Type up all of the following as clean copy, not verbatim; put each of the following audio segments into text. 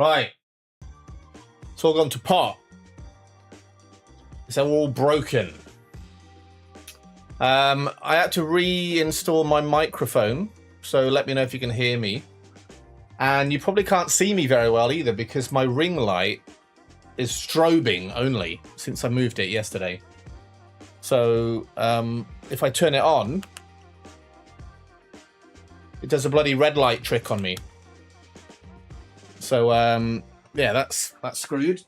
Right. It's all gone to pot. It's all broken. I had to reinstall my microphone, so let me know if you can hear me. And you probably can't see me very well either because my ring light is strobing only since I moved it yesterday. So if I turn it on, it does a bloody red light trick on me. So yeah, that's screwed.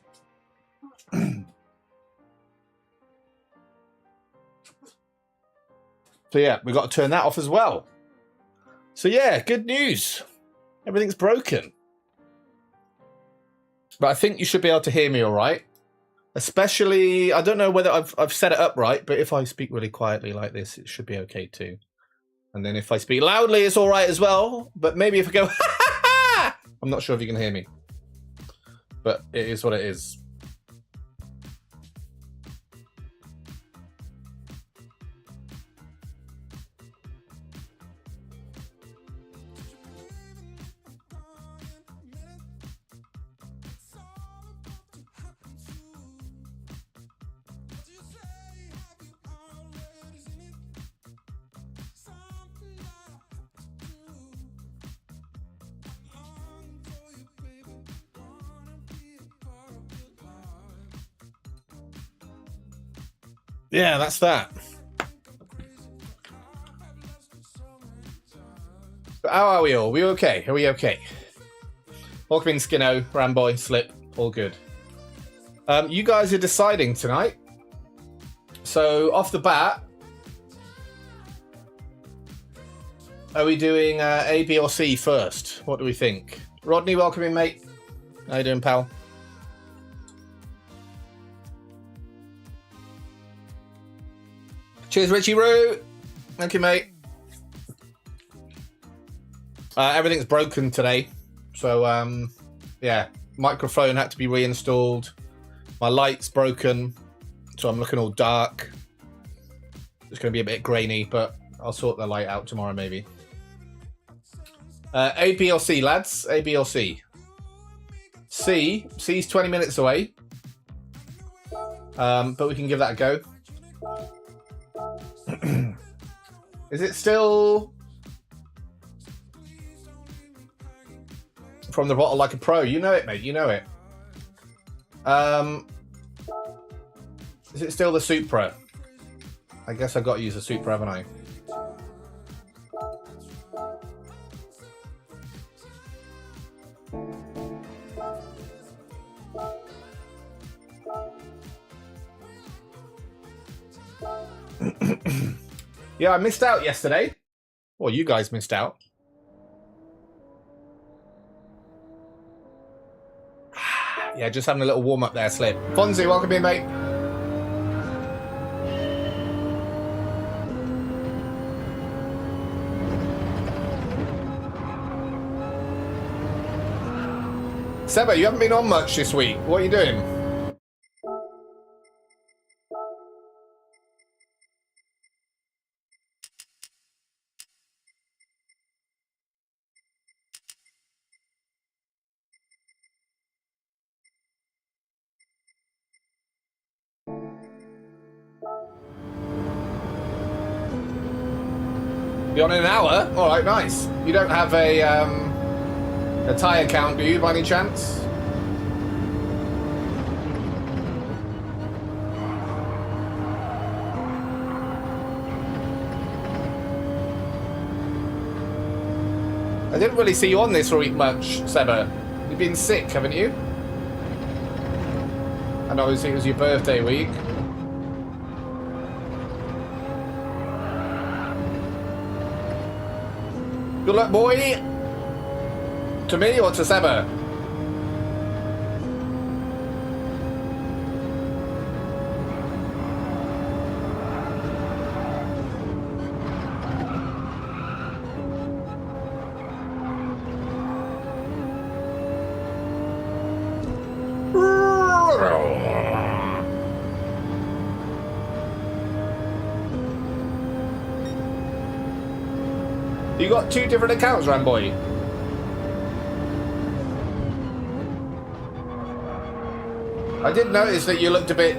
So yeah, we've got to turn that off as well. So yeah, good news. Everything's broken. But I think you should be able to hear me all right. Especially, I don't know whether I've set it up right, but if I speak really quietly like this, it should be okay too. And then if I speak loudly, it's all right as well. But maybe if I go, I'm not sure if you can hear me. But it is what it is. Yeah, that's that. But how are we all? Are we okay? Are we okay? Welcome in, Skinno, Ramboy, Slip, all good. You guys are deciding tonight. So, off the bat, are we doing A, B, or C first? What do we think? Rodney, welcome in, mate. How you doing, pal? Cheers, Richie Roo. Thank you, mate. Everything's broken today. So, yeah, microphone had to be reinstalled. My light's broken, so I'm looking all dark. It's going to be a bit grainy, but I'll sort the light out tomorrow, maybe. A, B, or C, lads? A, B, or C? C. C's 20 minutes away. But we can give that a go. Is it still from the bottle like a pro? You know it, mate. You know it. Is it still the Supra? I guess I've got to use the Supra, haven't I? Yeah, I missed out yesterday. Well, you guys missed out. Yeah, just having a little warm up there, Slip. Fonzie, welcome in, mate. Seba, you haven't been on much this week. What are you doing? You're on in an hour? All right, nice. You don't have a tyre count, do you, by any chance? I didn't really see you on this week much, Seba. You've been sick, haven't you? And obviously it was your birthday week. Good luck, boy. To me or to Seba? You got two different accounts, Ramboy. I did notice that you looked a bit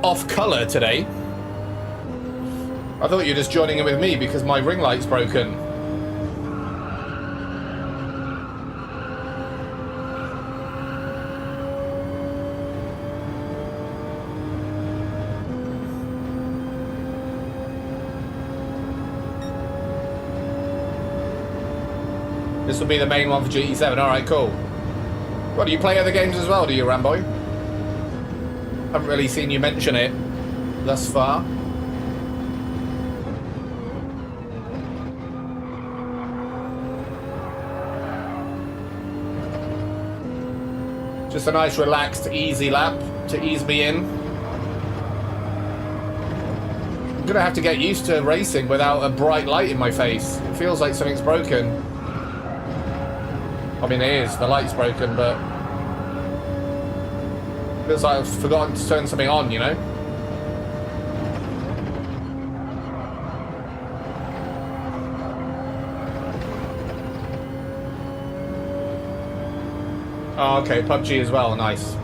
off colour today. I thought you were just joining in with me because my ring light's broken. This will be the main one for GT7. Alright, cool. What, do you play other games as well, do you, Ramboy? Haven't really seen you mention it thus far. Just a nice, relaxed, easy lap to ease me in. I'm gonna have to get used to racing without a bright light in my face. It feels like something's broken. I mean, it is. The light's broken, but it feels like I've forgotten to turn something on, you know? Oh, okay. PUBG as well. Nice.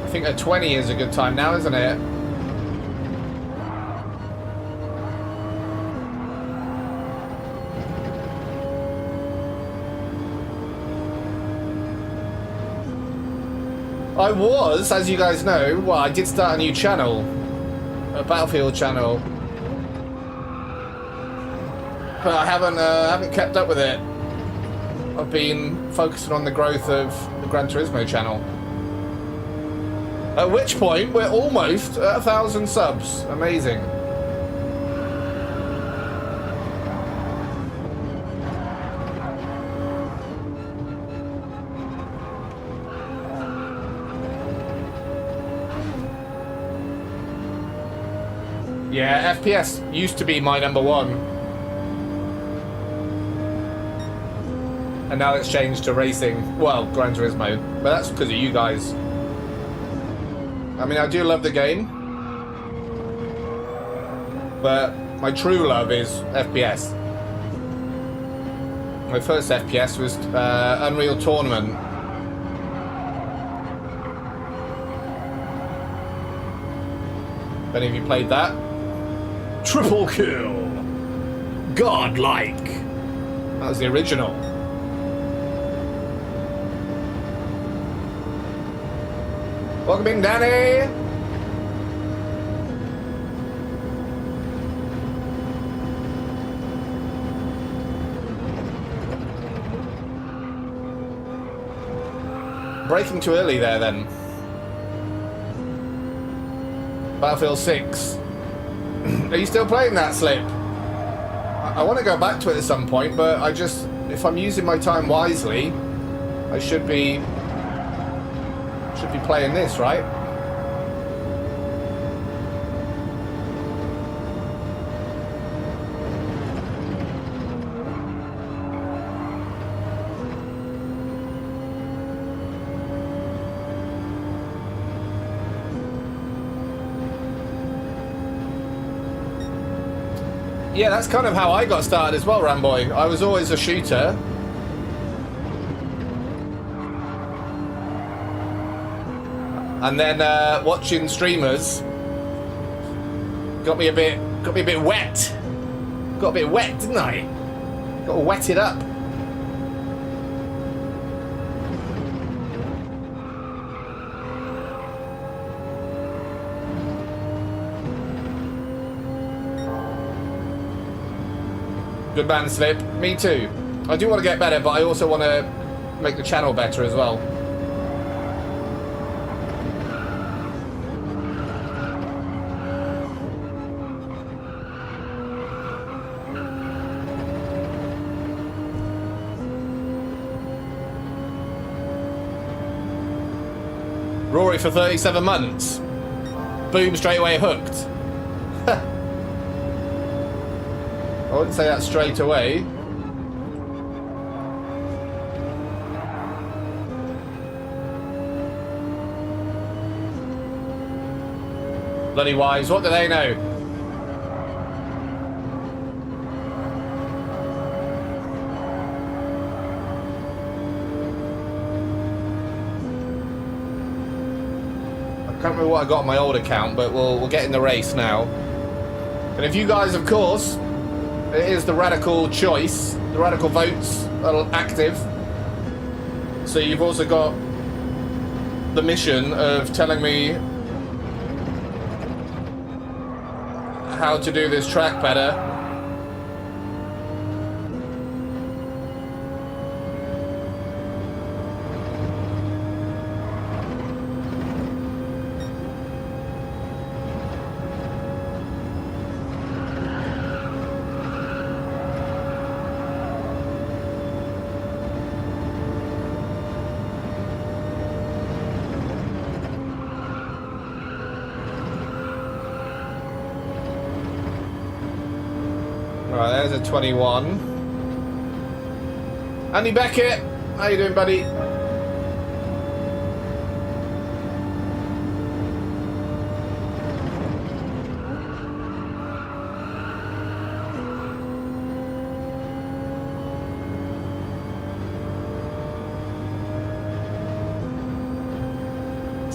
I think a 20 is a good time now, isn't it? I was, as you guys know, well, I did start a new channel, a Battlefield channel, but I haven't kept up with it. I've been focusing on the growth of the Gran Turismo channel. At which point, we're almost at 1,000 subs. Amazing. Yeah, FPS used to be my #1. And now it's changed to racing. Well, Gran Turismo. But that's because of you guys. I mean, I do love the game. But my true love is FPS. My first FPS was Unreal Tournament. If any of you played that? Triple kill! Godlike! That was the original. Welcome in, Danny! Braking too early there, then. Battlefield 6. Are you still playing that, Slip? I want to go back to it at some point, but I just... If I'm using my time wisely, I should be playing this, right? Yeah, that's kind of how I got started as well, Ramboy. I was always a shooter. And then watching streamers got me a bit wet. Got a bit wet, didn't I? Got to wet it up. Good man, Slip. Me too. I do want to get better, but I also want to make the channel better as well. Rory for 37 months. Boom, straight away hooked. I wouldn't say that straight away. Bloody wise, what do they know? Can't remember what I got on my old account, but we'll get in the race now. And if you guys, of course, it is the radical choice, the radical votes are active. So you've also got the mission of telling me how to do this track better. Right, there's a 21. Andy Beckett, how you doing, buddy?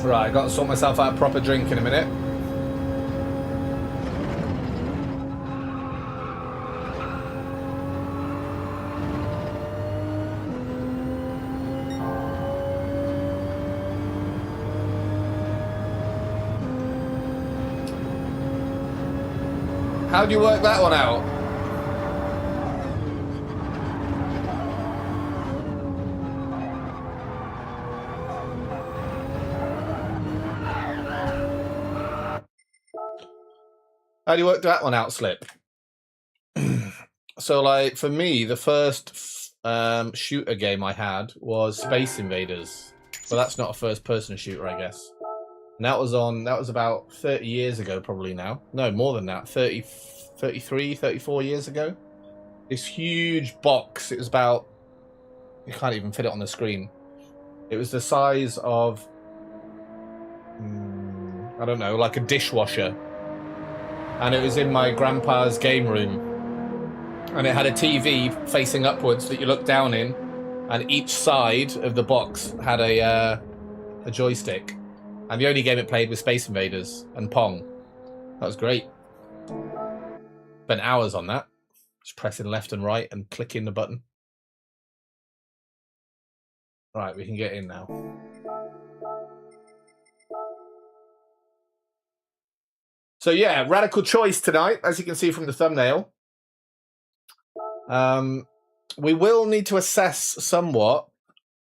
Right, got to sort myself out a proper drink in a minute. How do you work that one out? How do you work that one out, Slip? So, like, for me, the first shooter game I had was Space Invaders. Well, that's not a first-person shooter, I guess. And that was about 30 years ago, probably now. No, more than that. 30, 33, 34 years ago. This huge box. It was about... You can't even fit it on the screen. It was the size of... I don't know, like a dishwasher. And it was in my grandpa's game room. And it had a TV facing upwards that you looked down in. And each side of the box had a joystick. And the only game it played was Space Invaders and Pong. That was great. Spent hours on that. Just pressing left and right and clicking the button. Right, we can get in now. So yeah, radical choice tonight, as you can see from the thumbnail. We will need to assess somewhat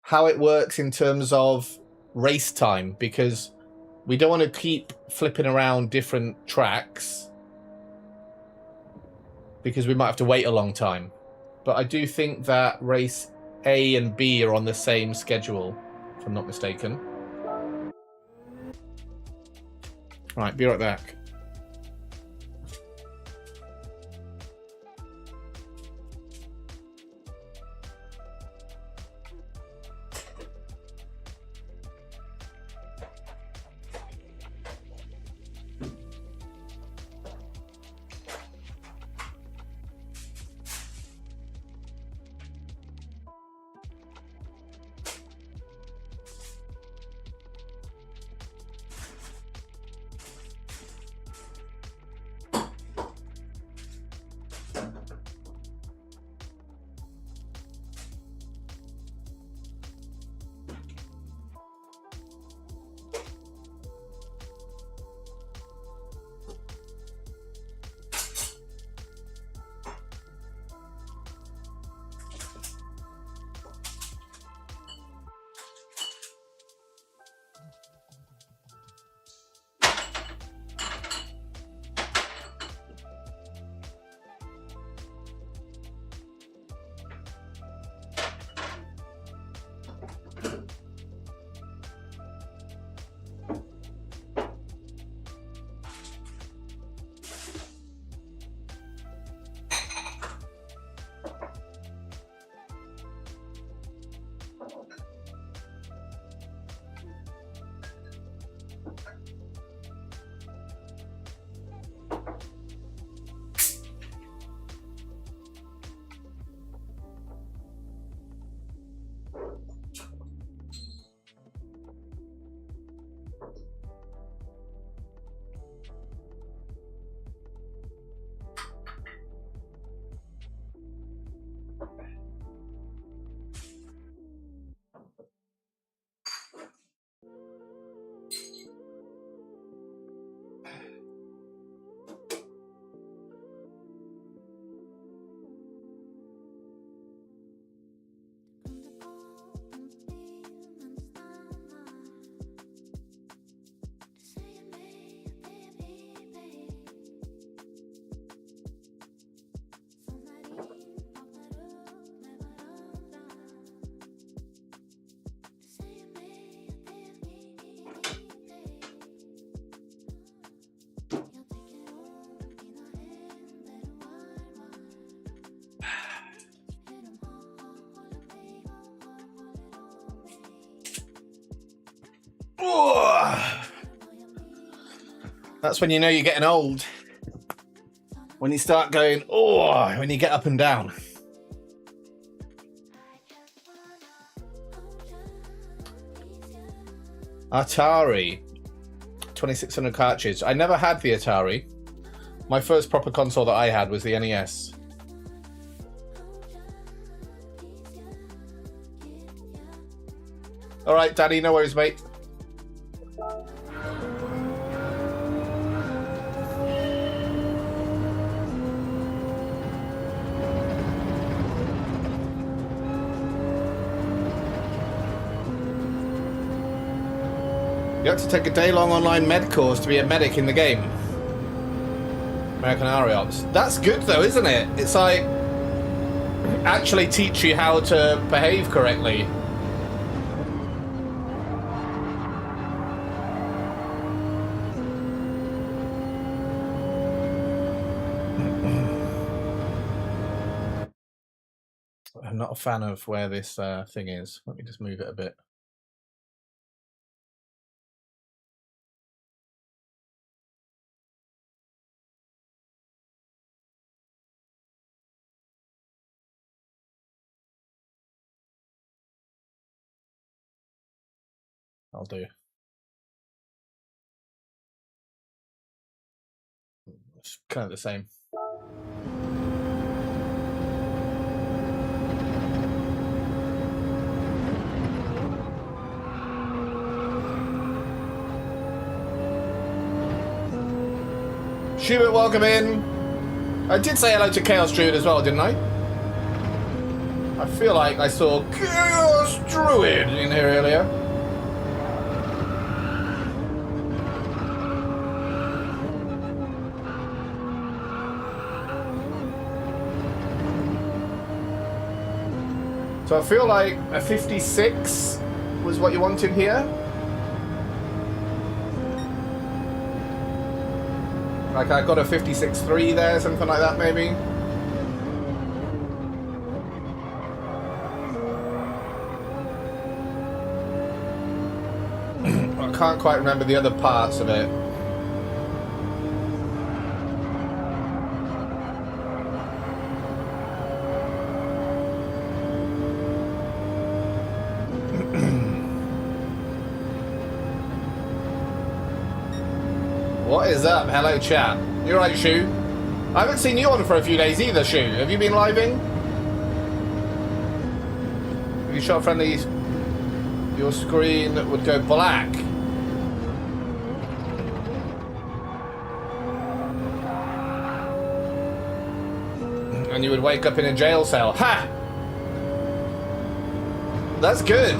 how it works in terms of race time, because we don't want to keep flipping around different tracks because we might have to wait a long time. But I do think that race A and B are on the same schedule, if I'm not mistaken. Right, be right back. Oh. That's when you know you're getting old. When you start going, oh, when you get up and down. Atari. 2600 cartridge. I never had the Atari. My first proper console that I had was the NES. Alright, Daddy, no worries, mate. You have to take a day-long online med course to be a medic in the game. American Ariops. That's good though, isn't it? It's like actually teach you how to behave correctly. I'm not a fan of where this thing is. Let me just move it a bit. I'll do. It's kind of the same. Schubert, welcome in. I did say hello to Chaos Druid as well, didn't I? I feel like I saw Chaos Druid in here earlier. So I feel like a 56 was what you wanted here. Like I got a 56.3 there, something like that maybe. I can't quite remember the other parts of it. What is up? Hello, chat. You're right, Shu. I haven't seen you on for a few days either, Shu. Have you been living? Have you shot friendly? Your screen would go black. And you would wake up in a jail cell. Ha! That's good.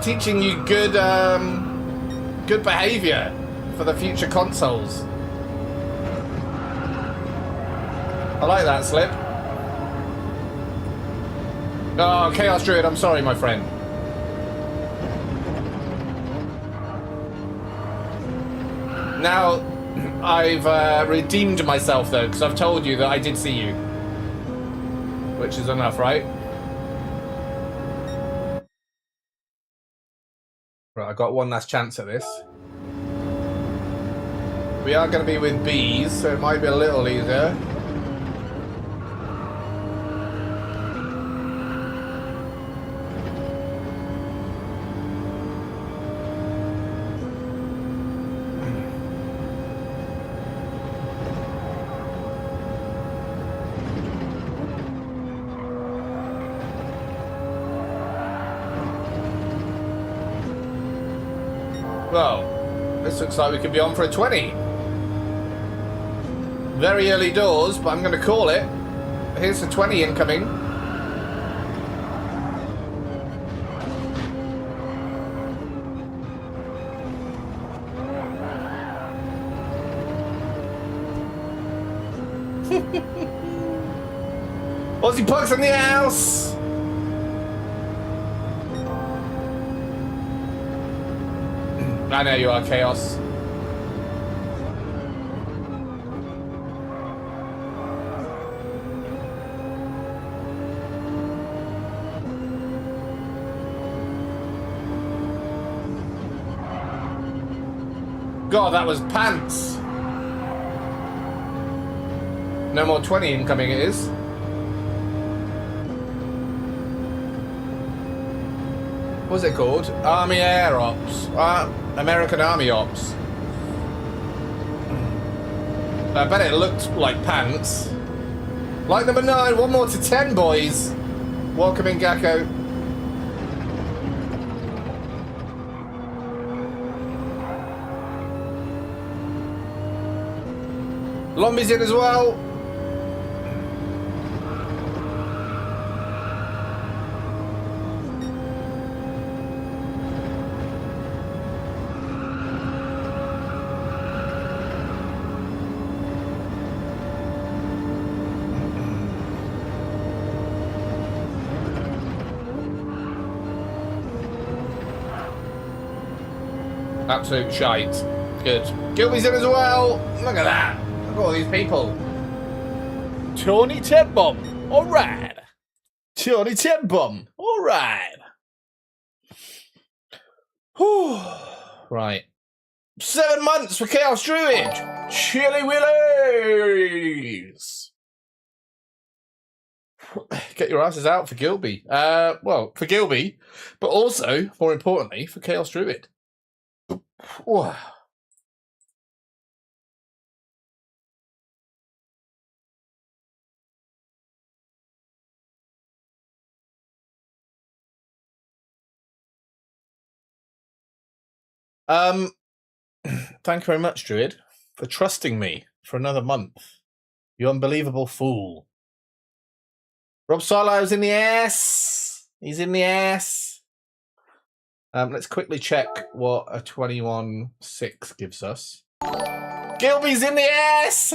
Teaching you good, good behavior for the future consoles. I like that, Slip. Oh, Chaos Druid, I'm sorry, my friend. Now, I've redeemed myself, though, because I've told you that I did see you. Which is enough, right? Right, I got one last chance at this. We are going to be with bees, so it might be a little easier. Well, this looks like we could be on for a 20. Very early doors, but I'm going to call it. Here's the 20 incoming. Aussie Pucks in the house! I know you are, Chaos. God, that was pants. No more 20 incoming, it is. What's it called? Army Air Ops. American Army Ops. I bet it looked like pants. Like number 9, 1 more to 10, boys. Welcome in, Gakko. Lombi's in as well. Absolute shite. Good. Gilby's in as well. Look at that. Look at all these people. Tony Tedbomb. All right. Tony Tedbomb. All right. Whew. Right. 7 months for Chaos Druid. Chilly Willies. Get your asses out for Gilby. Well, for Gilby, but also, more importantly, for Chaos Druid. Whoa. Thank you very much, Druid, for trusting me for another month. You unbelievable fool. Rob Solo's in the ass. He's in the ass. Let's quickly check what a 21.6 gives us. Gilby's in the ass!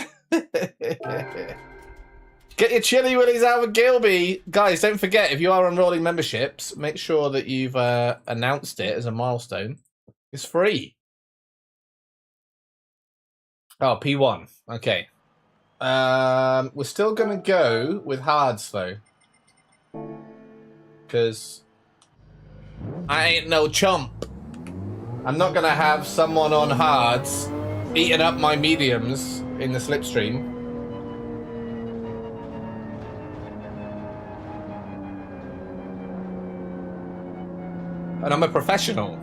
Get your chili willies out with Gilby. Guys, don't forget, if you are enrolling memberships, make sure that you've announced it as a milestone. It's free. Oh, P1. Okay. We're still going to go with hards, though. Because I ain't no chump. I'm not going to have someone on hards eating up my mediums in the slipstream. And I'm a professional.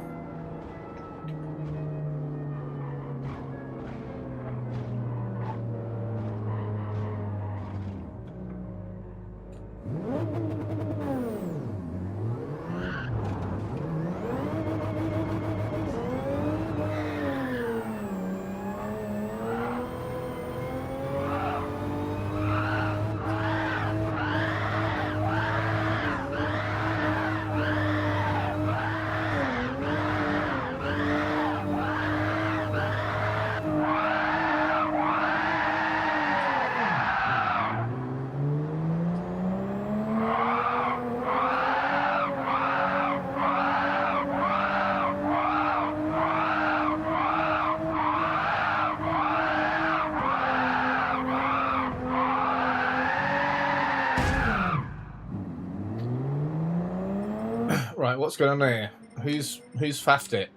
Right, what's going on here? Who's faffed it?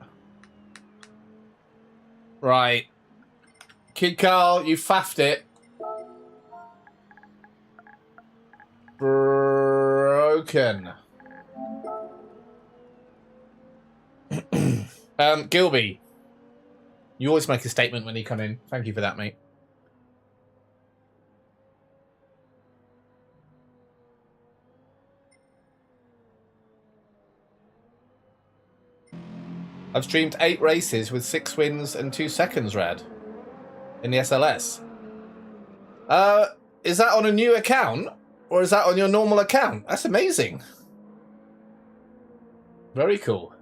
Right. Kid Carl, you faffed it. Broken. Gilby. You always make a statement when you come in. Thank you for that, mate. I've streamed 8 races with 6 wins and 2 seconds, Rad. In the SLS. Is that on a new account? Or is that on your normal account? That's amazing. Very cool.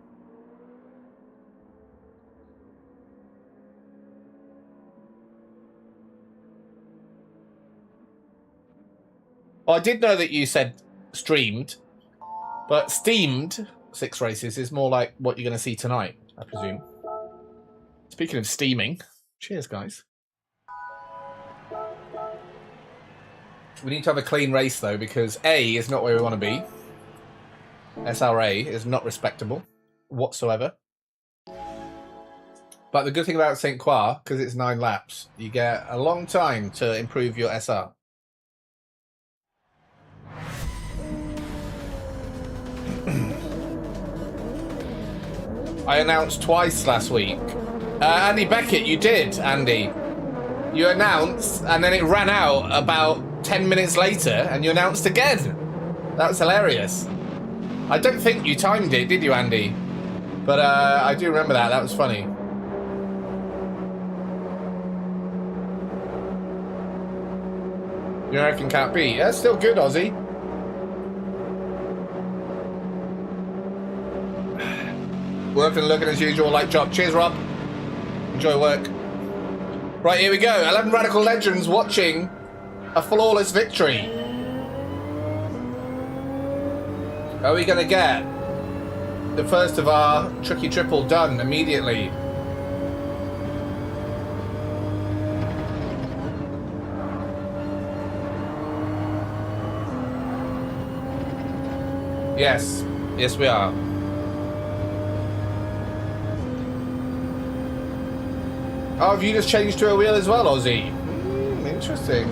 Well, I did know that you said streamed. But steamed 6 races is more like what you're going to see tonight, I presume. Speaking of steaming, cheers, guys. We need to have a clean race, though, because A is not where we want to be. SRA is not respectable whatsoever. But the good thing about St. Croix, because it's 9 laps, you get a long time to improve your SR. I announced twice last week. Andy Beckett, you did, Andy. You announced, and then it ran out about 10 minutes later, and you announced again. That's hilarious. I don't think you timed it, did you, Andy? But I do remember that. That was funny. You reckon can't be? Yeah, still good, Aussie. Working and looking as usual, like job. Cheers, Rob. Enjoy work. Right, here we go. 11 Radical Legends watching a flawless victory. Are we going to get the first of our tricky triple done immediately? Yes. Yes, we are. Oh, have you just changed to a wheel as well, Aussie? Interesting.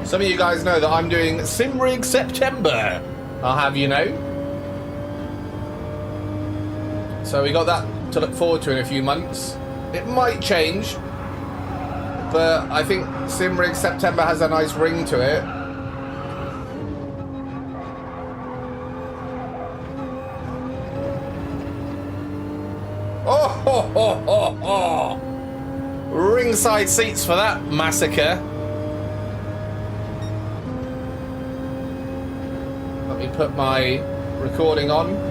Some of you guys know that I'm doing Simrig September, I'll have you know. So we got that to look forward to in a few months. It might change, but I think Simrig September has a nice ring to it. Oh. Ringside seats for that massacre. Let me put my recording on.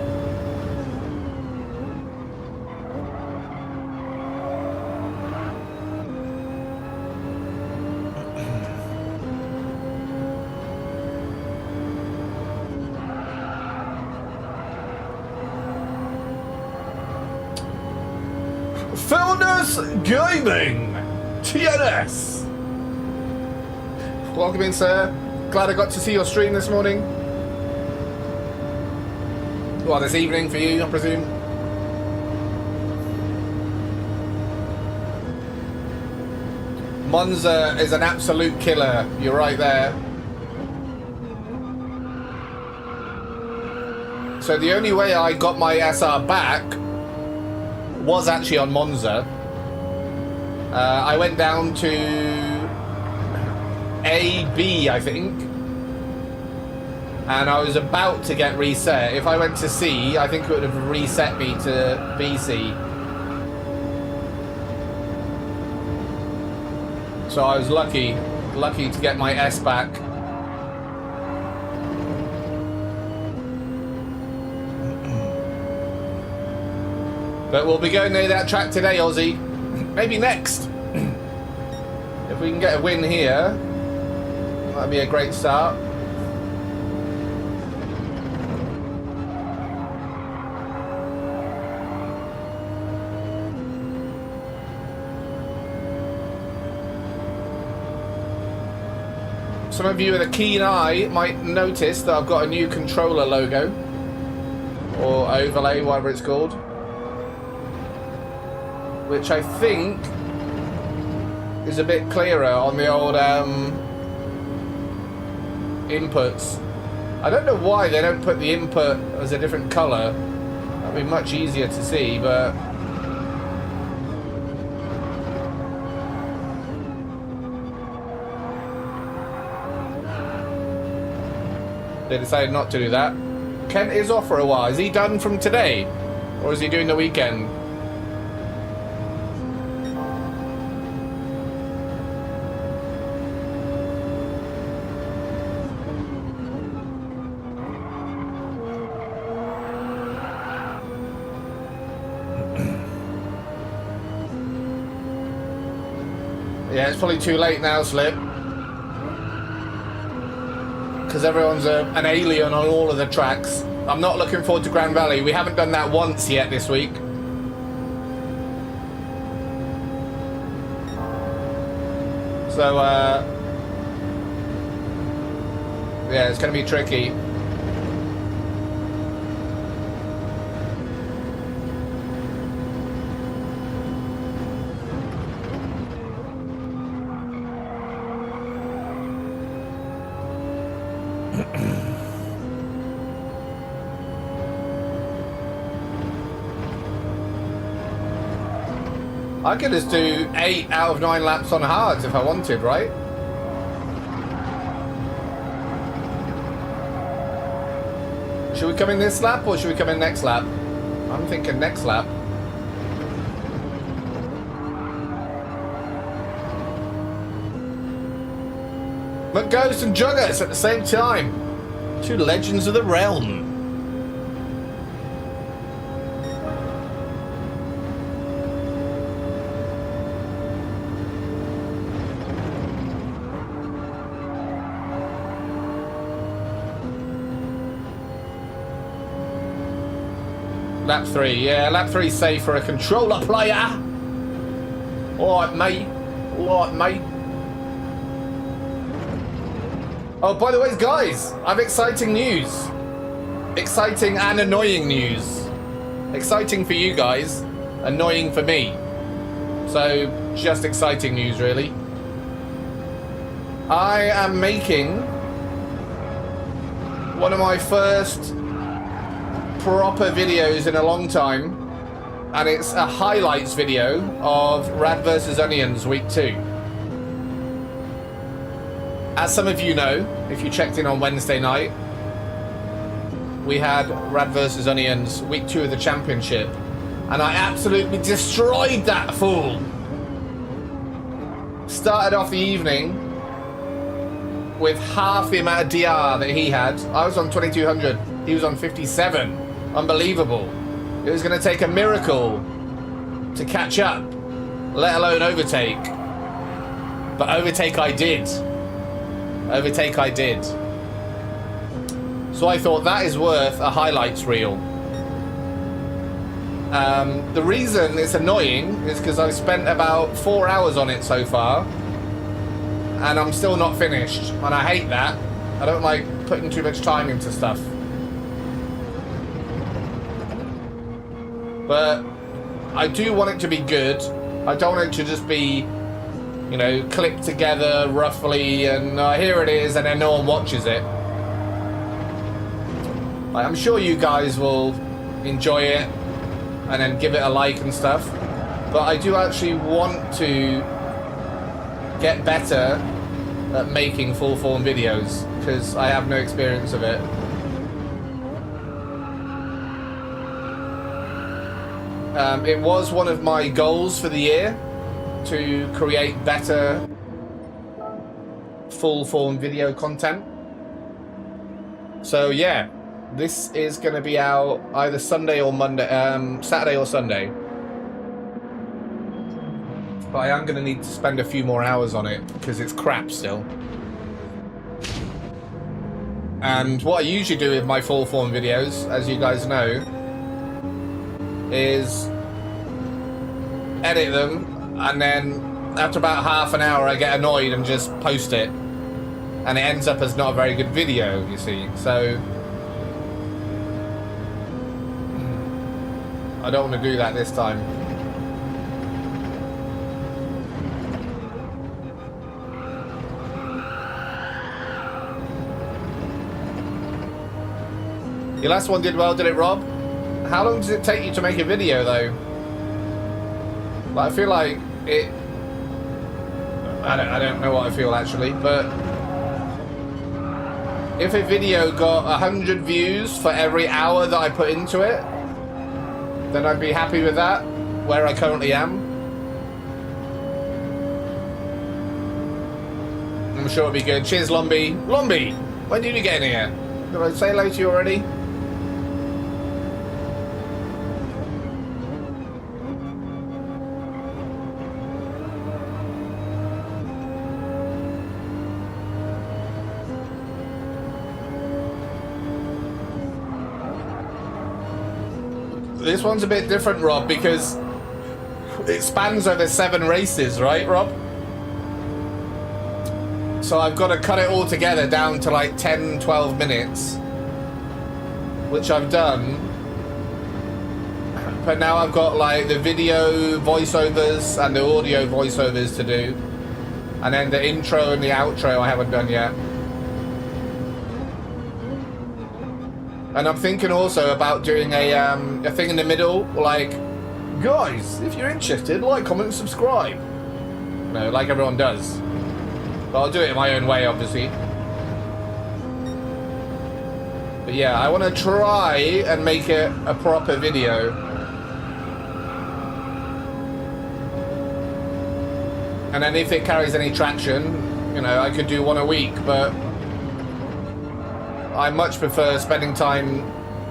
Gaming TNS. Welcome in, sir. Glad I got to see your stream this morning. Well, this evening for you, I presume. Monza is an absolute killer. You're right there. So the only way I got my SR back was actually on Monza. I went down to AB, I think, and I was about to get reset. If I went to C, I think it would have reset me to BC. So I was lucky to get my S back. But we'll be going near that track today, Aussie. Maybe next. If we can get a win here, that'd be a great start. Some of you with a keen eye might notice that I've got a new controller logo, or overlay, whatever it's called, which I think is a bit clearer on the old inputs. I don't know why they don't put the input as a different colour. That'd be much easier to see, but they decided not to do that. Kent is off for a while. Is he done from today? Or is he doing the weekend? Yeah, it's probably too late now, Slip. Because everyone's an alien on all of the tracks. I'm not looking forward to Grand Valley. We haven't done that once yet this week. So, yeah, it's going to be tricky. I could just do 8 out of 9 laps on hards if I wanted, right? Should we come in this lap or should we come in next lap? I'm thinking next lap. McGhost and Juggers at the same time. 2 legends of the realm. Lap 3, yeah, lap 3 safe for a controller player. Alright, mate. Alright, mate. Oh, by the way, guys, I have exciting news. Exciting and annoying news. Exciting for you guys, annoying for me. So, just exciting news, really. I am making one of my first proper videos in a long time, and it's a highlights video of Rad vs Onions week 2. As some of you know, if you checked in on Wednesday night, we had Rad vs Onions week 2 of the championship, and I absolutely destroyed that fool. Started off the evening with half the amount of DR that he had. I was on 2200, he was on 57. Unbelievable. It was going to take a miracle to catch up, let alone overtake. But overtake I did. Overtake I did. So I thought that is worth a highlights reel. The reason it's annoying is because I've spent about 4 hours on it so far, and I'm still not finished, and I hate that. I don't like putting too much time into stuff. But I do want it to be good. I don't want it to just be, you know, clipped together roughly and here it is and then no one watches it. I'm sure you guys will enjoy it and then give it a like and stuff. But I do actually want to get better at making full form videos because I have no experience of it. It was one of my goals for the year to create better full form video content. So yeah, this is going to be out either Sunday or Monday, Saturday or Sunday. But I am going to need to spend a few more hours on it because it's crap still. And what I usually do with my full form videos, as you guys know, is edit them, and then after about half an hour I get annoyed and just post it, and it ends up as not a very good video, you see. So I don't want to do that this time. Your last one did well, did it, Rob? How long does it take you to make a video, though? Like, I feel like it... I don't know what I feel, actually, but... if a video got 100 views for every hour that I put into it, then I'd be happy with that, where I currently am. I'm sure it'll be good. Cheers, Lumby. Lumby! When did you get in here? Did I say hello to you already? This one's a bit different, Rob, because it spans over 7 races, right, Rob? So I've got to cut it all together down to like 10, 12 minutes, which I've done. But now I've got like the video voiceovers and the audio voiceovers to do. And then the intro and the outro I haven't done yet. And I'm thinking also about doing a thing in the middle, like, guys, if you're interested, like, comment, and subscribe. You know, like everyone does. But I'll do it in my own way, obviously. But yeah, I want to try and make it a proper video. And then if it carries any traction, you know, I could do one a week, but I much prefer spending time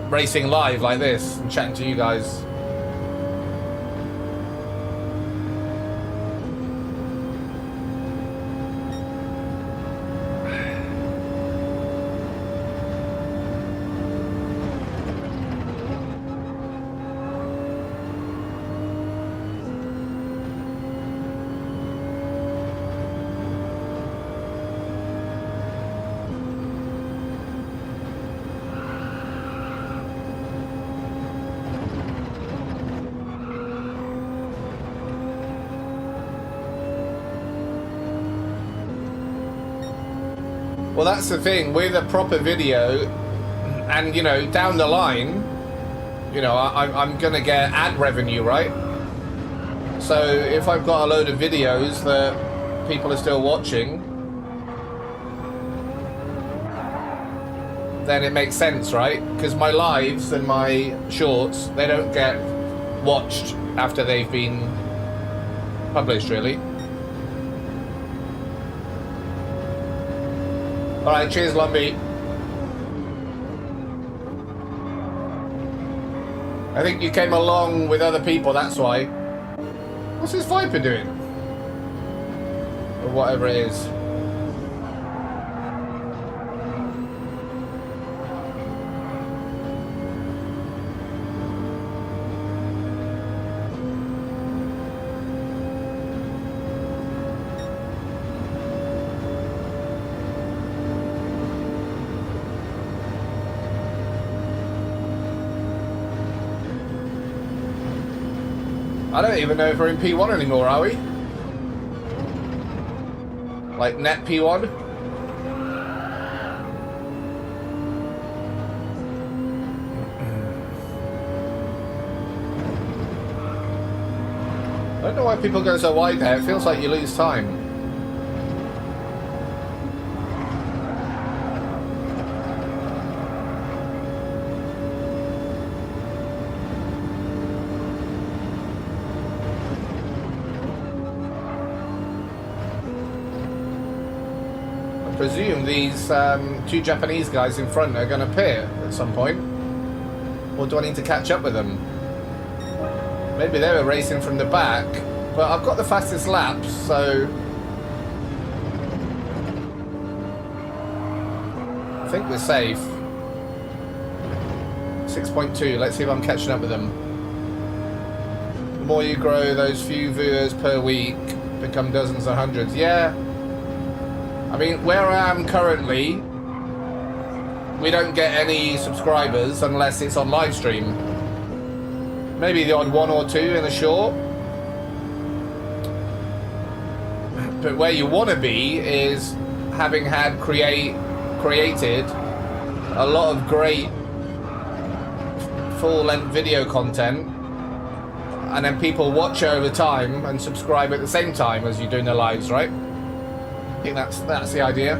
racing live like this and chatting to you guys. Well, that's the thing with a proper video, and you know, down the line, you know, I'm gonna get ad revenue, right? So if I've got a load of videos that people are still watching, then it makes sense, right? Because my lives and my shorts, they don't get watched after they've been published, really. Alright, cheers, Lumbee. I think you came along with other people, that's why. What's this Viper doing? Or whatever it is. I don't even know if we're in P1 anymore, are we? Like net P1? I don't know why people go so wide there. It feels like you lose time. I presume these two Japanese guys in front are going to pit at some point. Or do I need to catch up with them? Maybe they were racing from the back, but I've got the fastest laps, so I think we're safe. 6.2, let's see if I'm catching up with them. The more you grow, those few viewers per week become dozens and hundreds. Yeah. I mean, where I am currently, we don't get any subscribers unless it's on live stream. Maybe the odd one or two in a short. But where you want to be is having had created a lot of great full-length video content, and then people watch it over time and subscribe at the same time as you're doing their lives, right? I think that's the idea.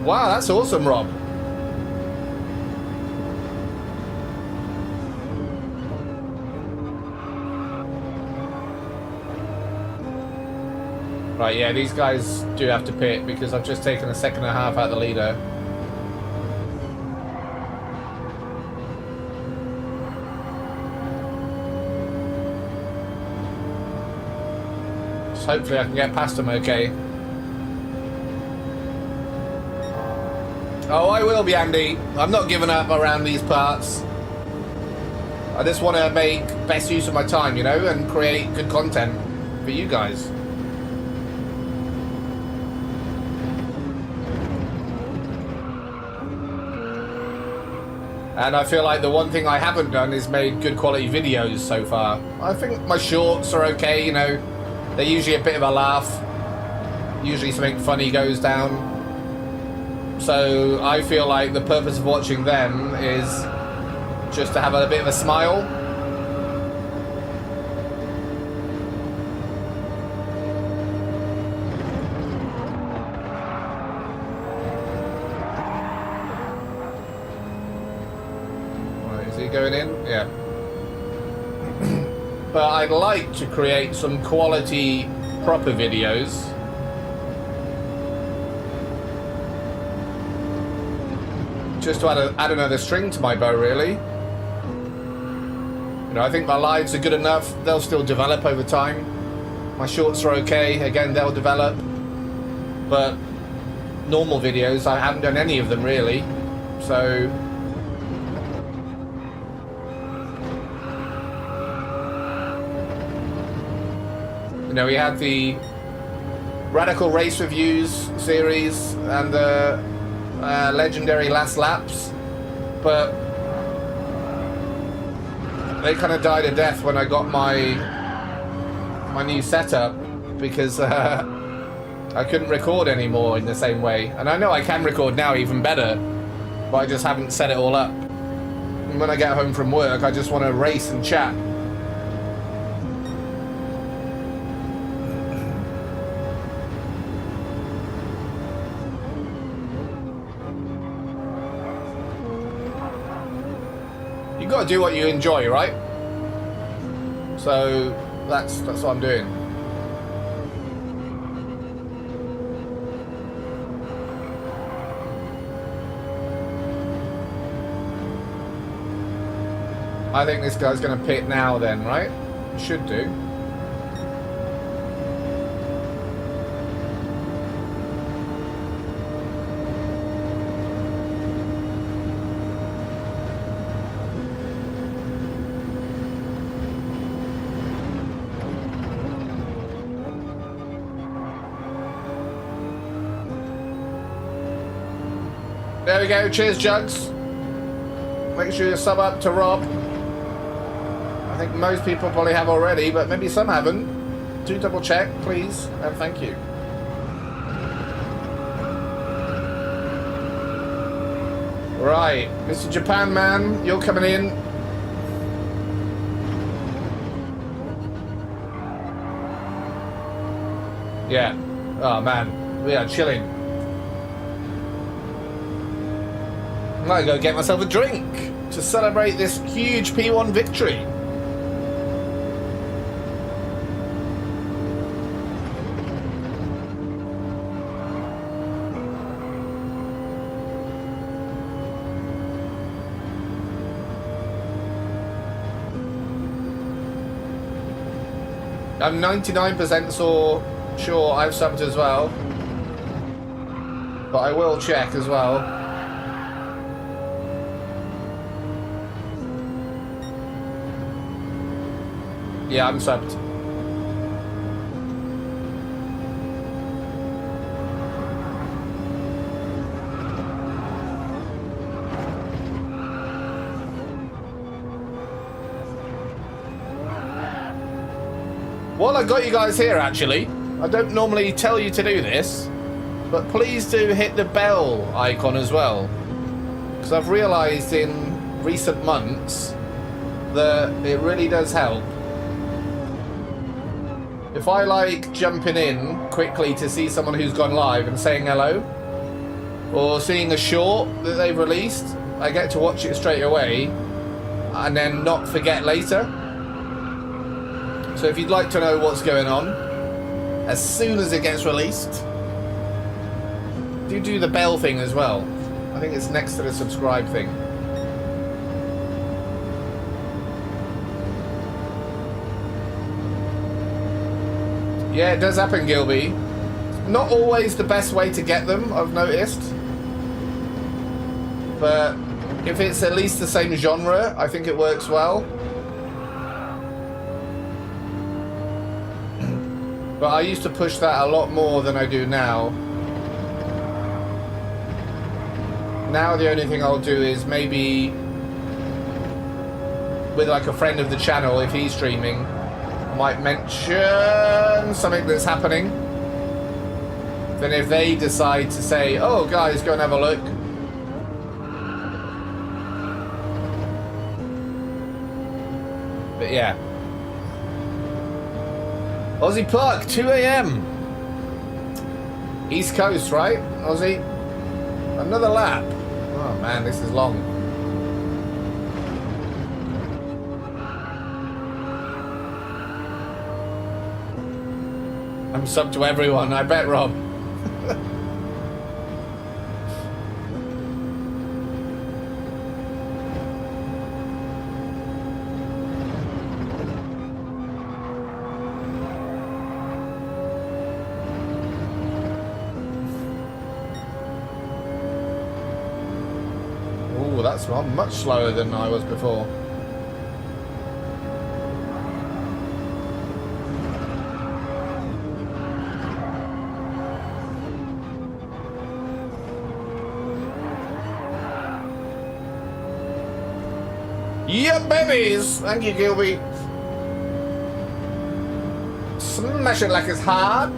Wow, that's awesome, Rob. Right, yeah, these guys do have to pit because I've just taken a second and a half out of the leader. So hopefully I can get past them okay. Oh, I will be, Andy. I'm not giving up around these parts. I just want to make best use of my time, you know, and create good content for you guys. And I feel like the one thing I haven't done is made good quality videos so far. I think my shorts are okay, you know. They're usually a bit of a laugh. Usually something funny goes down. So I feel like the purpose of watching them is just to have a bit of a smile. Right, is he going in? Yeah. But I'd like to create some quality, proper videos. Just to add another string to my bow, really. You know, I think my lives are good enough. They'll still develop over time. My shorts are okay. Again, they'll develop. But normal videos, I haven't done any of them, really. So... you know, we had the Radical Race Reviews series and the legendary Last Laps, but they kind of died a death when I got my new setup, because I couldn't record anymore in the same way. And I know I can record now even better, but I just haven't set it all up. And when I get home from work, I just want to race and chat. You got to do what you enjoy, right? So that's what I'm doing. I think this guy's going to pit now then, right? Should do. There we go. Cheers, Jugs. Make sure you sub up to Rob. I think most people probably have already, but maybe some haven't. Do double check, please, and thank you. Right, Mr. Japan Man, you're coming in. Yeah. Oh man, we are chilling. I'm gonna go get myself a drink to celebrate this huge P1 victory. I'm 99% sure I've subbed as well, but I will check as well. Yeah, I'm subbed. While I got you guys here, actually, I don't normally tell you to do this, but please do hit the bell icon as well, because I've realised in recent months that it really does help. If I like jumping in quickly to see someone who's gone live and saying hello, or seeing a short that they've released, I get to watch it straight away and then not forget later. So if you'd like to know what's going on as soon as it gets released, do the bell thing as well. I think it's next to the subscribe thing. Yeah, it does happen, Gilby. Not always the best way to get them, I've noticed. But if it's at least the same genre, I think it works well. But I used to push that a lot more than I do now. Now the only thing I'll do is maybe with like a friend of the channel, if he's streaming, I might mention something that's happening. Then if they decide to say, oh, guys, go and have a look. But yeah. Aussie Puck, 2 a.m. East Coast, right, Aussie? Another lap. Oh, man, this is long. I'm sub to everyone, I bet, Rob. Ooh, that's much slower than I was before. Yeah, babies! Thank you, Gilby. Smash it like it's hot.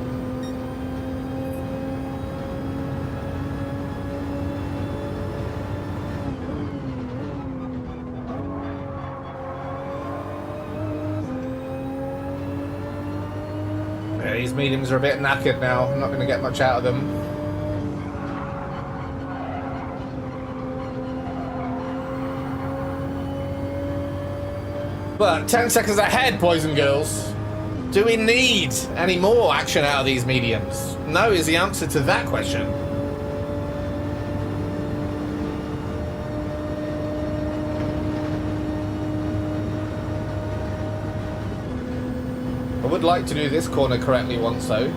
Yeah, these mediums are a bit knackered now. I'm not going to get much out of them. But 10 seconds ahead, boys and girls. Do we need any more action out of these mediums? No is the answer to that question. I would like to do this corner correctly once, though.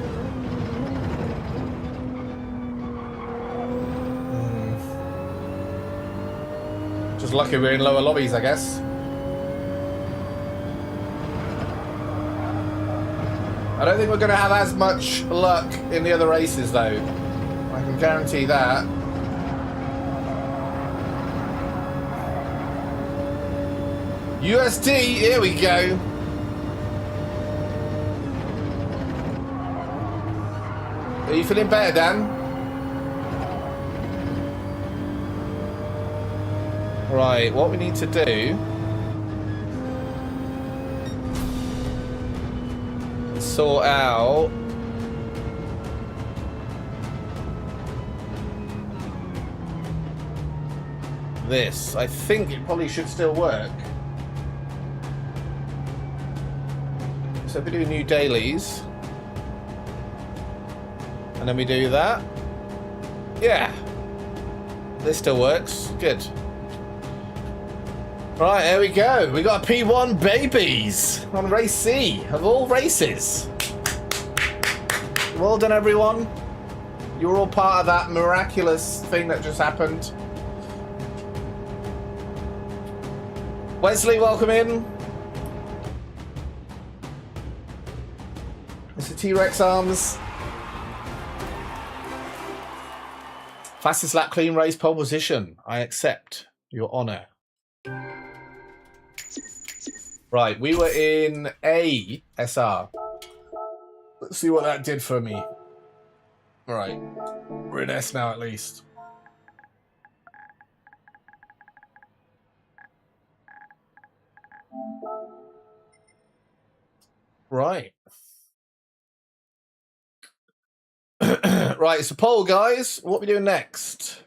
Just lucky we're in lower lobbies, I guess. I don't think we're going to have as much luck in the other races, though. I can guarantee that. USD, here we go. Are you feeling better, Dan? Right, what we need to do... sort out this. I think it probably should still work. So if we do new dailies and then we do that, yeah, this still works. Good. Right, there we go. We got a P1 babies on race C of all races. Well done, everyone. You're all part of that miraculous thing that just happened. Wesley, welcome in. Mr. T-Rex Arms. Fastest lap clean race pole position. I accept your honor. Right, we were in A SR. Let's see what that did for me. Right, we're in S now at least. Right. Right, it's a poll, guys. What are we doing next?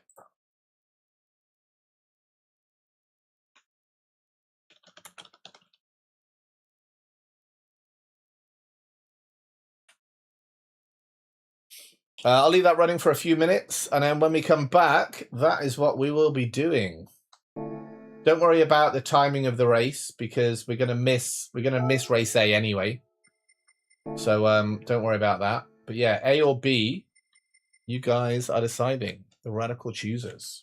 I'll leave that running for a few minutes, and then when we come back, that is what we will be doing. Don't worry about the timing of the race because we're gonna miss race A anyway. So don't worry about that. But yeah, A or B, you guys are deciding. The radical choosers.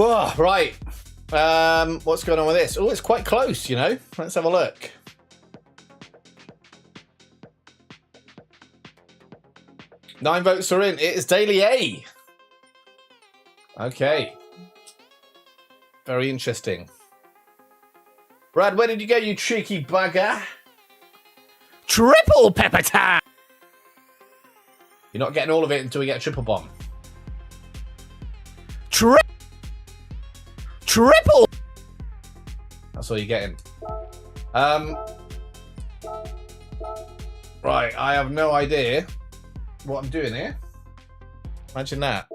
Oh, right. What's going on with this? Oh, it's quite close, you know. Let's have a look. Nine votes are in. It is Daily A. Okay. Very interesting. Brad, where did you go, you cheeky bugger? Triple pepper time! You're not getting all of it until we get a triple bomb. Triple! That's all you're getting. Right, I have no idea what I'm doing here. Imagine that.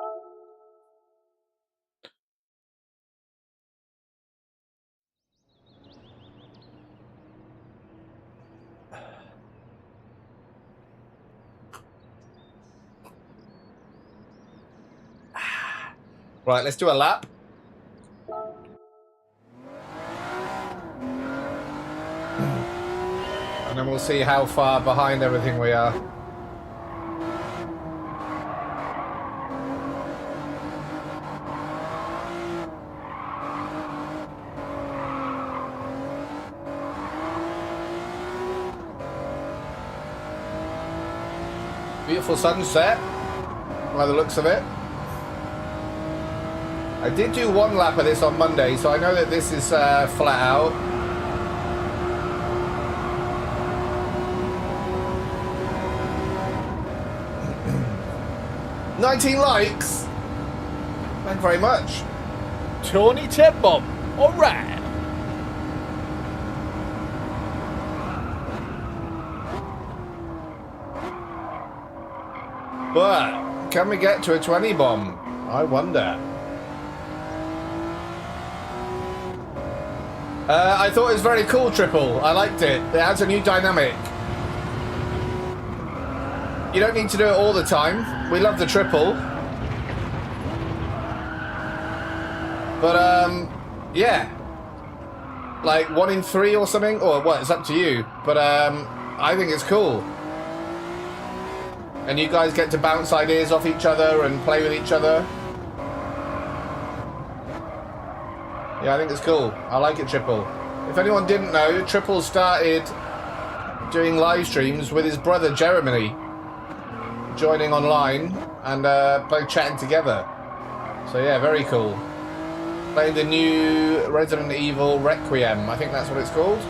Right, let's do a lap. And then we'll see how far behind everything we are. Beautiful sunset, by the looks of it. I did do one lap of this on Monday, so I know that this is flat out. $19 likes. Thank you very much. Tony Tedbomb. All right. But can we get to a 20 bomb? I wonder. I thought it was very cool, Triple. I liked it. It adds a new dynamic. You don't need to do it all the time. We love the triple. But, yeah. Like 1 in 3 or something? Or what? It's up to you. But, I think it's cool. And you guys get to bounce ideas off each other and play with each other. Yeah, I think it's cool. I like it, Triple. If anyone didn't know, Triple started doing live streams with his brother Jeremy, joining online and both chatting together. So yeah, very cool. Playing the new Resident Evil Requiem, I think that's what it's called.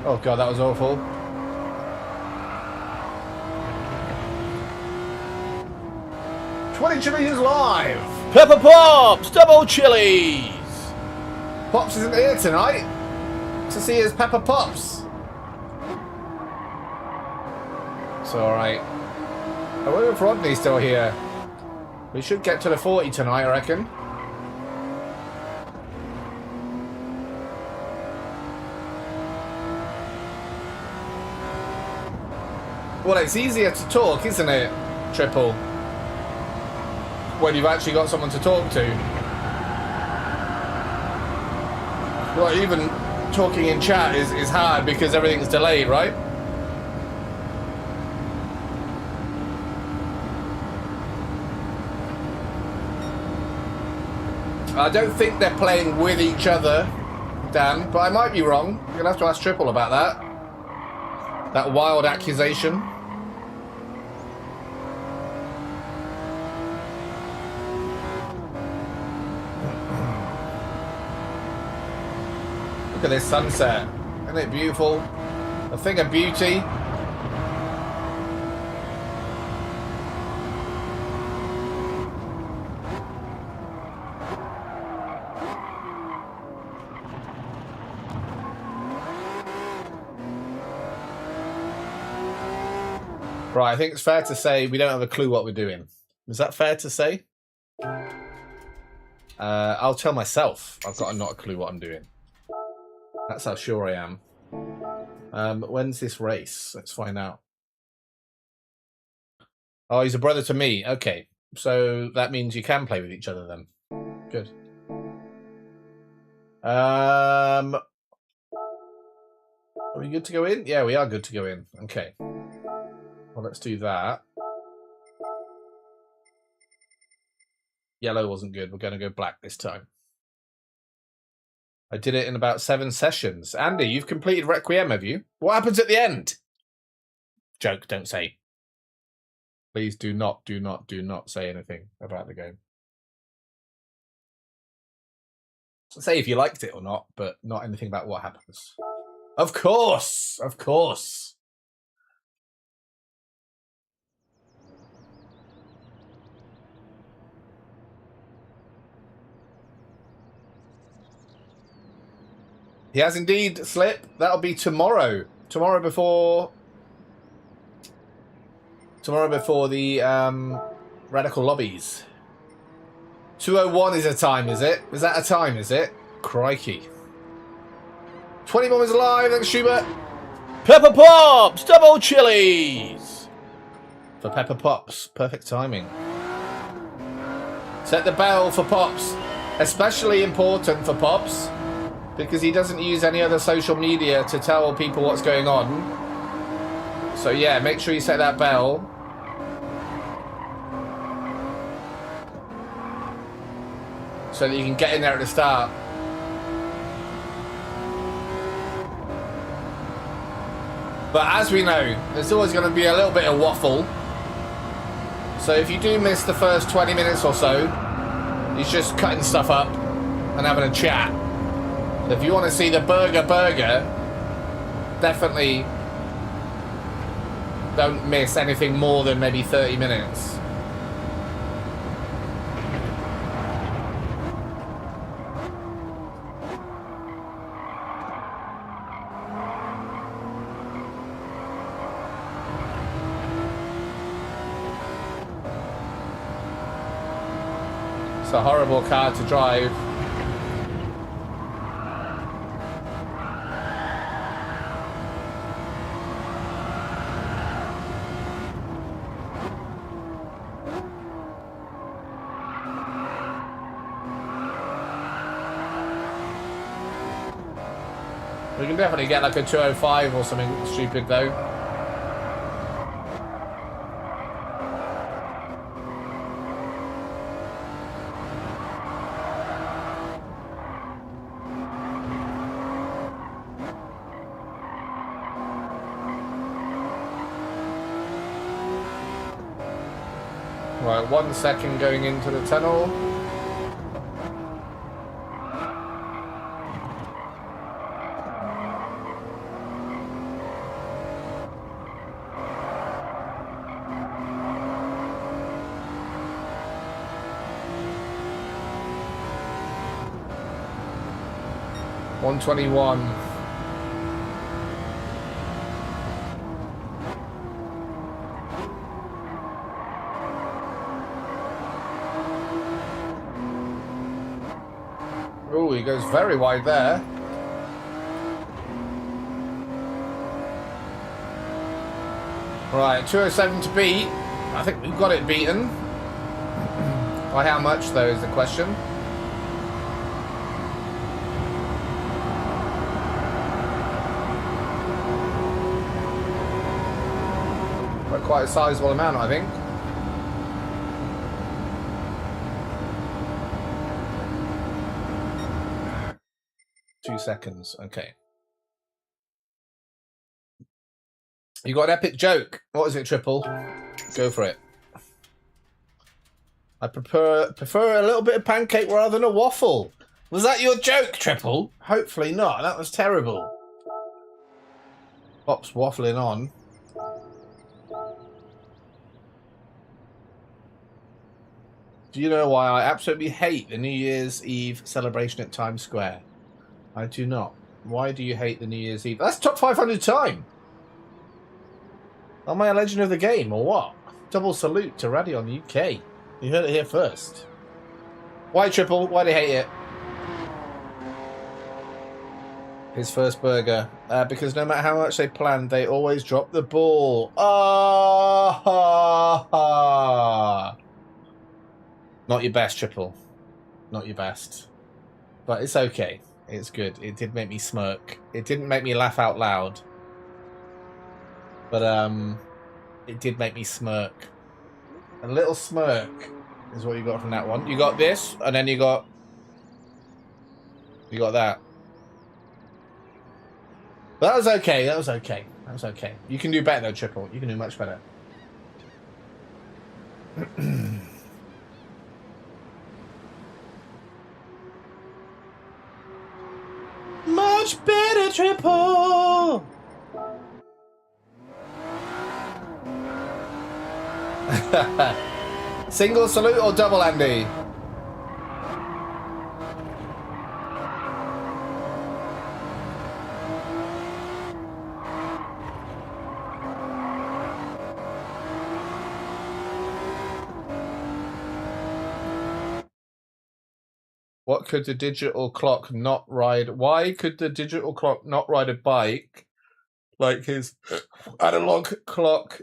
Oh god, that was awful. Chili is live! Pepper Pops! Double chilies! Pops isn't here tonight to see his Pepper Pops. It's alright. I wonder if Rodney's still here. We should get to the 40 tonight, I reckon. Well, it's easier to talk, isn't it, Triple? When you've actually got someone to talk to. Well, even talking in chat is hard because everything's delayed, right? I don't think they're playing with each other, Dan, but I might be wrong. You're going to have to ask Triple about that. That wild accusation. Look at this sunset. Isn't it beautiful? A thing of beauty. Right, I think it's fair to say we don't have a clue what we're doing. Is that fair to say? I'll tell myself I've got not a clue what I'm doing. That's how sure I am. When's this race? Let's find out. Oh, he's a brother to me. Okay, so that means you can play with each other then. Good. Are we good to go in? Yeah, we are good to go in. Okay. Well, let's do that. Yellow wasn't good. We're going to go black this time. I did it in about 7 sessions. Andy, you've completed Requiem, have you? What happens at the end? Joke, don't say. Please do not say anything about the game. Say if you liked it or not, but not anything about what happens. Of course, of course. He has indeed, Slip. That'll be tomorrow. Tomorrow before the Radical Lobbies. 2:01 is a time, is it? Is that a time, is it? Crikey. 20 bombers alive, thanks Schubert. Pepper Pops! Double chilies! For Pepper Pops. Perfect timing. Set the bell for Pops. Especially important for Pops. Because he doesn't use any other social media to tell people what's going on. So yeah, make sure you set that bell. So that you can get in there at the start. But as we know, there's always going to be a little bit of waffle. So if you do miss the first 20 minutes or so, he's just cutting stuff up and having a chat. So if you want to see the burger, definitely don't miss anything more than maybe 30 minutes. It's a horrible car to drive. We can definitely get like a 205 or something stupid though. Right, 1 second going into the tunnel. $121. Oh, he goes very wide there. Right, 207 to beat. I think we've got it beaten. By how much, though, is the question. By quite a sizable amount, I think. Two seconds, okay. You got an epic joke. What is it, Triple? Go for it. I prefer a little bit of pancake rather than a waffle. Was that your joke, Triple? Hopefully not. That was terrible. Pop's waffling on. Do you know why I absolutely hate the New Year's Eve celebration at Times Square? I do not. Why do you hate the New Year's Eve? That's top 500 time. Am I a legend of the game or what? Double salute to RadionUK. You heard it here first. Why, Triple? Why do you hate it? His first burger. Because no matter how much they planned, they always drop the ball. Ah! Not your best, Triple. Not your best. But it's okay. It's good. It did make me smirk. It didn't make me laugh out loud. But it did make me smirk. A little smirk is what you got from that one. You got this, and then you got that. But that was okay. That was okay. That was okay. You can do better though, Triple. You can do much better. Much better, Triple. Single salute or double, Andy? What could the digital clock not ride? Why could the digital clock not ride a bike like his analog clock?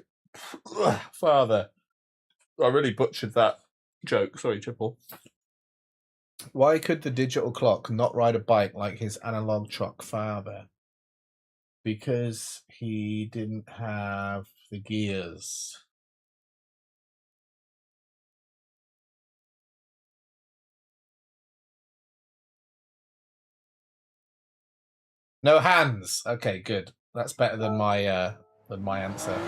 Father. I really butchered that joke. Sorry, Triple. Why could the digital clock not ride a bike like his analog clock father? Because he didn't have the gears. No hands. Okay, good. That's better than my answer.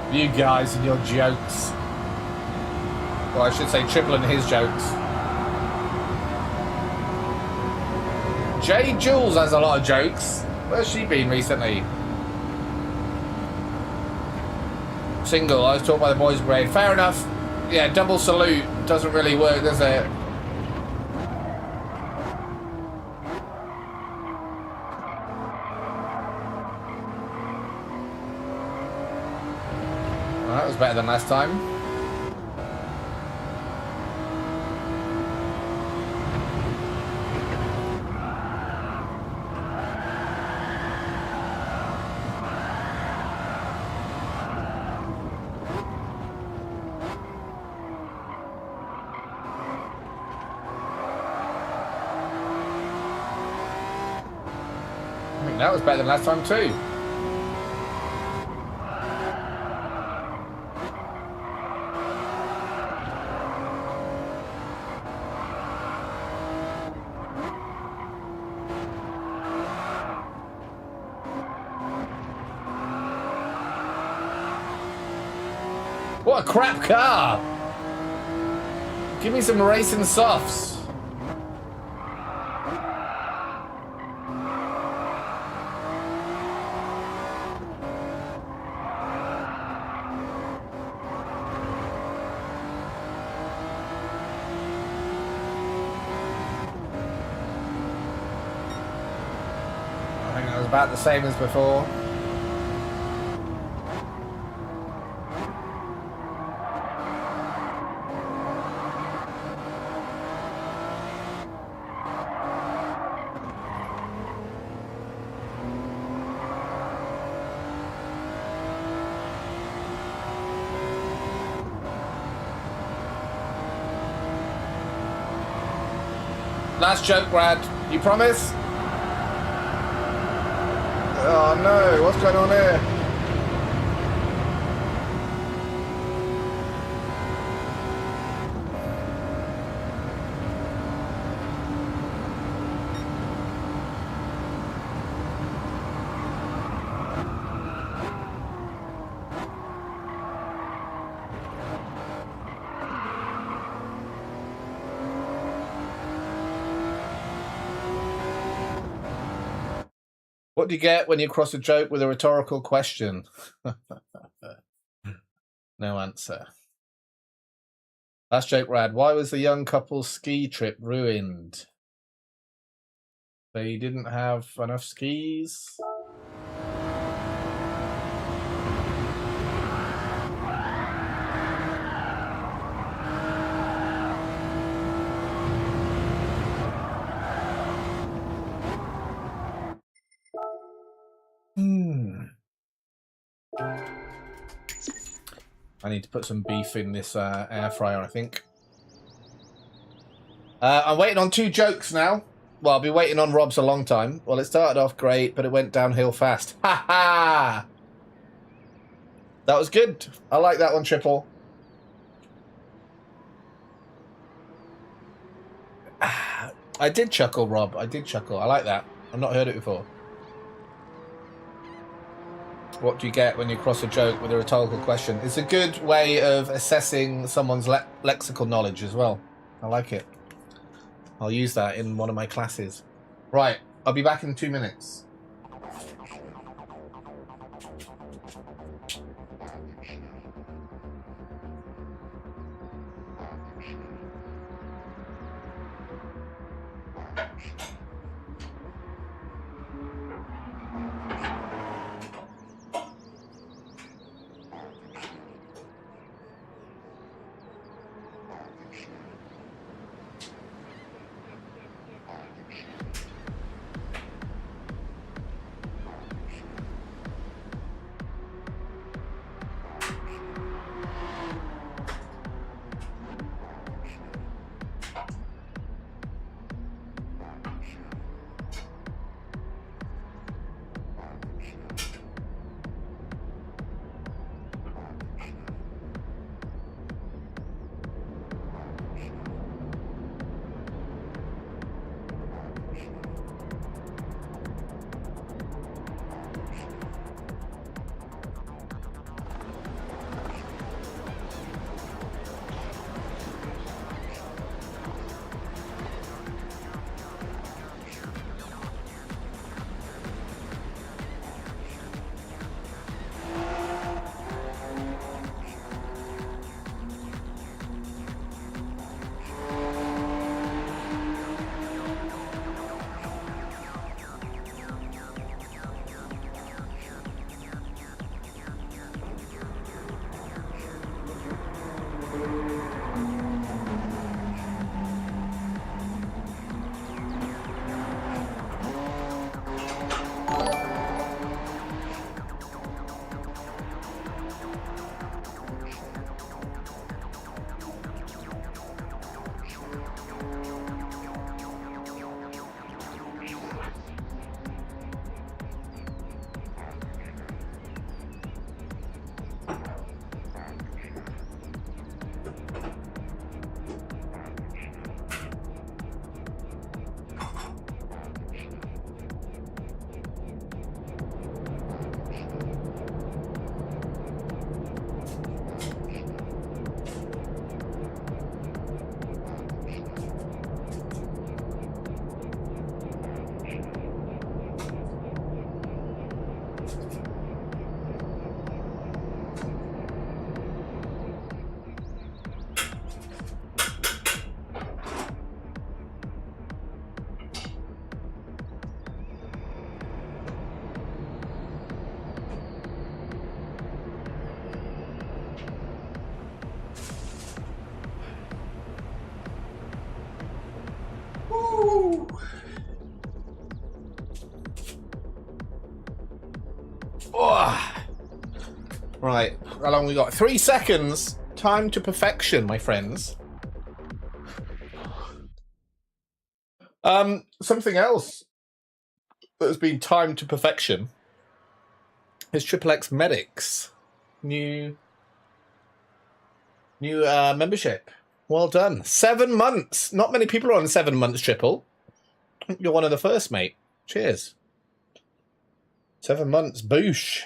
You guys and your jokes. Well, I should say Triple and his jokes. Jay Jules has a lot of jokes. Where's she been recently? Single, I was taught by the boys' grade. Fair enough. Yeah, double salute doesn't really work, does it? Well, that was better than last time. That was better than last time too. What a crap car! Give me some racing softs. About the same as before. Last joke, Brad. You promise? Oh no, what's going on here? What do you get when you cross a joke with a rhetorical question? No answer. Last joke, Rad. Why was the young couple's ski trip ruined? They didn't have enough skis? I need to put some beef in this air fryer, I think. I'm waiting on 2 jokes now. Well, I'll be waiting on Rob's a long time. Well, it started off great, but it went downhill fast. Ha ha! That was good. I like that one, Triple. I did chuckle, Rob. I did chuckle. I like that. I've not heard it before. What do you get when you cross a joke with a rhetorical question? It's a good way of assessing someone's lexical knowledge as well. I like it. I'll use that in one of my classes. Right, I'll be back in 2 minutes. Oh. Right, how long we got? 3 seconds. Time to perfection, my friends. Something else that has been timed to perfection is XXX Medics. New membership. Well done. 7 months. Not many people are on 7 months, Triple. You're one of the first, mate. Cheers. 7 months. Boosh.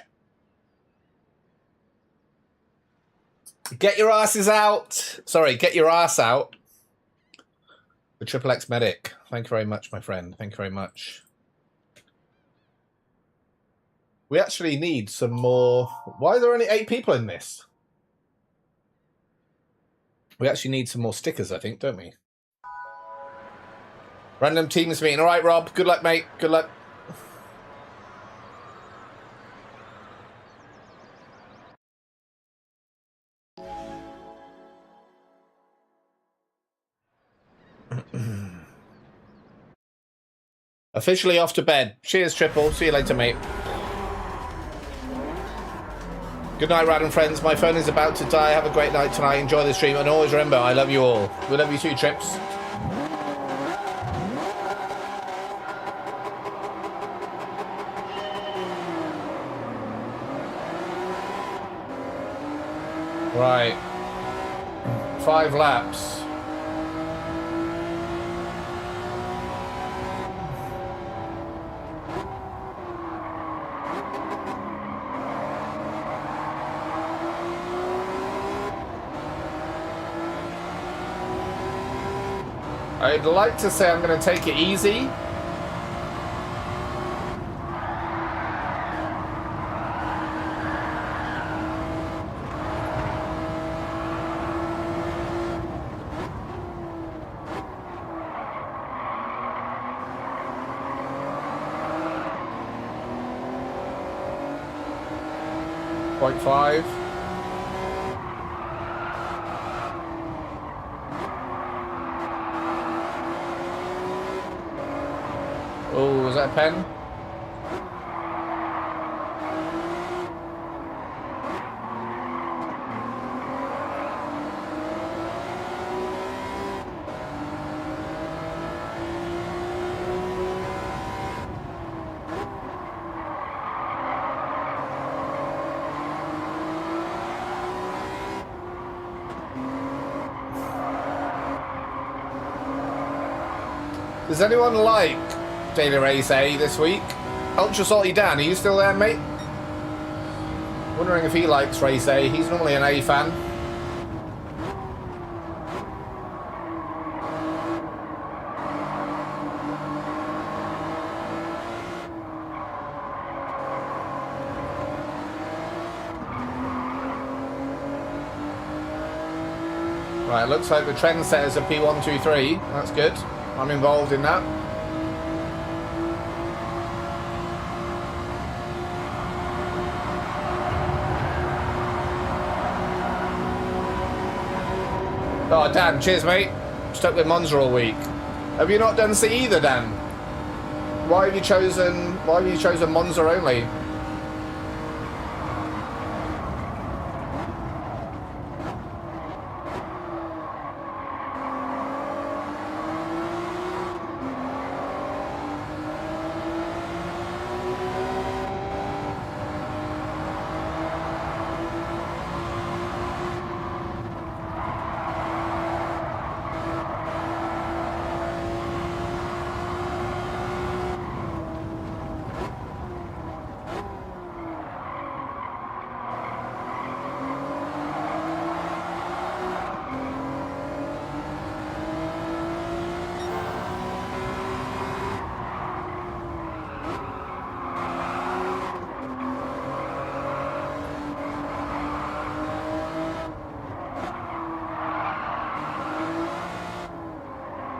Get your asses out. Sorry, get your ass out. The XXX Medic. Thank you very much, my friend. Thank you very much. We actually need some more. Why are there only 8 people in this? We actually need some more stickers, I think, don't we? Random teams meeting. All right, Rob. Good luck, mate. Good luck. Officially off to bed. Cheers, Triple. See you later, mate. Good night, random friends. My phone is about to die. Have a great night tonight. Enjoy the stream. And always remember, I love you all. We love you too, Trips. Right. 5 laps. I'd like to say I'm going to take it easy. Point 5. Oh, was that a pen? Does anyone like Daily Race A this week? Ultra Salty Dan, are you still there, mate? Wondering if he likes Race A. He's normally an A fan. Right, looks like the trendsetters are P123. That's good. I'm involved in that. Oh, Dan, cheers, mate. Stuck with Monza all week. Have you not done C either, Dan? Why have you chosen Monza only?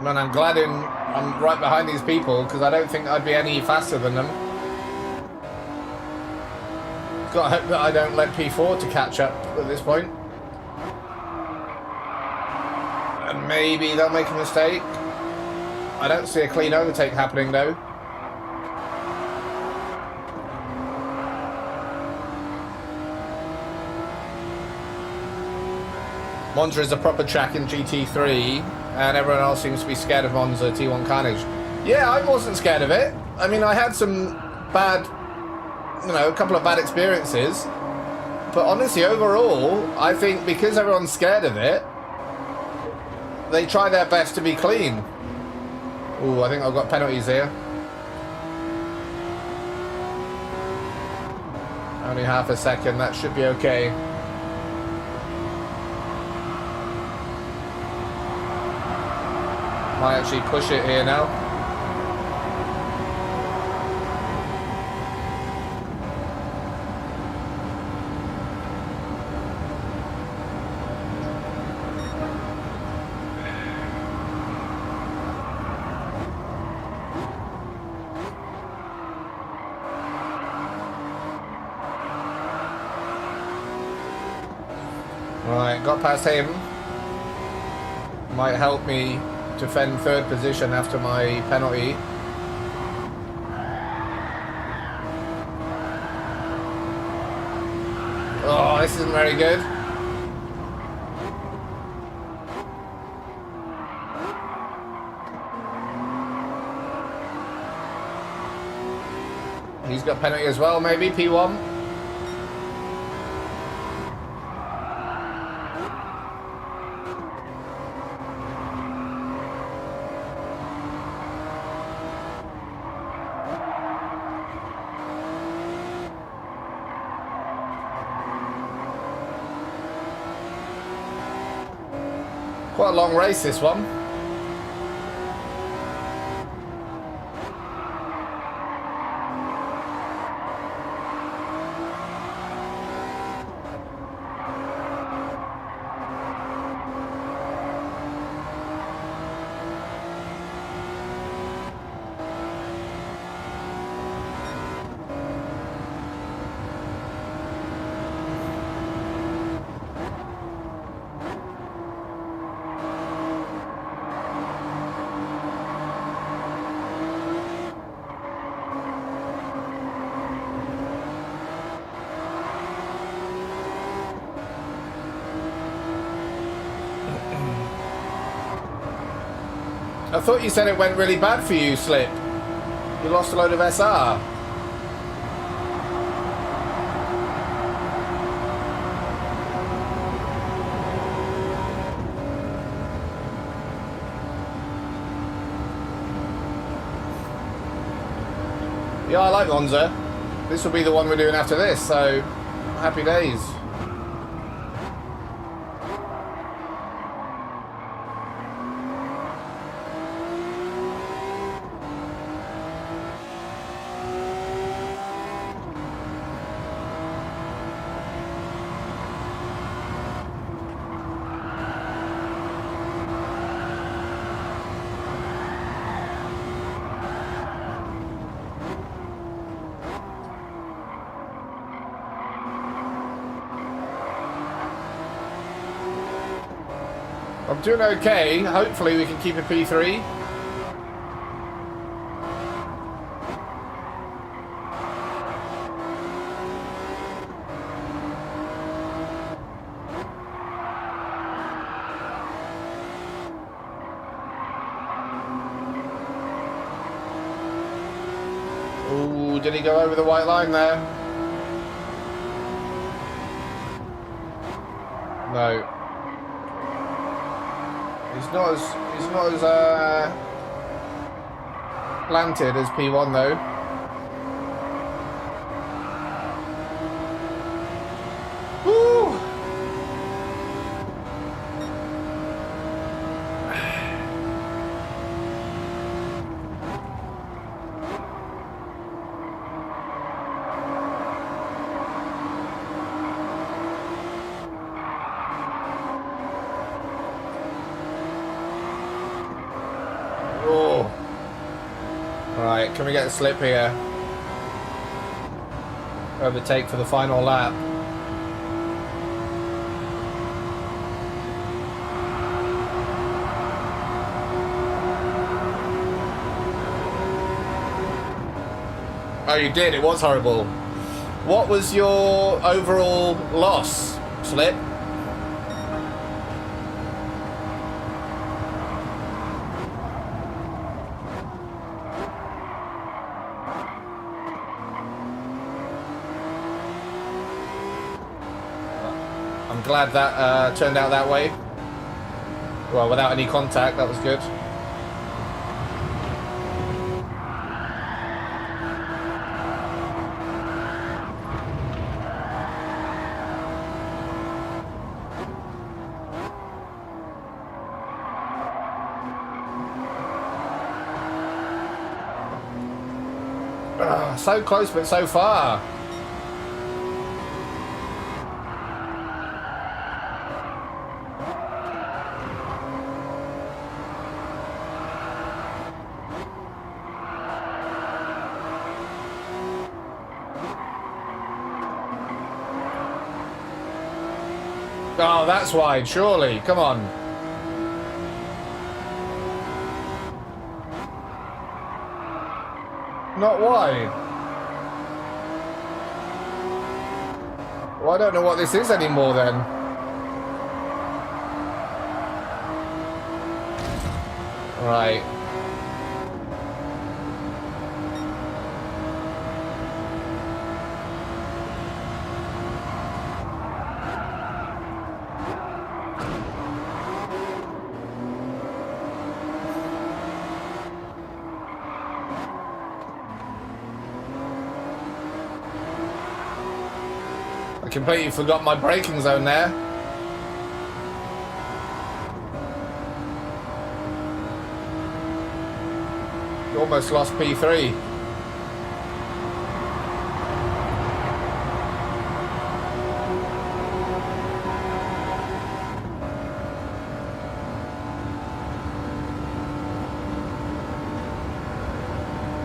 Man, I'm glad I'm right behind these people because I don't think I'd be any faster than them. Got to hope that I don't let P4 to catch up at this point. And maybe they'll make a mistake. I don't see a clean overtake happening though. Monza is a proper track in GT3, and everyone else seems to be scared of Monza T1 Carnage. Yeah, I wasn't scared of it. I mean, I had some bad, a couple of bad experiences. But honestly, overall, I think because everyone's scared of it, they try their best to be clean. Ooh, I think I've got penalties here. Only half a second, that should be okay. Might actually push it here now. Right, got past him. Might help me defend third position after my penalty. Oh, DRS isn't very good. He's got penalty as well, maybe, P1. Quite a long race, this one. I thought you said it went really bad for you, Slip. You lost a load of SR. Yeah, I like Monza. This will be the one we're doing after this, so happy days. I'm doing okay. Hopefully we can keep a P3. Ooh, did he go over the white line there? No. He's not as planted as P1 though. Woo! Right, can we get a slip here? Overtake for the final lap. Oh, you did? It was horrible. What was your overall loss, Slip? I'm glad that turned out that way. Well, without any contact, that was good. So close, but so far. Oh, that's wide, surely. Come on. Not wide. Well, I don't know what this is anymore then. Right. I completely forgot my braking zone there. You almost lost P3.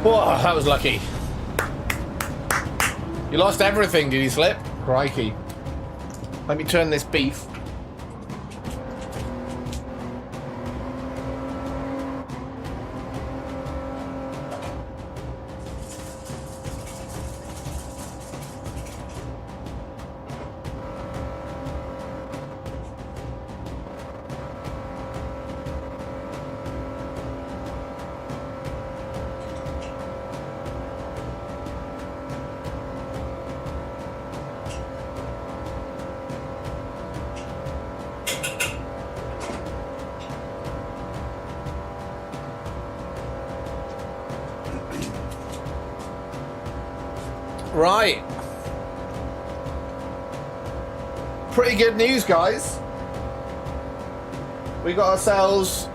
Whoa, that was lucky. You lost everything, did you slip? Crikey. Let me turn this beef. Right. Pretty good news, guys. We got ourselves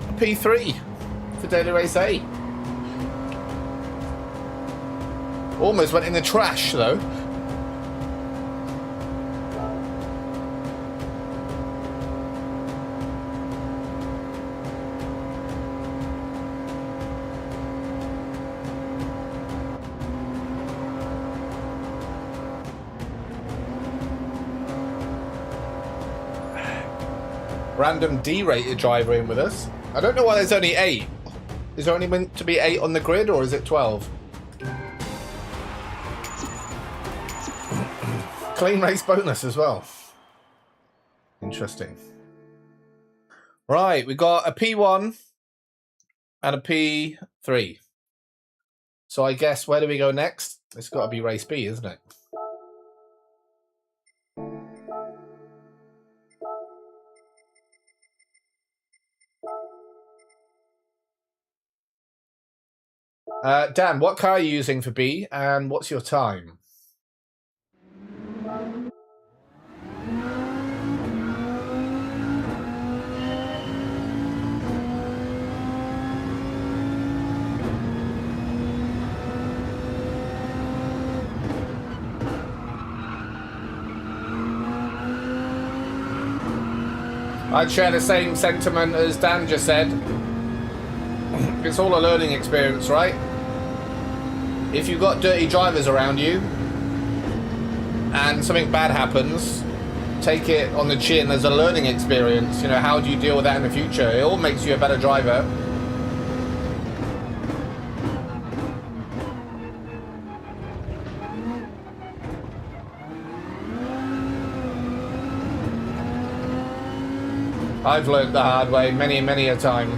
a P3 for Daily Race A. Almost went in the trash, though. Random D-rated driver in with us. I don't know why there's only 8. Is there only meant to be 8 on the grid, or is it 12? Clean race bonus as well. Interesting. Right, we got a P1 and a P3. So I guess, where do we go next? It's got to be race B, isn't it? Dan, what car are you using for B, and what's your time? I'd share the same sentiment as Dan just said. It's all a learning experience, right? If you've got dirty drivers around you and something bad happens, take it on the chin as a learning experience. You know, how do you deal with that in the future? It all makes you a better driver. I've learned the hard way many a time.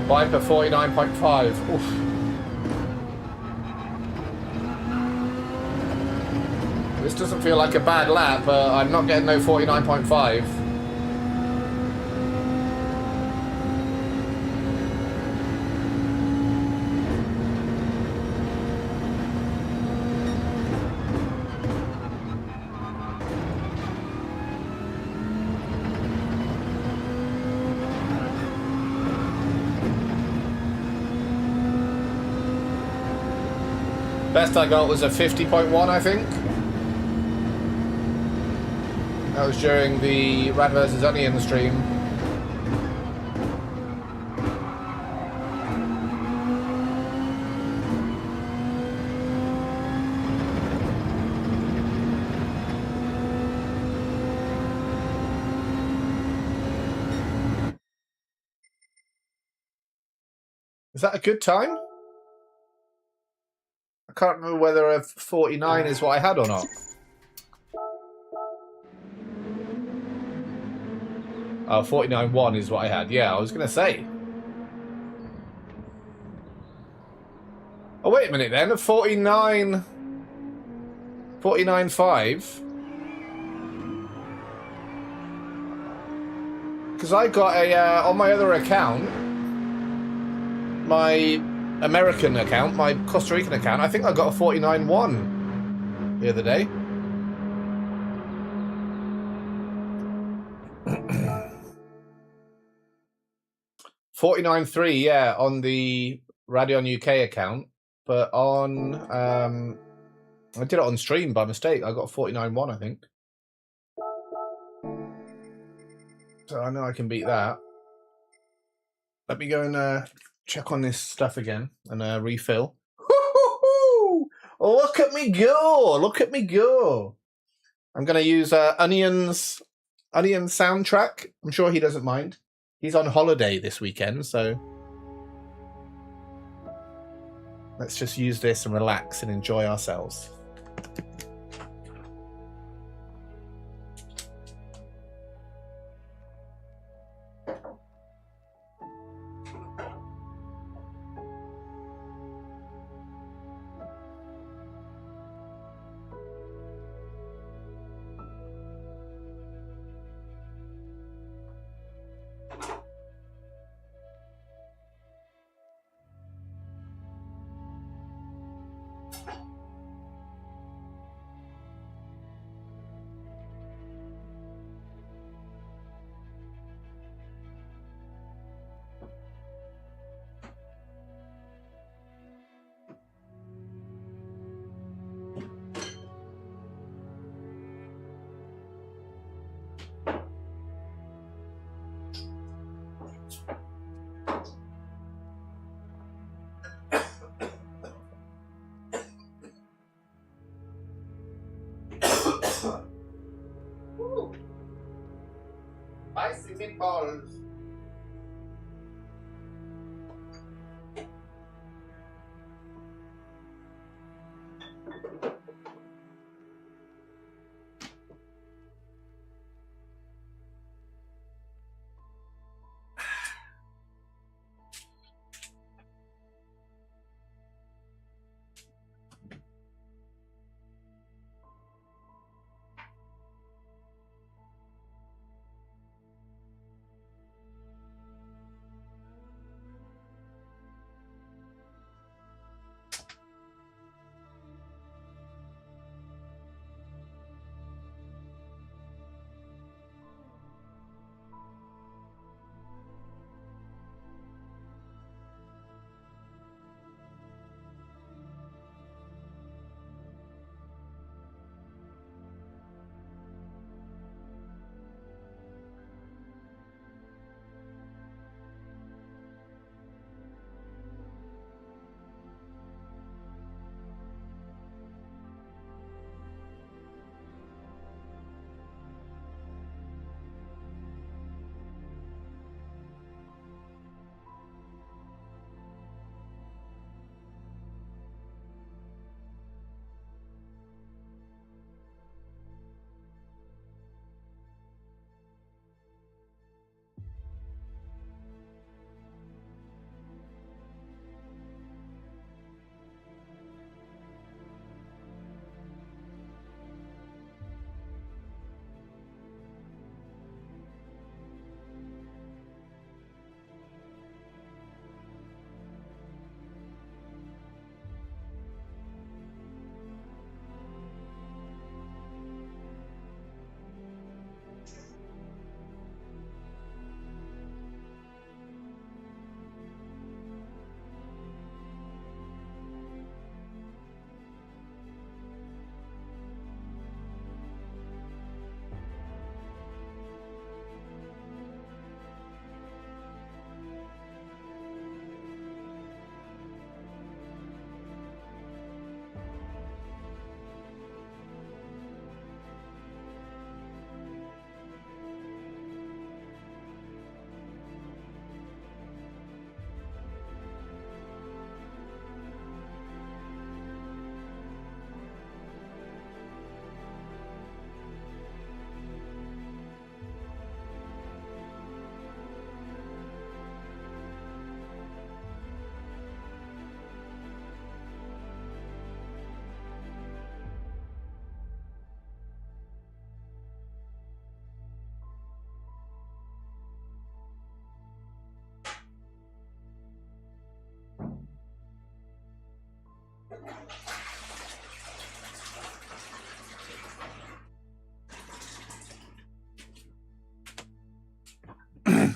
Viper 49.5. Oof. This doesn't feel like a bad lap, but I'm not getting no 49.5. Best I got was a 50.1, I think. That was during the Rad vs. Onion stream. Is that a good time? I can't remember whether a 49 is what I had or not. Oh, 49.1 is what I had. Yeah, I was going to say. Oh, wait a minute then. A 49... 49.5. Because I got a... on my other account, my American account, my Costa Rican account, I think I got a 49.1 the other day. $49.3, yeah, on the RadionUK account, but on I did it on stream by mistake. I got a 49.1, I think. So I know I can beat that. Let me go and check on this stuff again and refill. Look at me go! Look at me go! I'm going to use Onion soundtrack. I'm sure he doesn't mind. He's on holiday this weekend, so let's just use this and relax and enjoy ourselves. Spicy meatballs.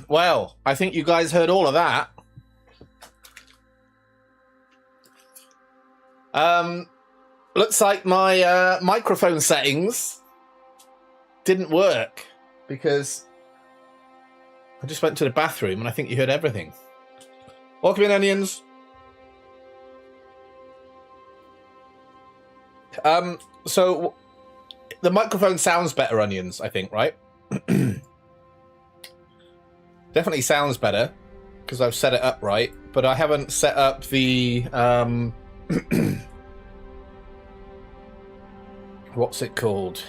Well, I think you guys heard all of that. Looks like my microphone settings didn't work because I just went to the bathroom and I think you heard everything. Welcome in, onions. So the microphone sounds better, onions, I think, right? Definitely sounds better because I've set it up right, but I haven't set up the what's it called?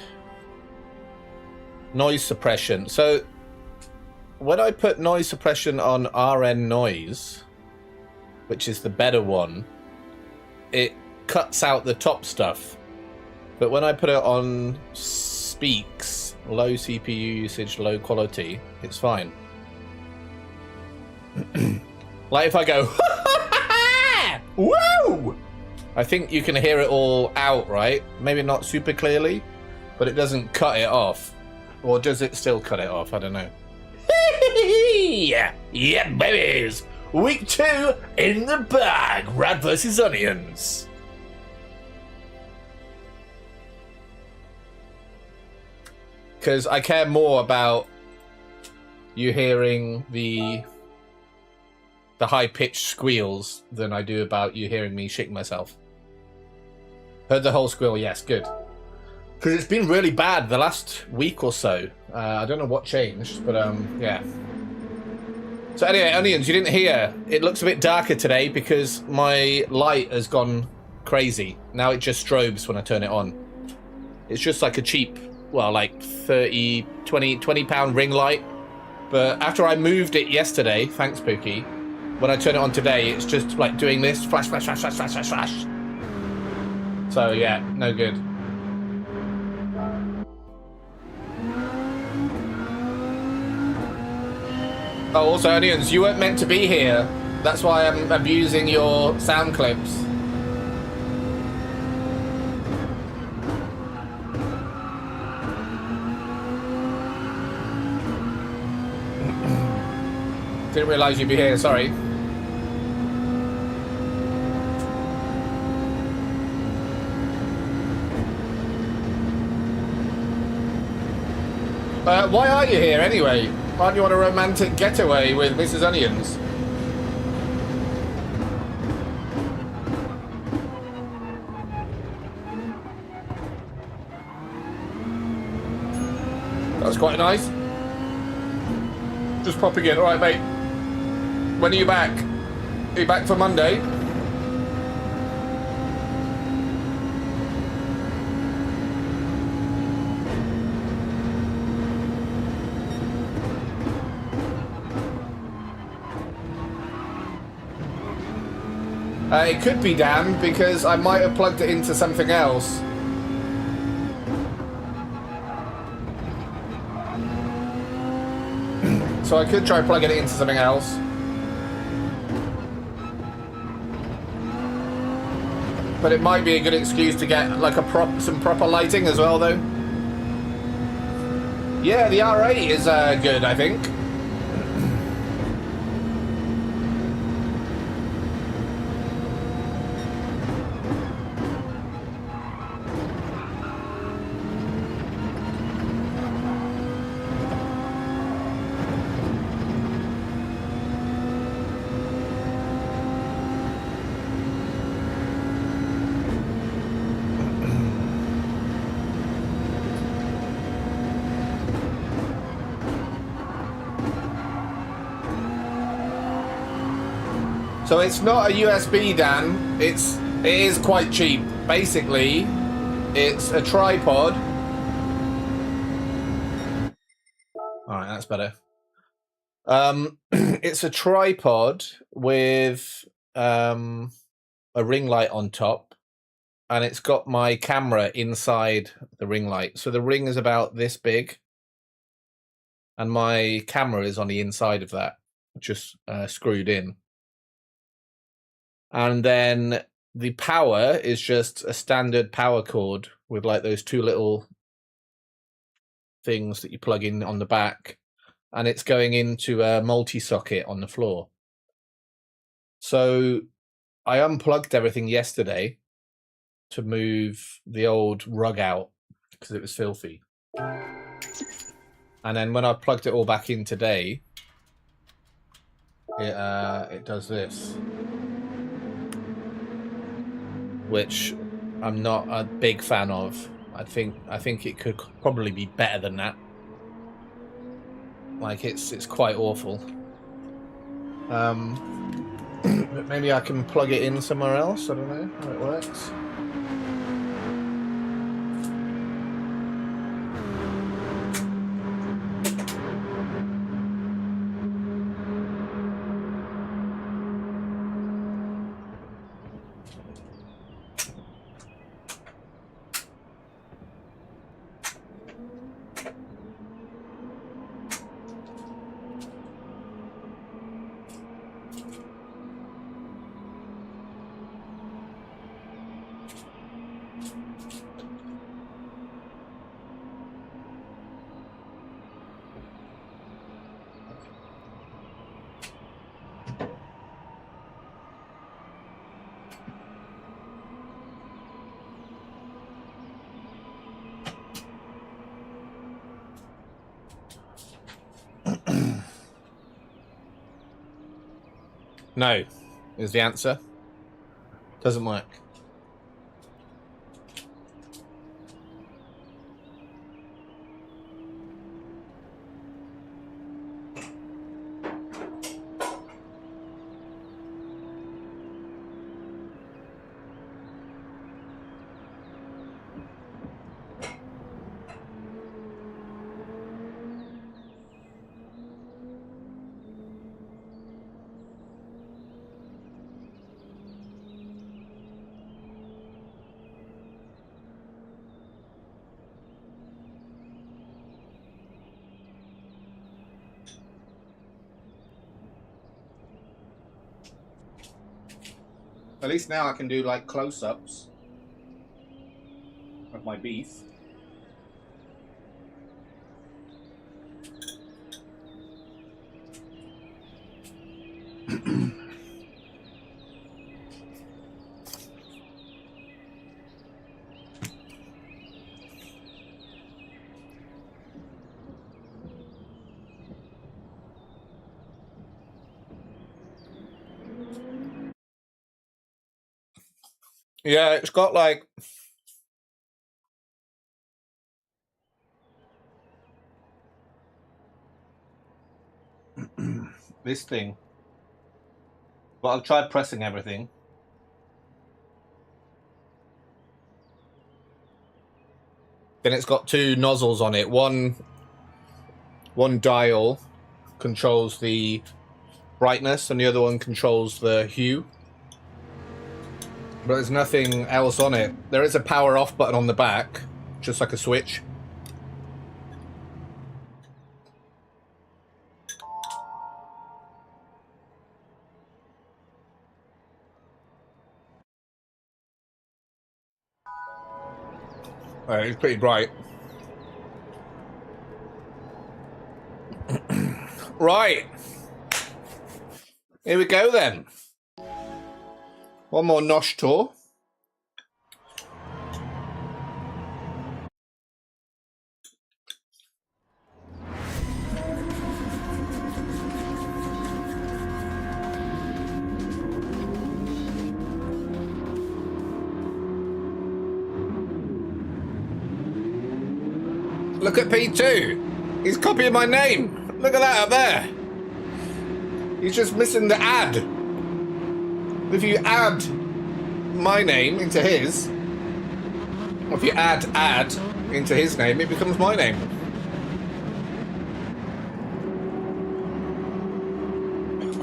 Noise suppression. So when I put noise suppression on RN noise, which is the better one, it cuts out the top stuff. But when I put it on speaks, low CPU usage, low quality, it's fine. Like if I go, woo! I think you can hear it all out, right? Maybe not super clearly, but it doesn't cut it off. Or does it still cut it off? I don't know. Yeah, babies! Week 2 in the bag. Rad versus onions. Because I care more about you hearing the high-pitched squeals than I do about you hearing me shitting myself. Heard the whole squeal, yes, good. Because it's been really bad the last week or so. I don't know what changed, but yeah. So anyway, onions, you didn't hear. It looks a bit darker today because my light has gone crazy. Now it just strobes when I turn it on. It's just like a cheap, well, like 20 pound ring light. But after I moved it yesterday, thanks Pookie, when I turn it on today, it's just like doing this, flash, flash, flash, flash, flash, flash, flash. So yeah, no good. Oh, also, onions, you weren't meant to be here. That's why I'm abusing your sound clips. Didn't realise you'd be here, sorry. Why are you here anyway? Why don't you want a romantic getaway with Mrs. Onions? That was quite nice. Just popping in. All right, mate. When are you back? Are you back for Monday? It could be Dan, because I might have plugged it into something else. So I could try plugging it into something else. But it might be a good excuse to get like some proper lighting as well, though. Yeah, the R8 is good, I think. So it's not a USB, Dan. It is quite cheap. Basically, it's a tripod. All right, that's better. It's a tripod with a ring light on top, and it's got my camera inside the ring light. So the ring is about this big, and my camera is on the inside of that, just screwed in. And then the power is just a standard power cord with like those two little things that you plug in on the back, and it's going into a multi-socket on the floor. So I unplugged everything yesterday to move the old rug out because it was filthy. And then when I plugged it all back in today, it does this, which I'm not a big fan of. I think it could probably be better than that. Like it's quite awful. But maybe I can plug it in somewhere else. I don't know how it works. No, is the answer. Doesn't work. At least now I can do like close-ups of my beef. Yeah, it's got like this thing. But I'll try pressing everything. Then it's got two nozzles on it. One dial controls the brightness and the other one controls the hue. But there's nothing else on it. There is a power off button on the back, just like a switch. It's pretty bright. Right. Here we go then. One more nosh tour. Look at P2. He's copying my name. Look at that up there. He's just missing the add. If you add my name into his, or if you add into his name, it becomes my name.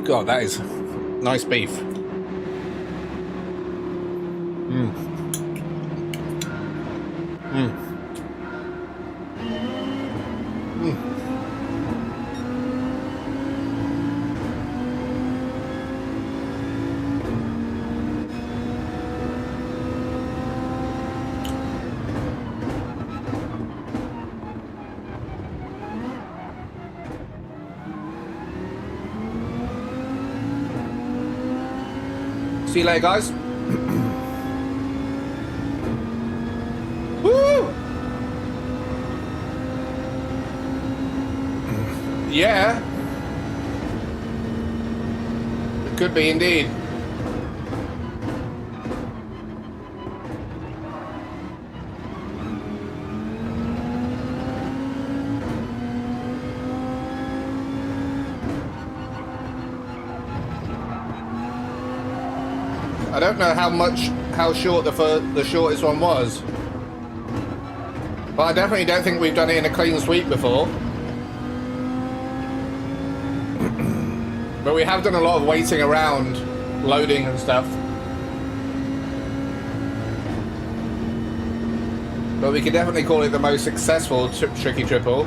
God, that is nice beef. Mmm. Mmm. See you later, guys. Woo! Yeah. It could be indeed. I don't know how short the shortest one was, but I definitely don't think we've done it in a clean sweep before. But we have done a lot of waiting around, loading and stuff. But we can definitely call it the most successful tricky triple.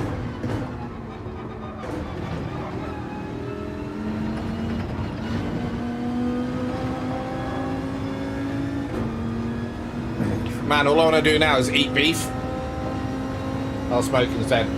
Man, all I want to do now is eat beef. I'll smoke instead.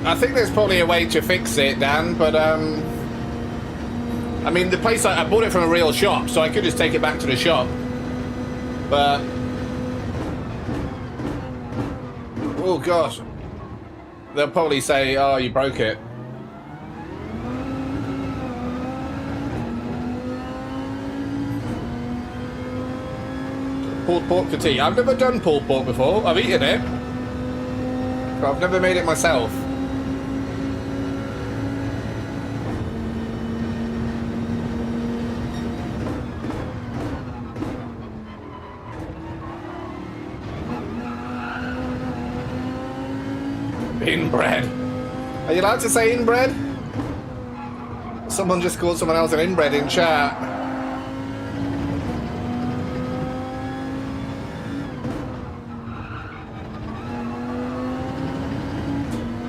I think there's probably a way to fix it, Dan, but I mean, the place I bought it from a real shop, so I could just take it back to the shop. But oh gosh, they'll probably say, "Oh, you broke it." Pulled pork for tea. I've never done pulled pork before. I've eaten it, but I've never made it myself. Inbred. Are you allowed to say inbred? Someone just called someone else an inbred in chat.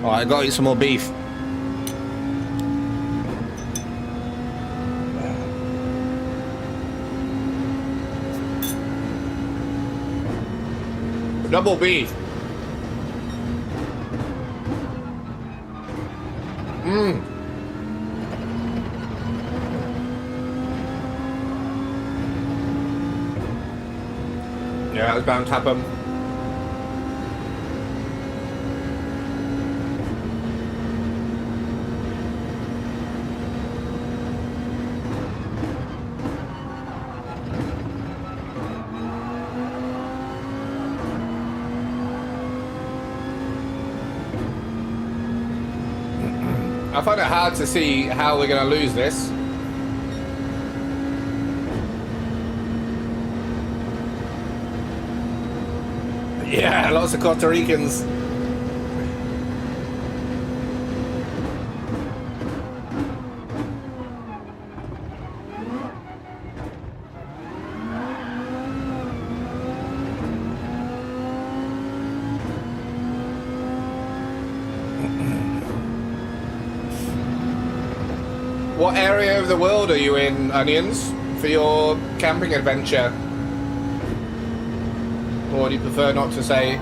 Alright, I gotta eat some more beef. Double beef. Yeah, it was bound to happen. I find it hard to see how we're going to lose this. Yeah, lots of Costa Ricans. What area of the world are you in, Onions, for your camping adventure? Or do you prefer not to say?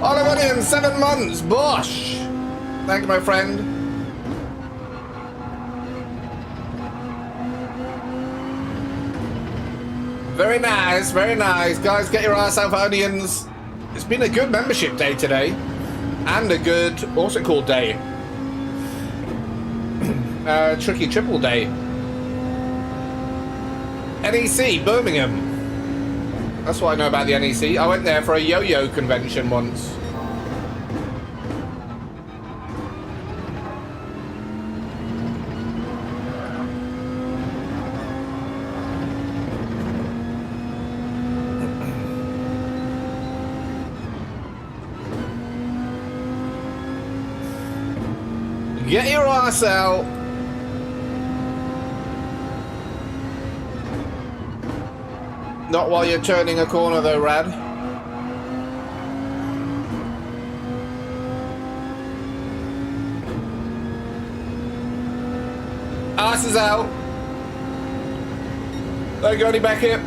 Olive Onions, 7 months, Bosh! Thank you, my friend. Very nice, very nice. Guys, get your ass out for Onions. It's been a good membership day today. And a good, what's it called, day? Tricky triple day. NEC, Birmingham. That's what I know about the NEC. I went there for a yo-yo convention once. Get your ass out. Not while you're turning a corner though, Rad. Ass is out. There you go, back here.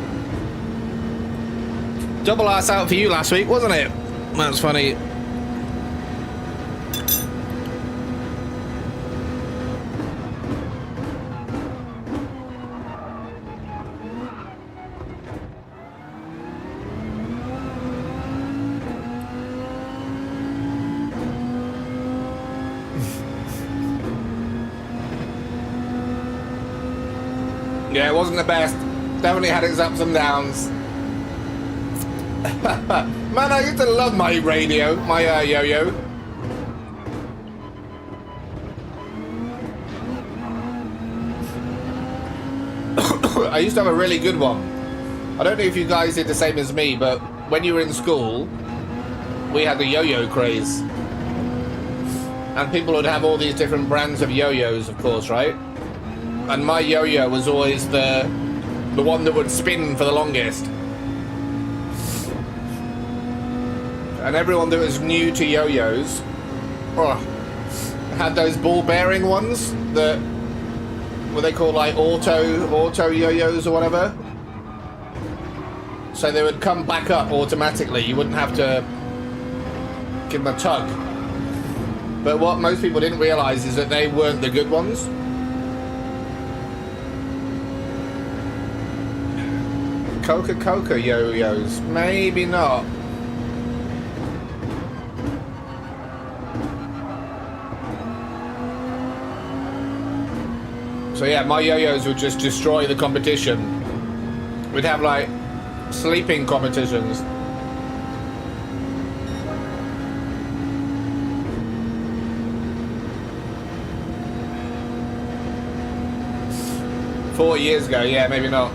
Double ass out for you last week, wasn't it? That's funny. Yeah, it wasn't the best. Definitely had its ups and downs. Man, I used to love my radio, my yo-yo. I used to have a really good one. I don't know if you guys did the same as me, but when you were in school, we had the yo-yo craze. And people would have all these different brands of yo-yos, of course, right? And my yo-yo was always the one that would spin for the longest. And everyone that was new to yo-yos had those ball bearing ones that what they call like auto yo-yos or whatever. So they would come back up automatically. You wouldn't have to give them a tug. But what most people didn't realize is that they weren't the good ones. Coca-Cola yo-yos, maybe not. So yeah, my yo-yos would just destroy the competition. We'd have like sleeping competitions. Four years ago, yeah, maybe not.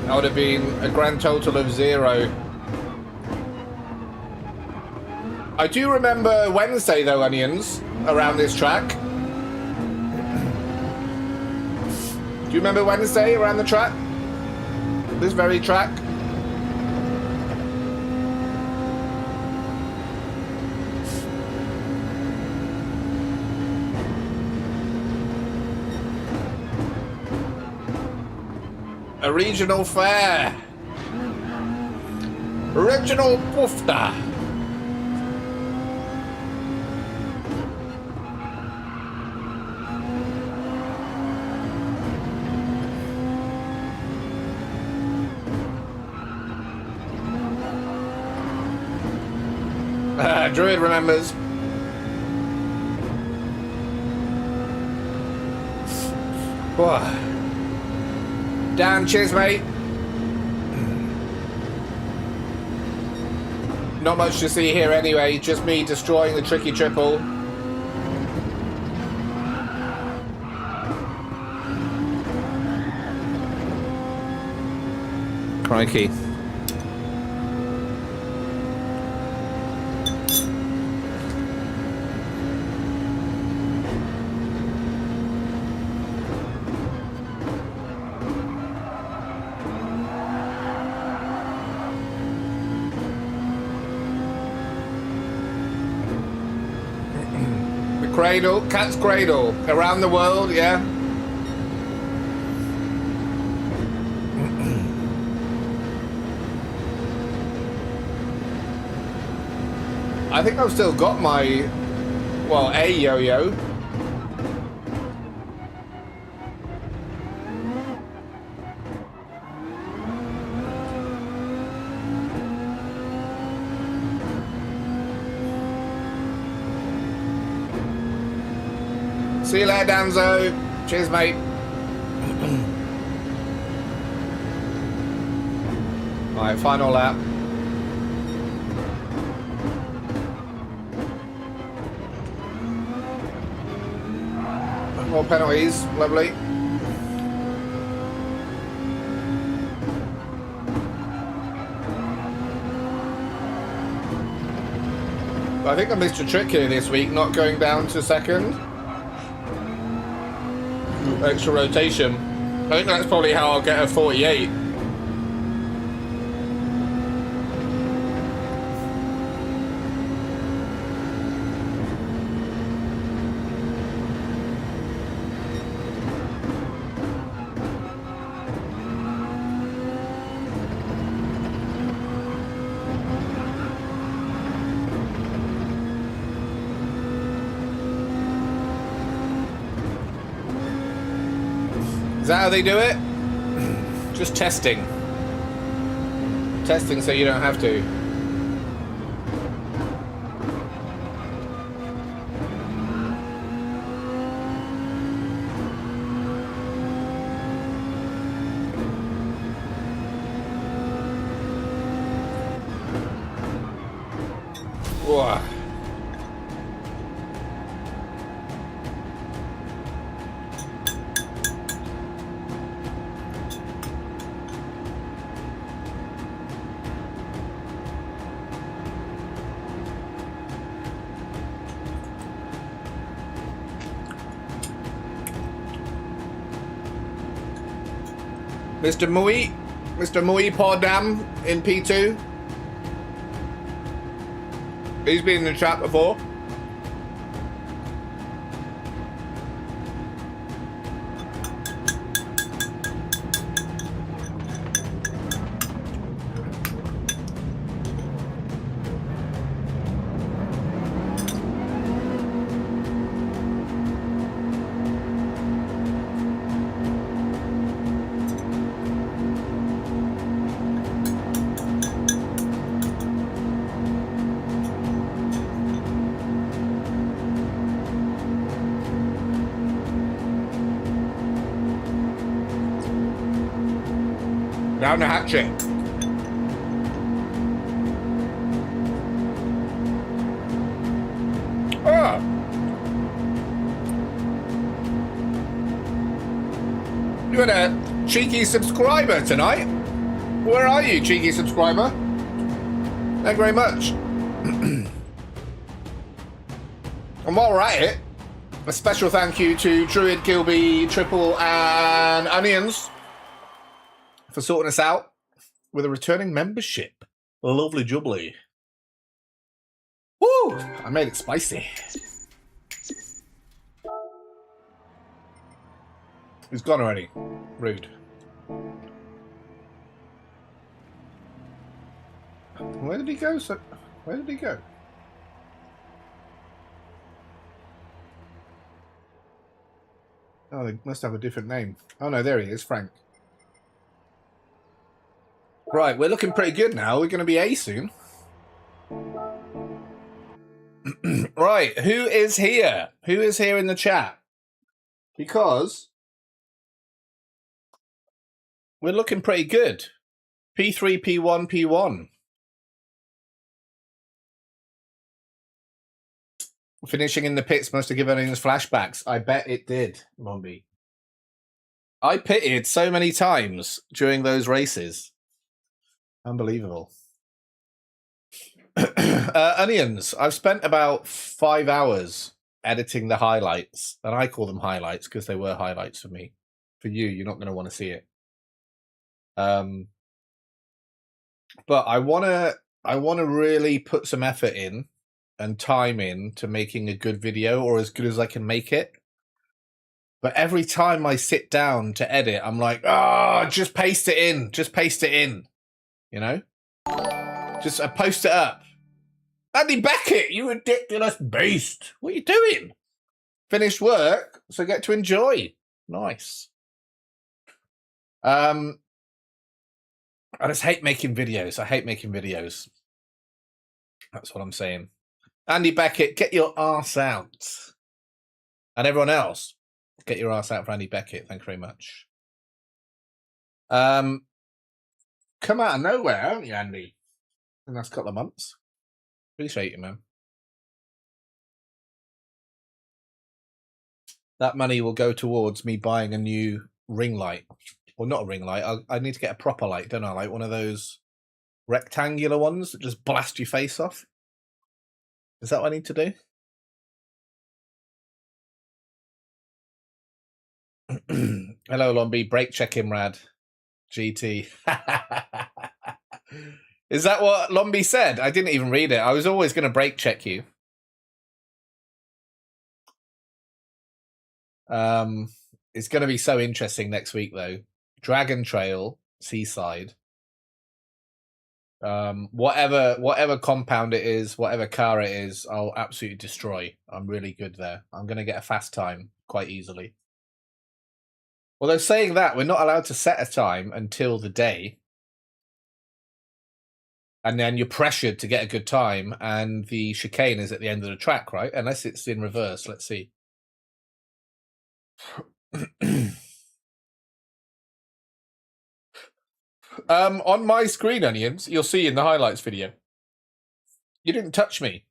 That would have been a grand total of 0. I do remember Wednesday though, Onions, around this track. Do you remember Wednesday around the track? This very track? A regional fair. Regional poofta. Druid remembers. Whoa. Dan, cheers, mate. Not much to see here anyway, just me destroying the tricky triple. Crikey. Cradle, cat's cradle, around the world, yeah. I think I've still got my, well, a yo-yo. See you later, Danzo. Cheers, mate. Alright, final lap. More penalties, lovely. I think I missed a trick here this week, not going down to second. Extra rotation. I think that's probably how I'll get a 48. Is that how they do it? Just testing. Testing so you don't have to. Whoa. Mr. Mui Pordam in P2. He's been in the chat before. Down the hatchet. Ah. You had a cheeky subscriber tonight. Where are you, cheeky subscriber? Thank you very much. And while we're at it, a special thank you to Druid, Gilby, Triple, and Onions for sorting us out with a returning membership. Lovely jubbly. Woo! I made it spicy. He's gone already. Rude. Where did he go? Where did he go? Oh, they must have a different name. Oh no, there he is, Frank. Right, we're looking pretty good now. We're going to be A soon. Right, who is here? Who is here in the chat? Because we're looking pretty good. P3, P1, P1. Finishing in the pits must have given us flashbacks. I bet it did, Mombi. I pitted so many times during those races. Unbelievable. Onions, I've spent about 5 hours editing the highlights, and I call them highlights because they were highlights for me. For you, you're not going to want to see it. But I want to really put some effort in and time in to making a good video, or as good as I can make it. But every time I sit down to edit, I'm like, just paste it in. Just paste it in. You know? Just post it up. Andy Beckett, you ridiculous beast. What are you doing? Finished work, so get to enjoy. Nice. I just hate making videos. I hate making videos. That's what I'm saying. Andy Beckett, get your arse out. And everyone else, get your arse out for Andy Beckett. Thank you very much. Come out of nowhere, haven't you, Andy? In the last couple of months. Appreciate you, man. That money will go towards me buying a new ring light. Well, not a ring light. I need to get a proper light, don't I? Like one of those rectangular ones that just blast your face off. Is that what I need to do? Hello, Lombi. Brake check him, Rad. GT. Is that what Lombi said? I didn't even read it. I was always going to brake check you. It's going to be so interesting next week, though. Dragon Trail, Seaside. Whatever compound it is, whatever car it is, I'll absolutely destroy. I'm really good there. I'm going to get a fast time quite easily. Well, they're saying that we're not allowed to set a time until the day. And then you're pressured to get a good time, and the chicane is at the end of the track, right? Unless it's in reverse. Let's see. On my screen, Onions, you'll see in the highlights video, you didn't touch me.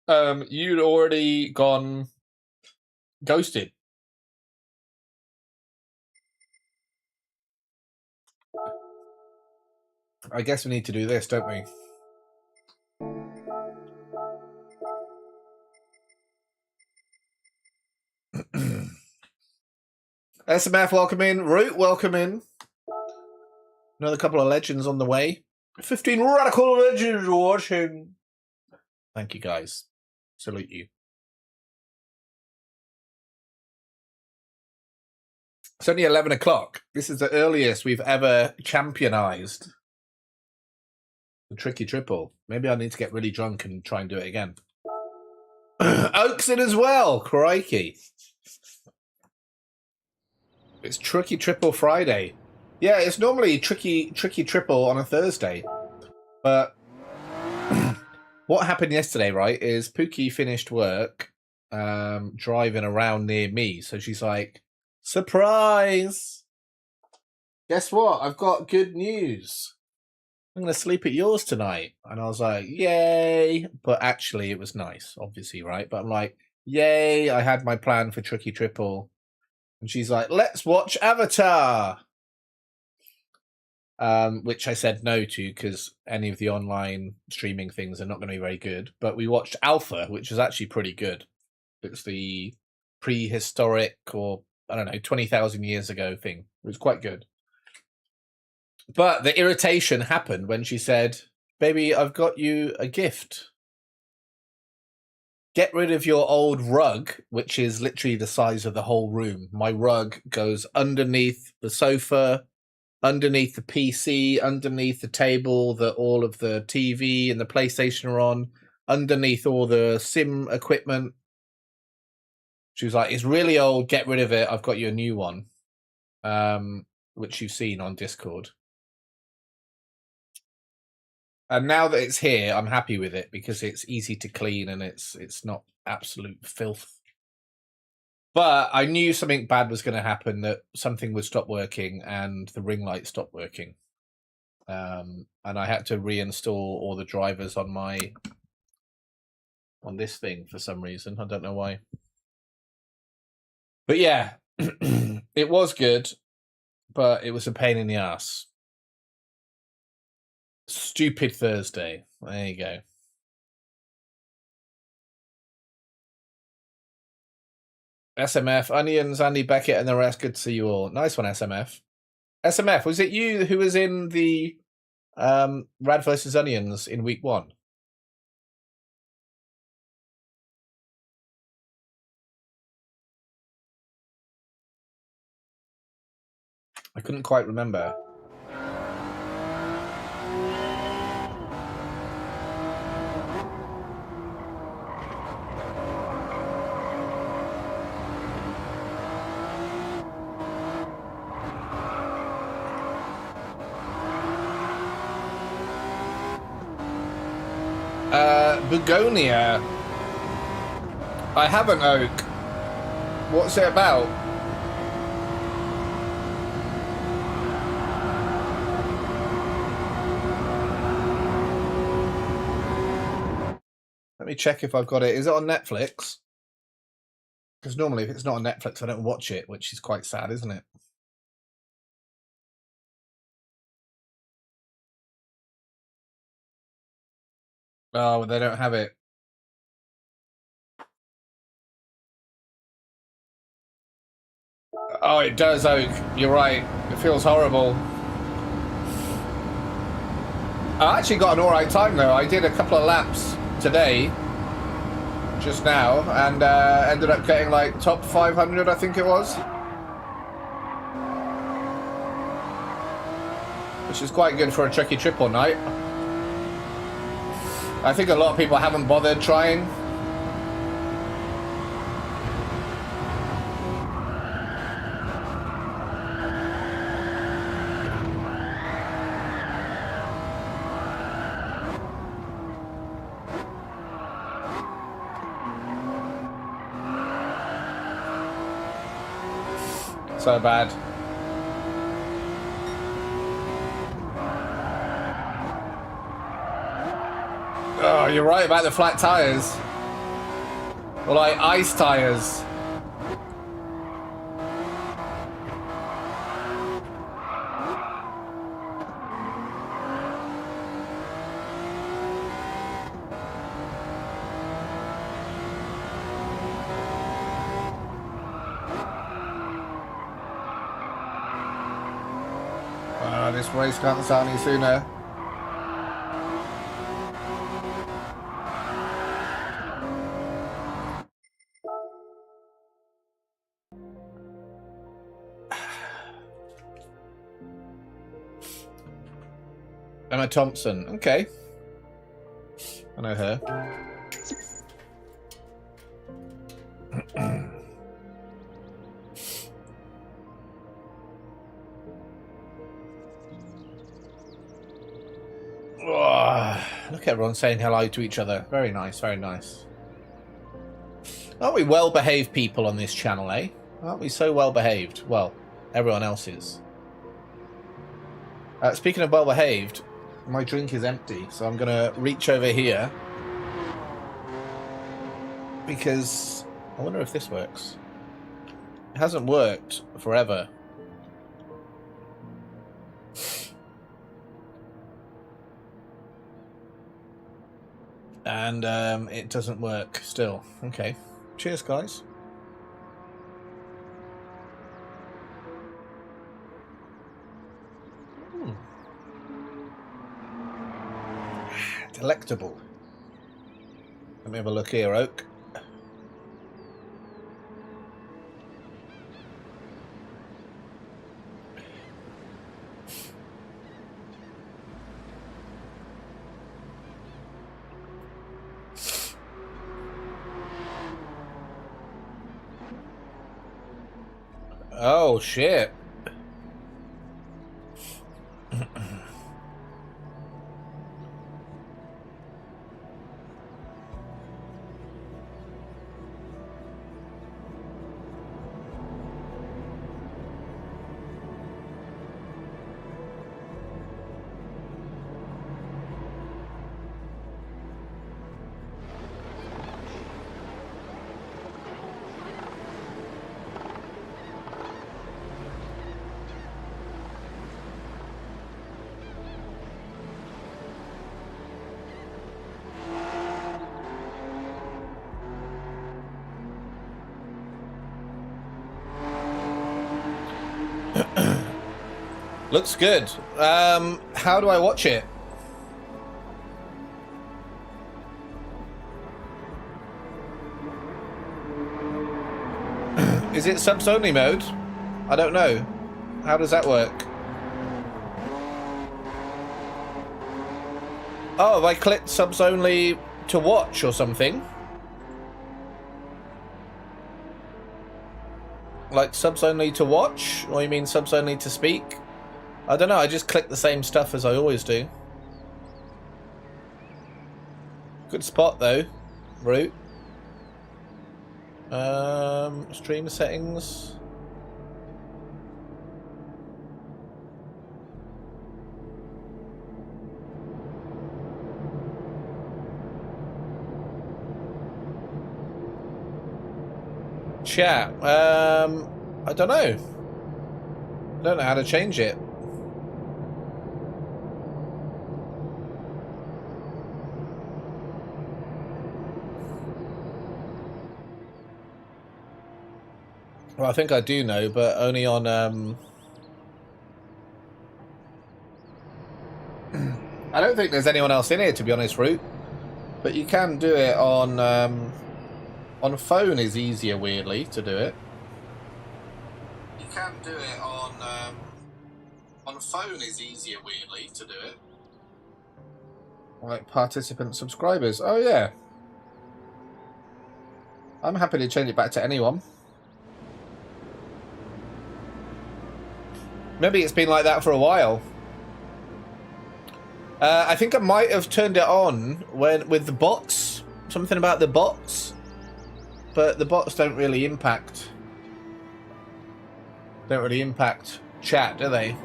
You'd already gone ghosted. I guess we need to do this, don't we? SMF, welcome in. Root, welcome in. Another couple of legends on the way. 15 radical legends watching. Thank you, guys. Salute you. It's only 11 o'clock. This is the earliest we've ever championized the tricky triple. Maybe I need to get really drunk and try and do it again. Oak's in as well. Crikey. It's Tricky Triple Friday. Yeah, it's normally Tricky Triple on a Thursday. But what happened yesterday, right, is Pookie finished work driving around near me. So she's like, surprise! Guess what? I've got good news. I'm going to sleep at yours tonight. And I was like, yay. But actually, it was nice, obviously, right? But I'm like, yay, I had my plan for Tricky Triple. And she's like, let's watch Avatar. Which I said no to because any of the online streaming things are not going to be very good. But we watched Alpha, which is actually pretty good. It's the prehistoric or, I don't know, 20,000 years ago thing. It was quite good. But the irritation happened when she said, baby, I've got you a gift. Get rid of your old rug, which is literally the size of the whole room. My rug goes underneath the sofa, underneath the PC, underneath the table that all of the TV and the PlayStation are on, underneath all the sim equipment. She was like, it's really old, get rid of it. I've got you a new one, which you've seen on Discord. And now that it's here, I'm happy with it because it's easy to clean and it's not absolute filth. But I knew something bad was going to happen, that something would stop working and the ring light stopped working. And I had to reinstall all the drivers on this thing for some reason. I don't know why. But yeah, it was good, but it was a pain in the ass. Stupid Thursday. There you go. SMF, Onions, Andy Beckett, and the rest. Good to see you all. Nice one, SMF. SMF, was it you who was in the Rad versus Onions in week 1? I couldn't quite remember. Begonia. I have an Oak. What's it about? Let me check if I've got it. Is it on Netflix? Because normally if it's not on Netflix, I don't watch it, which is quite sad, isn't it? Oh, they don't have it. Oh, it does, Oak. You're right. It feels horrible. I actually got an alright time, though. I did a couple of laps today, just now, and ended up getting, like, top 500, I think it was. Which is quite good for a tricky triple night. I think a lot of people haven't bothered trying. So bad. Oh, you're right about the flat tires. Or like ice tires. This race can't start any sooner. Emma Thompson. Okay. I know her. Look at everyone saying hello to each other. Very nice, very nice. Aren't we well-behaved people on this channel, eh? Aren't we so well-behaved? Well, everyone else is. Speaking of well-behaved, my drink is empty, so I'm going to reach over here. Because I wonder if this works. It hasn't worked forever. And it doesn't work still. Okay. Cheers, guys. Delectable. Let me have a look here, Oak. Oh, shit. Looks good. How do I watch it? Is it subs only mode? I don't know. How does that work? Oh, have I clicked subs only to watch or something? Like subs only to watch? Or you mean subs only to speak? I don't know, I just click the same stuff as I always do. Good spot though, Root. Stream settings. Chat. I don't know. I don't know how to change it. Well, I think I do know, but only on I don't think there's anyone else in here, to be honest, Root. But you can do it on phone is easier, weirdly, to do it. You can do it on phone is easier, weirdly, to do it. Like participant subscribers. Oh yeah. I'm happy to change it back to anyone. Maybe it's been like that for a while. I think I might have turned it on with the bots. Something about the bots. But the bots don't really impact Don't really impact chat, do they?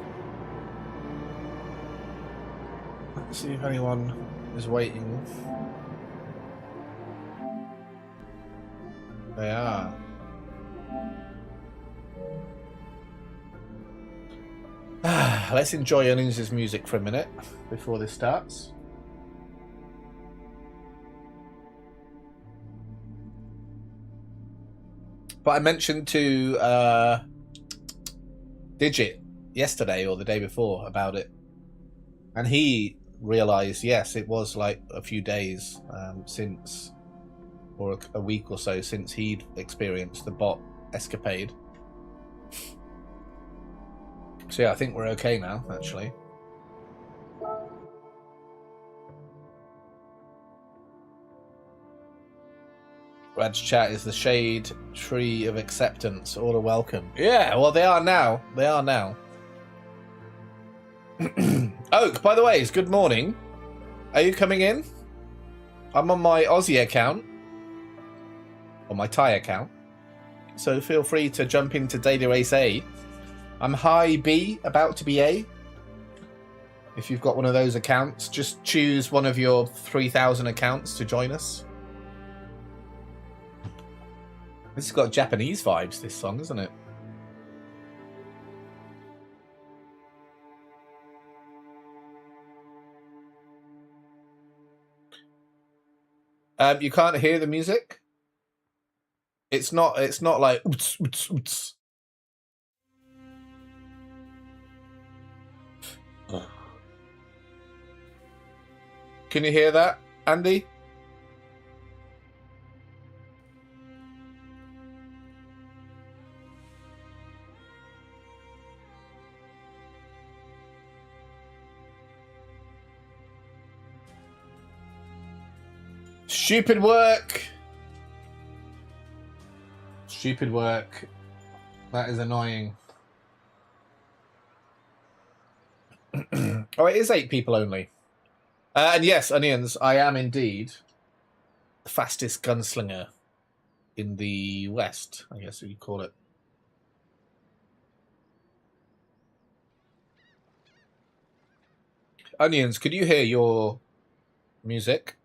Let's see if anyone is waiting. They are. Let's enjoy Onions' music for a minute before this starts. But I mentioned to Digit yesterday or the day before about it, and he realized, yes, it was like a few days since, or a week or so since he'd experienced the bot escapade. So yeah, I think we're okay now, actually. Rad's chat is the shade tree of acceptance. All are welcome. Yeah, well, they are now. They are now. Oak, by the way, it's good morning. Are you coming in? I'm on my Aussie account. Or my Thai account. So feel free to jump into Daily Race A. I'm high B, about to be A. If you've got one of those accounts, just choose one of your 3,000 accounts to join us. This has got Japanese vibes, this song, isn't it? You can't hear the music? It's not like oots, oots, oots. Can you hear that, Andy? Stupid work. Stupid work. That is annoying. Oh, it is 8 people only. And yes, Onions, I am indeed the fastest gunslinger in the West, I guess you'd call it. Onions, could you hear your music?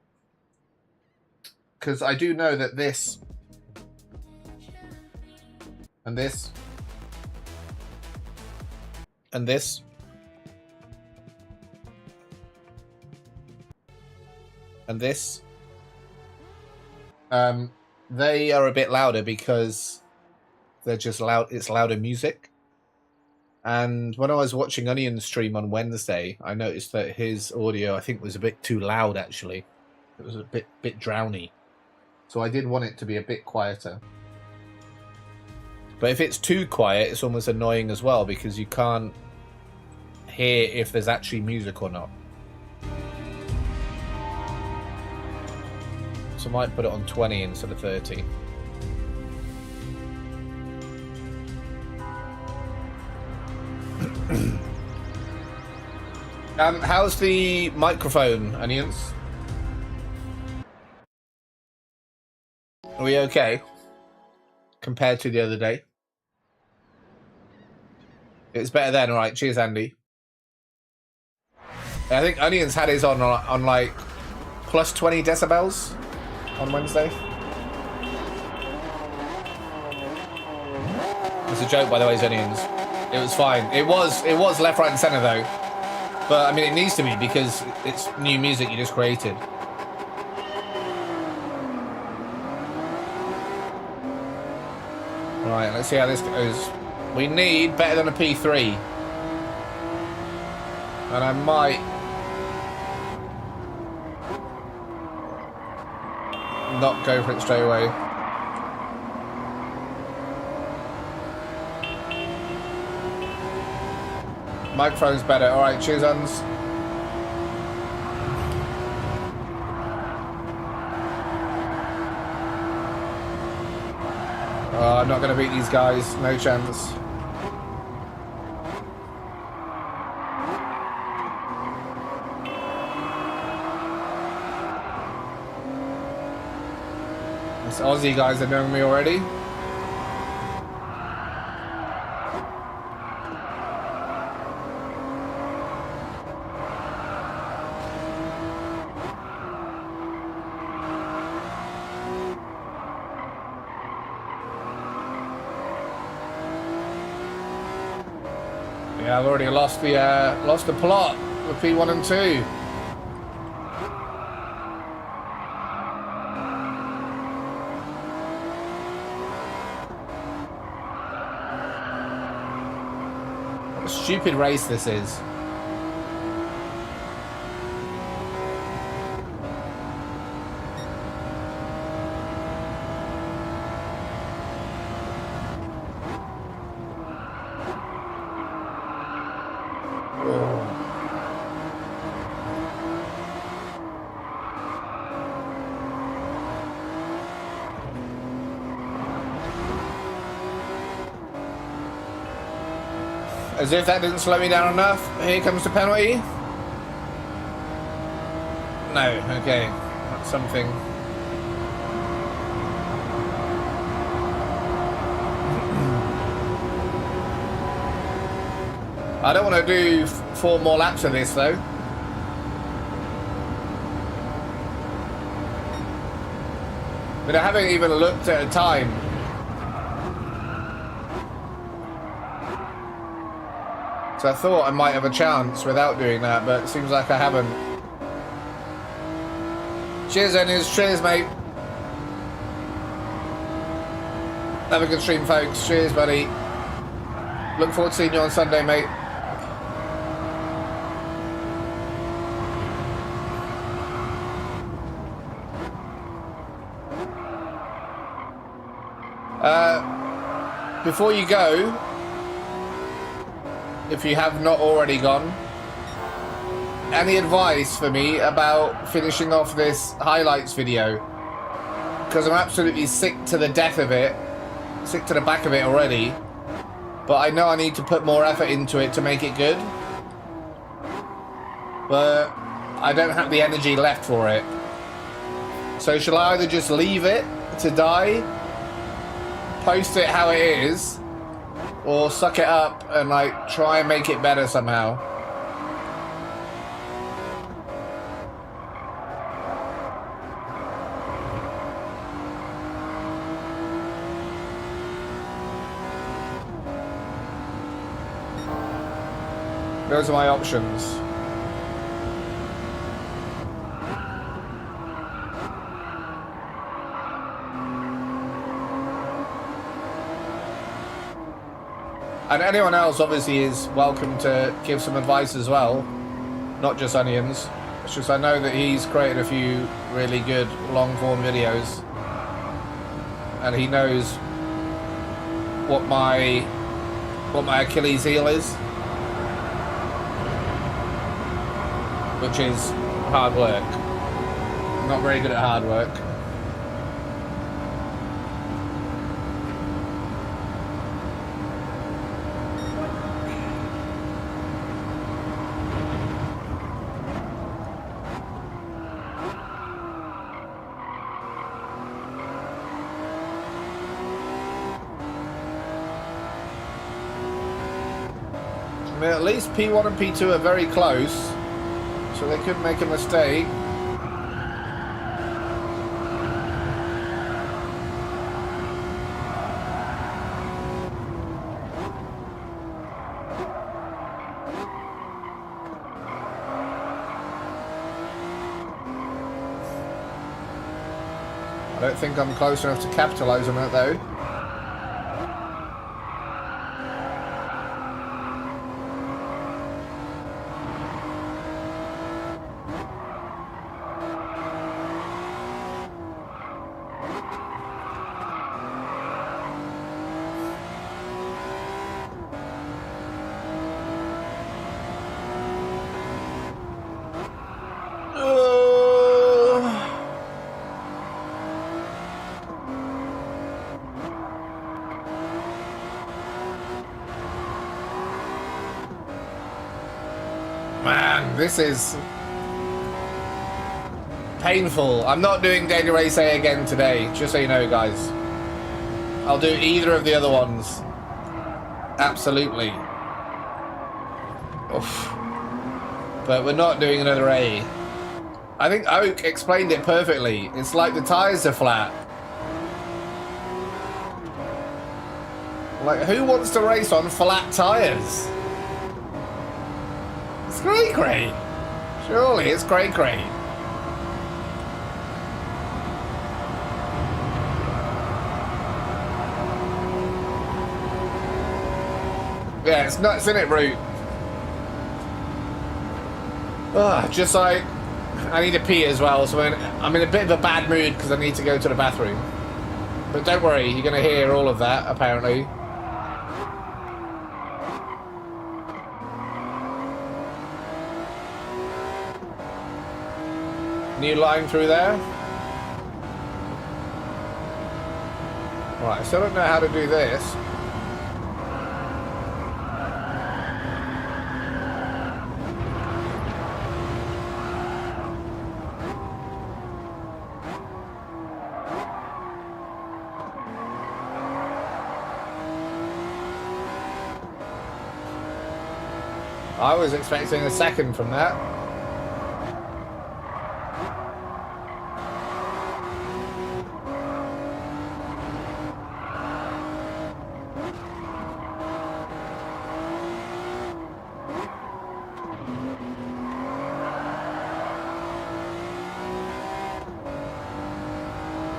Because I do know that this and this and this and this they are a bit louder because they're just loud. It's louder music. And when I was watching Onion's stream on Wednesday, I noticed that his audio, I think, was a bit too loud, actually. It was a bit drowny. So I did want it to be a bit quieter. But if it's too quiet, it's almost annoying as well, because you can't hear if there's actually music or not. So I might put it on 20 instead of 30. How's the microphone, Onions? Are we okay? Compared to the other day? It's better then, alright. Cheers, Andy. I think Onions had his on like plus 20 decibels on Wednesday. It's a joke, by the way, Onions. It was fine. It was left, right, and centre though. But I mean, it needs to be because it's new music you just created. Right, let's see how this goes. We need better than a P3. And I might not go for it straight away. Microphone's better. Alright, cheers, Uns. Oh, I'm not going to beat these guys. No chance. These Aussie guys are knowing me already. Yeah, I've already lost the plot with P1 and 2. What a stupid race this is. As if that didn't slow me down enough. Here comes the penalty. No, okay. That's something. I don't want to do 4 more laps of this though. But I haven't even looked at a time. So I thought I might have a chance without doing that, but it seems like I haven't. Cheers, Ennis. Cheers, mate. Have a good stream, folks. Cheers, buddy. Look forward to seeing you on Sunday, mate. Before you go, if you have not already gone, any advice for me about finishing off this highlights video? Because I'm absolutely sick to the death of it, sick to the back of it already, but I know I need to put more effort into it to make it good, but I don't have the energy left for it. So shall I either just leave it to die, post it how it is, or suck it up and like try and make it better somehow? Those are my options. And anyone else obviously is welcome to give some advice as well, not just Onions. It's just I know that he's created a few really good long form videos, and he knows what my Achilles heel is, which is hard work. I'm not very good at hard work. I mean, at least P1 and P2 are very close, so they could make a mistake. I don't think I'm close enough to capitalize on it though. This is painful. I'm not doing Daily Race A again today, just so you know, guys. I'll do either of the other ones. Absolutely. Oof. But we're not doing another A. I think Oak explained it perfectly. It's like the tyres are flat. Like, who wants to race on flat tyres? Cray Cray. Surely it's Cray Cray. Yeah, it's nuts, isn't it, Root? Just like, I need to pee as well, so I'm in a bit of a bad mood because I need to go to the bathroom. But don't worry, you're going to hear all of that, apparently. New line through there. Right, I still don't know how to do this. I was expecting a second from that.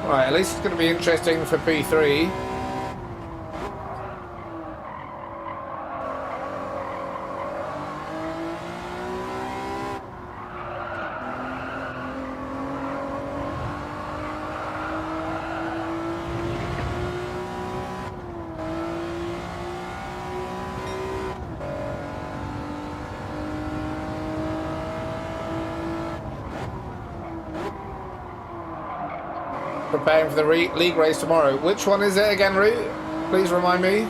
Right, at least it's going to be interesting for P3. Preparing for the league race tomorrow. Which one is it again, Root? Please remind me.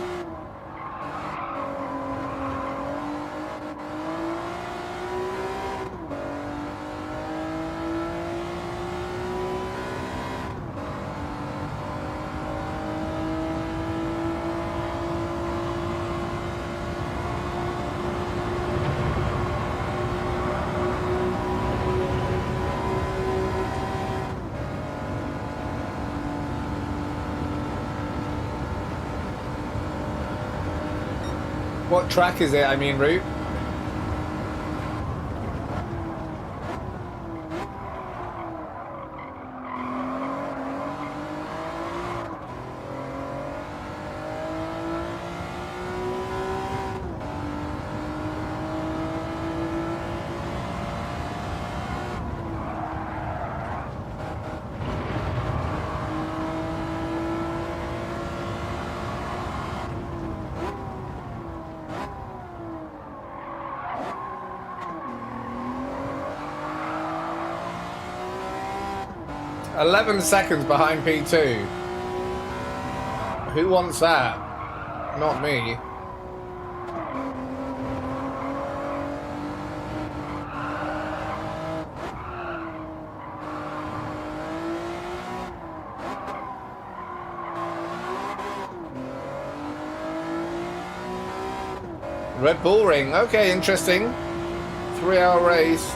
What track is it, I mean, Root? $11 seconds behind P2. Who wants that? Not me. Red Bull Ring. Okay, interesting. 3-hour race.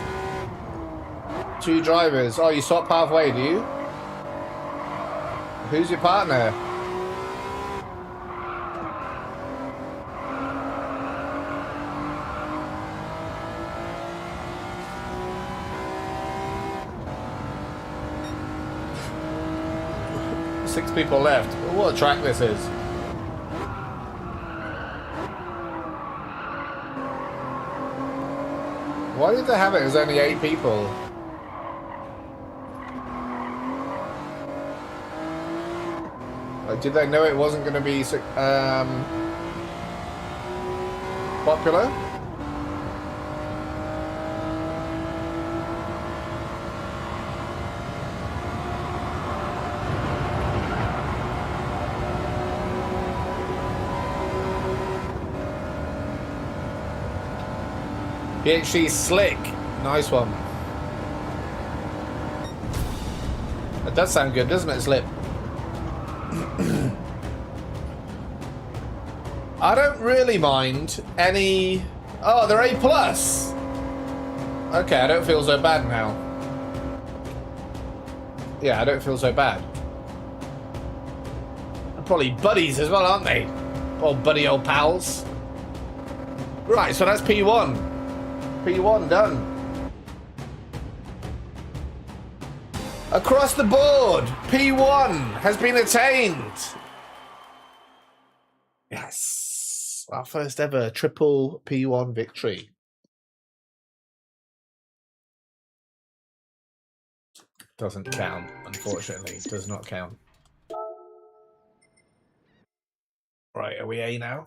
2 drivers. Oh, you swap halfway, do you? Who's your partner? Six people left. What a track this is. Why did they have it as only 8 people? Did they know it wasn't going to be popular? PhD Slick. Nice one. That does sound good, doesn't it, Slip? I don't really mind any... Oh, they're A+. Okay, I don't feel so bad now. Yeah, I don't feel so bad. They're probably buddies as well, aren't they? Old buddy, old pals. Right, so that's P1. P1 done. Across the board, P1 has been attained. Yes. Our first ever triple P1 victory. Doesn't count, unfortunately. It does not count. Right, are we A now?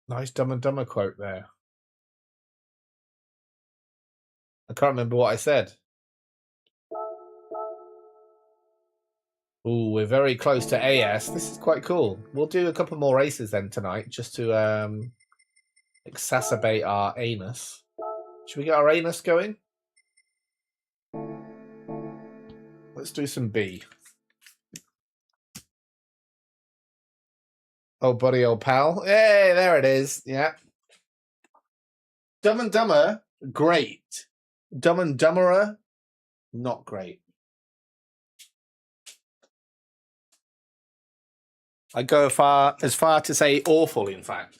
Nice Dumb and Dumber quote there. I can't remember what I said. Ooh, we're very close to AS. This is quite cool. We'll do a couple more races then tonight, just to exacerbate our anus. Should we get our anus going? Let's do some B. Oh, buddy, old pal. Hey, there it is. Yeah. Dumb and Dumber, great. Dumb and Dumberer, not great. I go as far to say awful, in fact.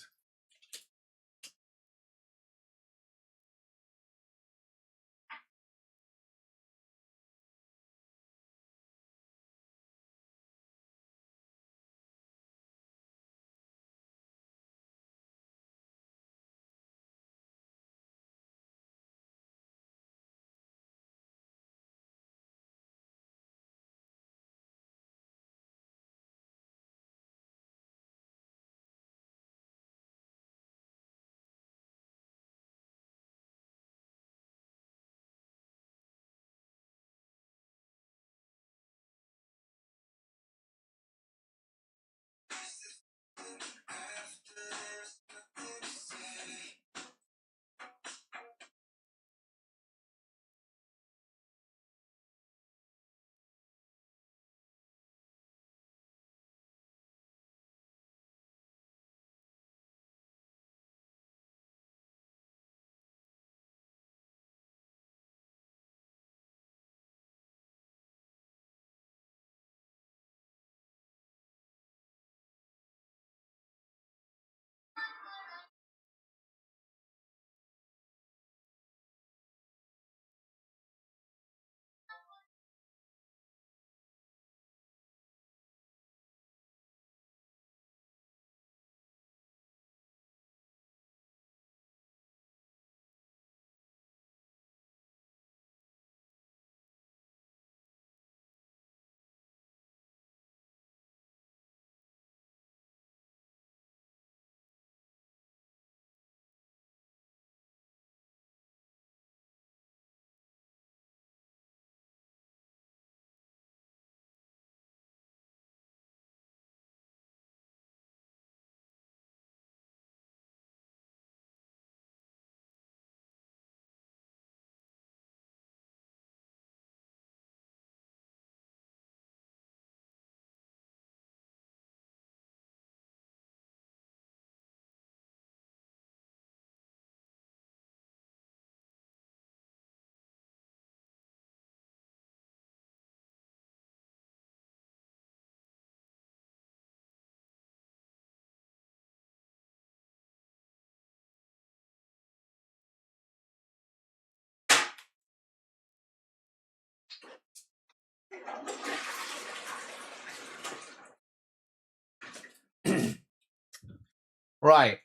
Right.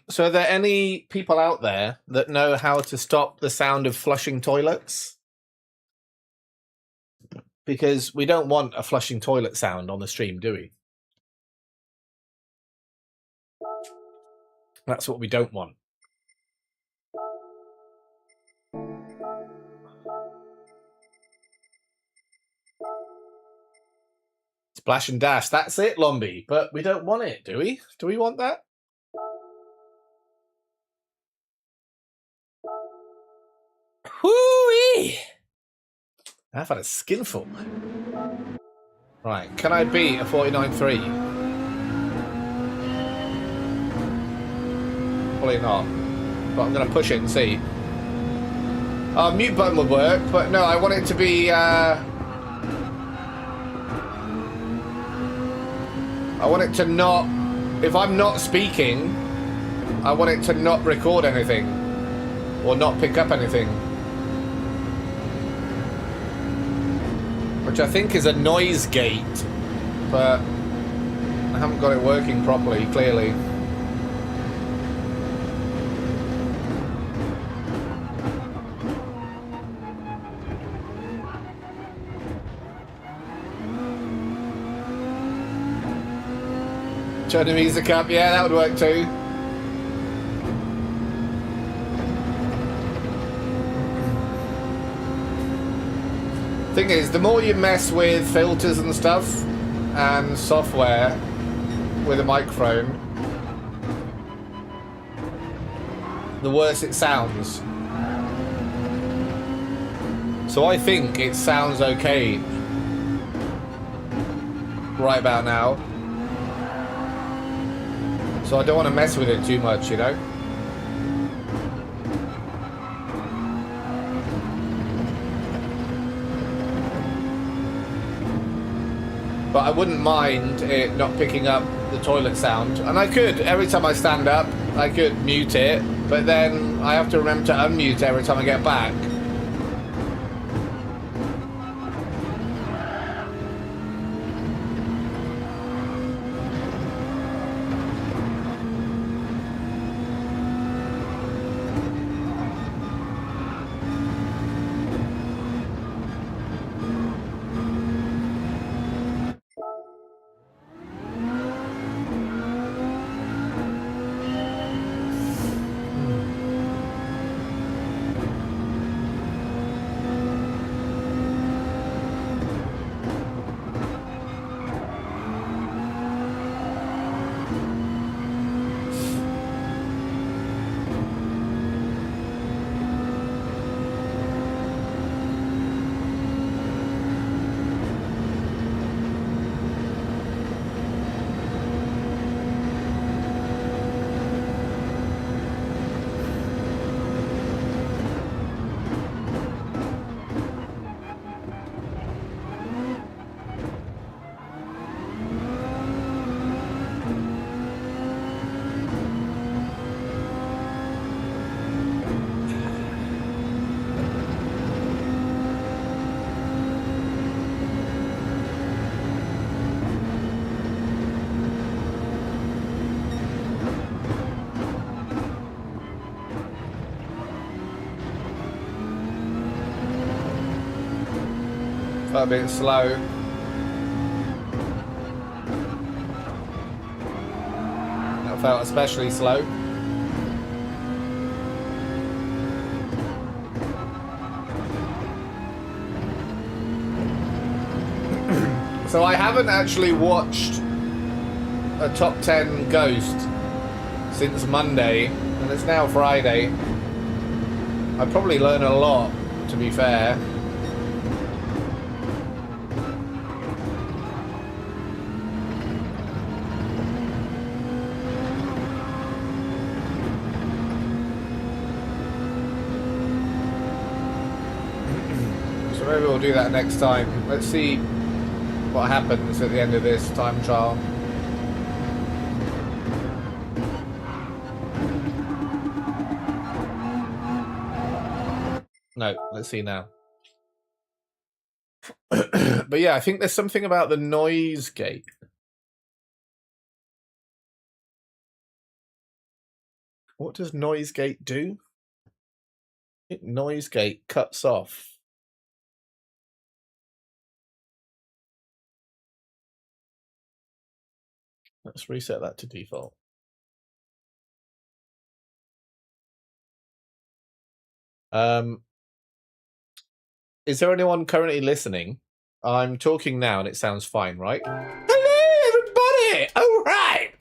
So are there any people out there that know how to stop the sound of flushing toilets? Because we don't want a flushing toilet sound on the stream, do we? That's what we don't want. Splash and dash, that's it, Lombi. But we don't want it, do we? Do we want that? Whoo-wee! I've had a skinful. Right, can I beat a 49.3? Probably not. But I'm going to push it and see. Mute button would work, but no, I want it to be... I want it to not... If I'm not speaking, I want it to not record anything. Or not pick up anything. Which I think is a noise gate. But I haven't got it working properly, clearly. Turn the music up, yeah, that would work too. Thing is, the more you mess with filters and stuff and software with a microphone, the worse it sounds. So I think it sounds okay right about now. So I don't want to mess with it too much, you know? But I wouldn't mind it not picking up the toilet sound. And I could, every time I stand up, I could mute it, but then I have to remember to unmute every time I get back. A bit slow. That felt especially slow. So I haven't actually watched a top 10 Ghost since Monday, and it's now Friday. I probably learned a lot, to be fair. Maybe we'll do that next time. Let's see what happens at the end of this time trial. No, let's see now. But yeah, I think there's something about the noise gate. What does noise gate do? I think noise gate cuts off. Let's reset that to default. Is there anyone currently listening? I'm talking now and it sounds fine, right? Hello, everybody! All right!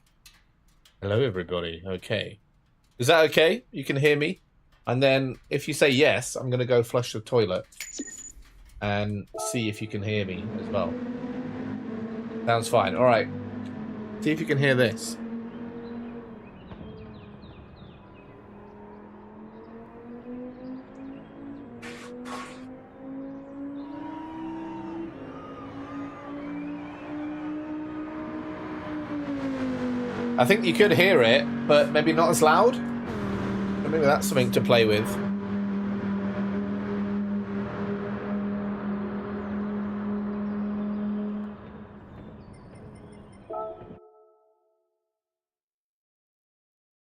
Hello, everybody. Okay. Is that okay? You can hear me? And then if you say yes, I'm going to go flush the toilet and see if you can hear me as well. Sounds fine. All right. See if you can hear this. I think you could hear it, but maybe not as loud. Maybe that's something to play with.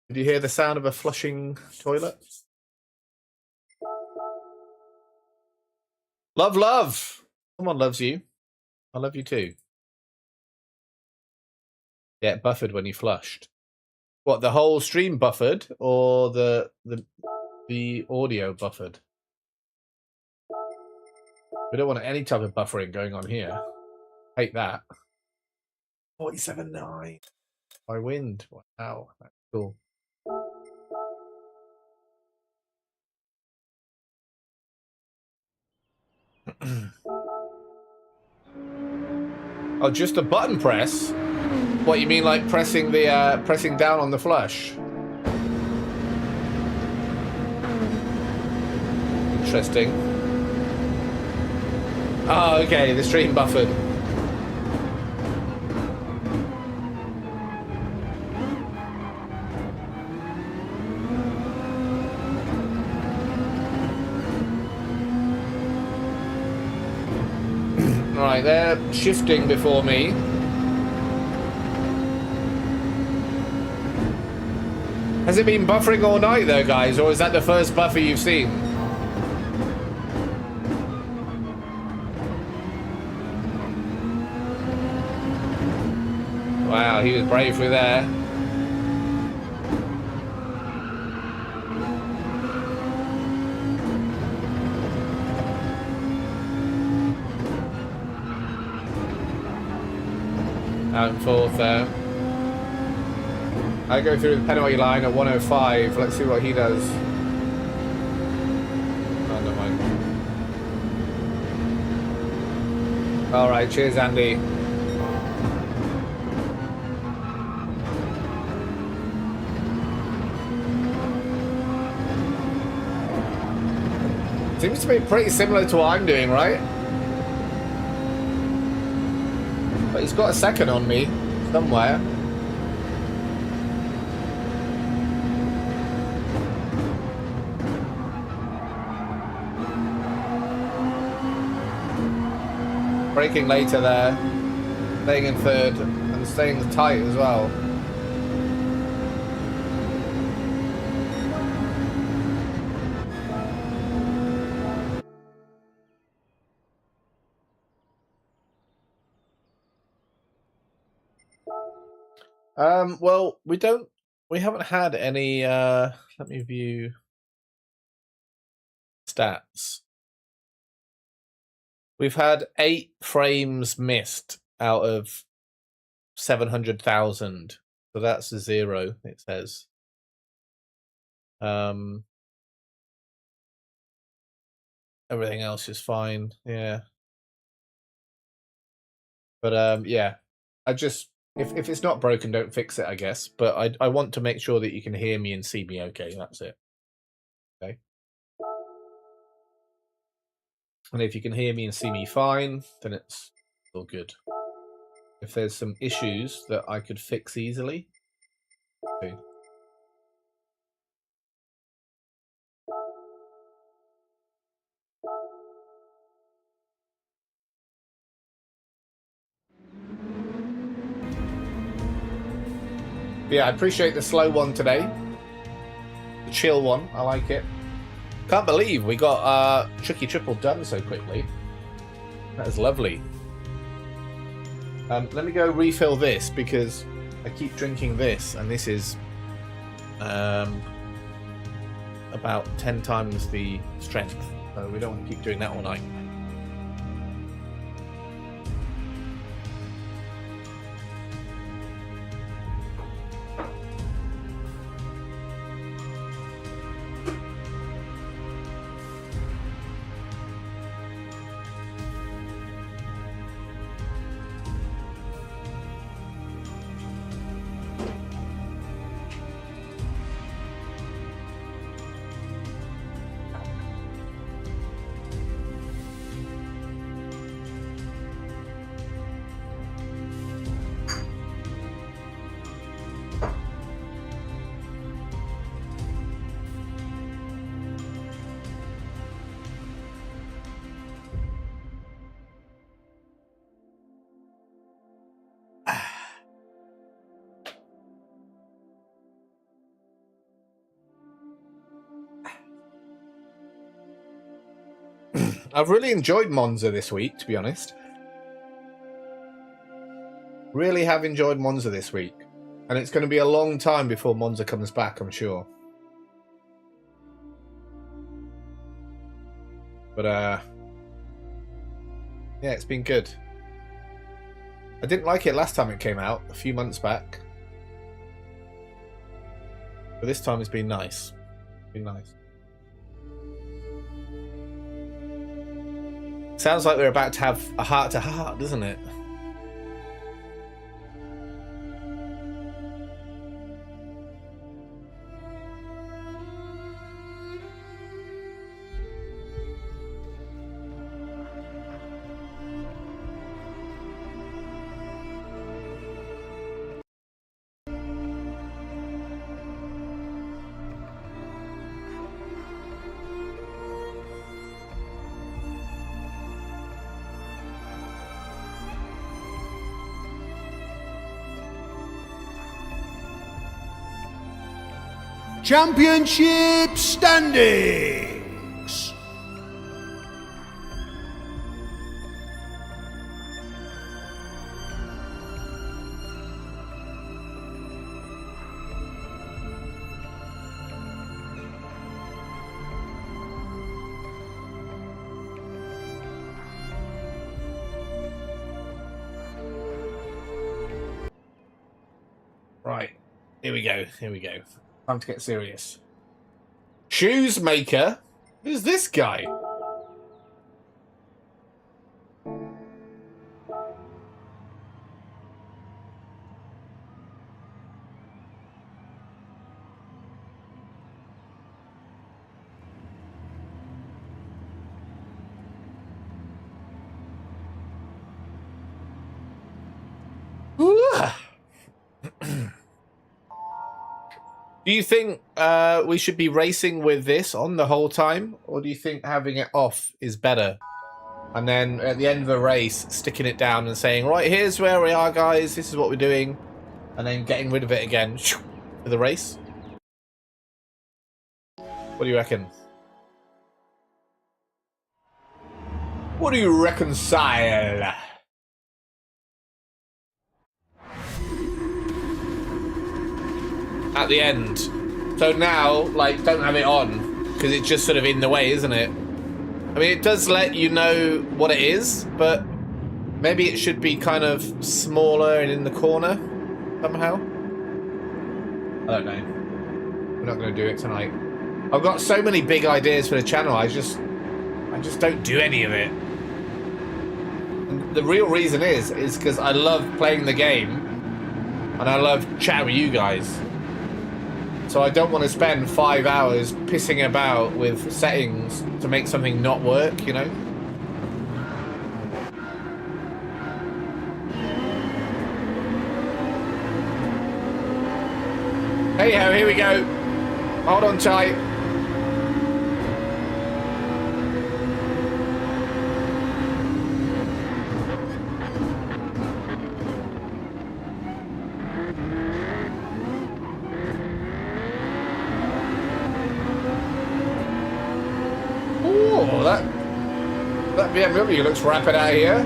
Did you hear the sound of a flushing toilet? Love, love. Someone loves you. I love you too. Yeah, it buffered when you flushed. What, the whole stream buffered, or the audio buffered? We don't want any type of buffering going on here. Hate that. 47.9 by wind. Wow, that's cool. Oh, just a button press? What, you mean like pressing the pressing down on the flush? Interesting. Oh, okay, the stream buffered. Right, they're shifting before me. Has it been buffering all night though, guys, or is that the first buffer you've seen? Wow, he was bravely there. Out and forth there. I go through the penalty line at 105. Let's see what he does. Oh, never mind. All right, cheers, Andy. Seems to be pretty similar to what I'm doing, right? But he's got a second on me somewhere. Braking later there, staying in third and staying tight as well. Well, we haven't had any, let me view stats. We've had 8 frames missed out of 700,000. So that's a 0, it says. Everything else is fine, yeah. But yeah, I just, if it's not broken, don't fix it, I guess. But I want to make sure that you can hear me and see me okay, that's it. Okay. And if you can hear me and see me fine, then it's all good. If there's some issues that I could fix easily. Okay. Yeah, I appreciate the slow one today. The chill one, I like it. Can't believe we got Tricky Triple done so quickly. That is lovely. Let me go refill this because I keep drinking this, and this is about 10 times the strength. So we don't want to keep doing that all night. I've really enjoyed Monza this week, to be honest. Really have enjoyed Monza this week. And it's going to be a long time before Monza comes back, I'm sure. But, yeah, it's been good. I didn't like it last time it came out, a few months back. But this time it's been nice. It's been nice. Sounds like we're about to have a heart-to-heart, doesn't it? Championship standings. Right. Here we go. Here we go. Time to get serious. Shoes maker? Who's this guy? Do you think we should be racing with this on the whole time? Or do you think having it off is better? And then at the end of the race, sticking it down and saying, right, here's where we are, guys. This is what we're doing. And then getting rid of it again for the race? What do you reckon? What do you reconcile? At the end. So now, like, don't have it on because it's just sort of in the way, isn't it? I mean, it does let you know what it is, but maybe it should be kind of smaller and in the corner somehow. I don't know. We're not going to do it tonight. I've got so many big ideas for the channel. I just don't do any of it. And the real reason is because I love playing the game and I love chatting with you guys. So I don't want to spend 5 hours pissing about with settings to make something not work, you know? Hey ho, here we go. Hold on tight. That BMW looks rapid out here.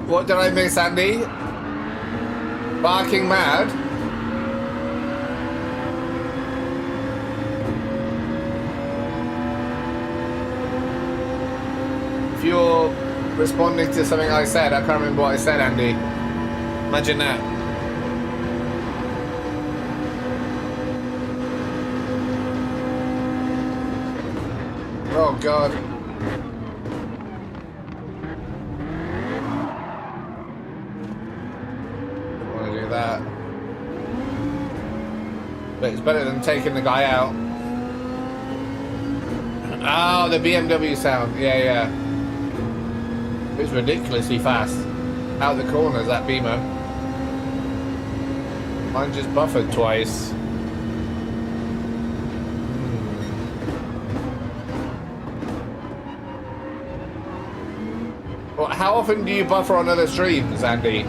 What did I miss, Andy? Barking mad? If you're responding to something I said, I can't remember what I said, Andy. Imagine that. Oh, God. Don't want to do that. But it's better than taking the guy out. Oh, the BMW sound. Yeah, yeah. It was ridiculously fast. Out the corners, that Beamer. Mine just buffered twice. Well, how often do you buffer on other streams, Andy?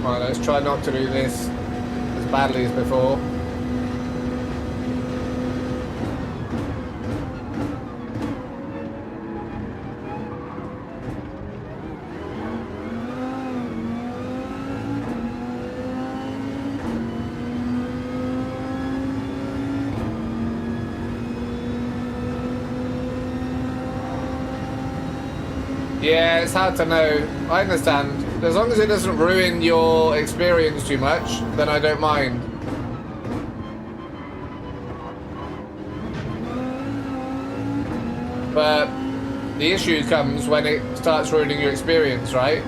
Right, let's try not to do this as badly as before. Yeah, it's hard to know. I understand. As long as it doesn't ruin your experience too much, then I don't mind. But the issue comes when it starts ruining your experience, right?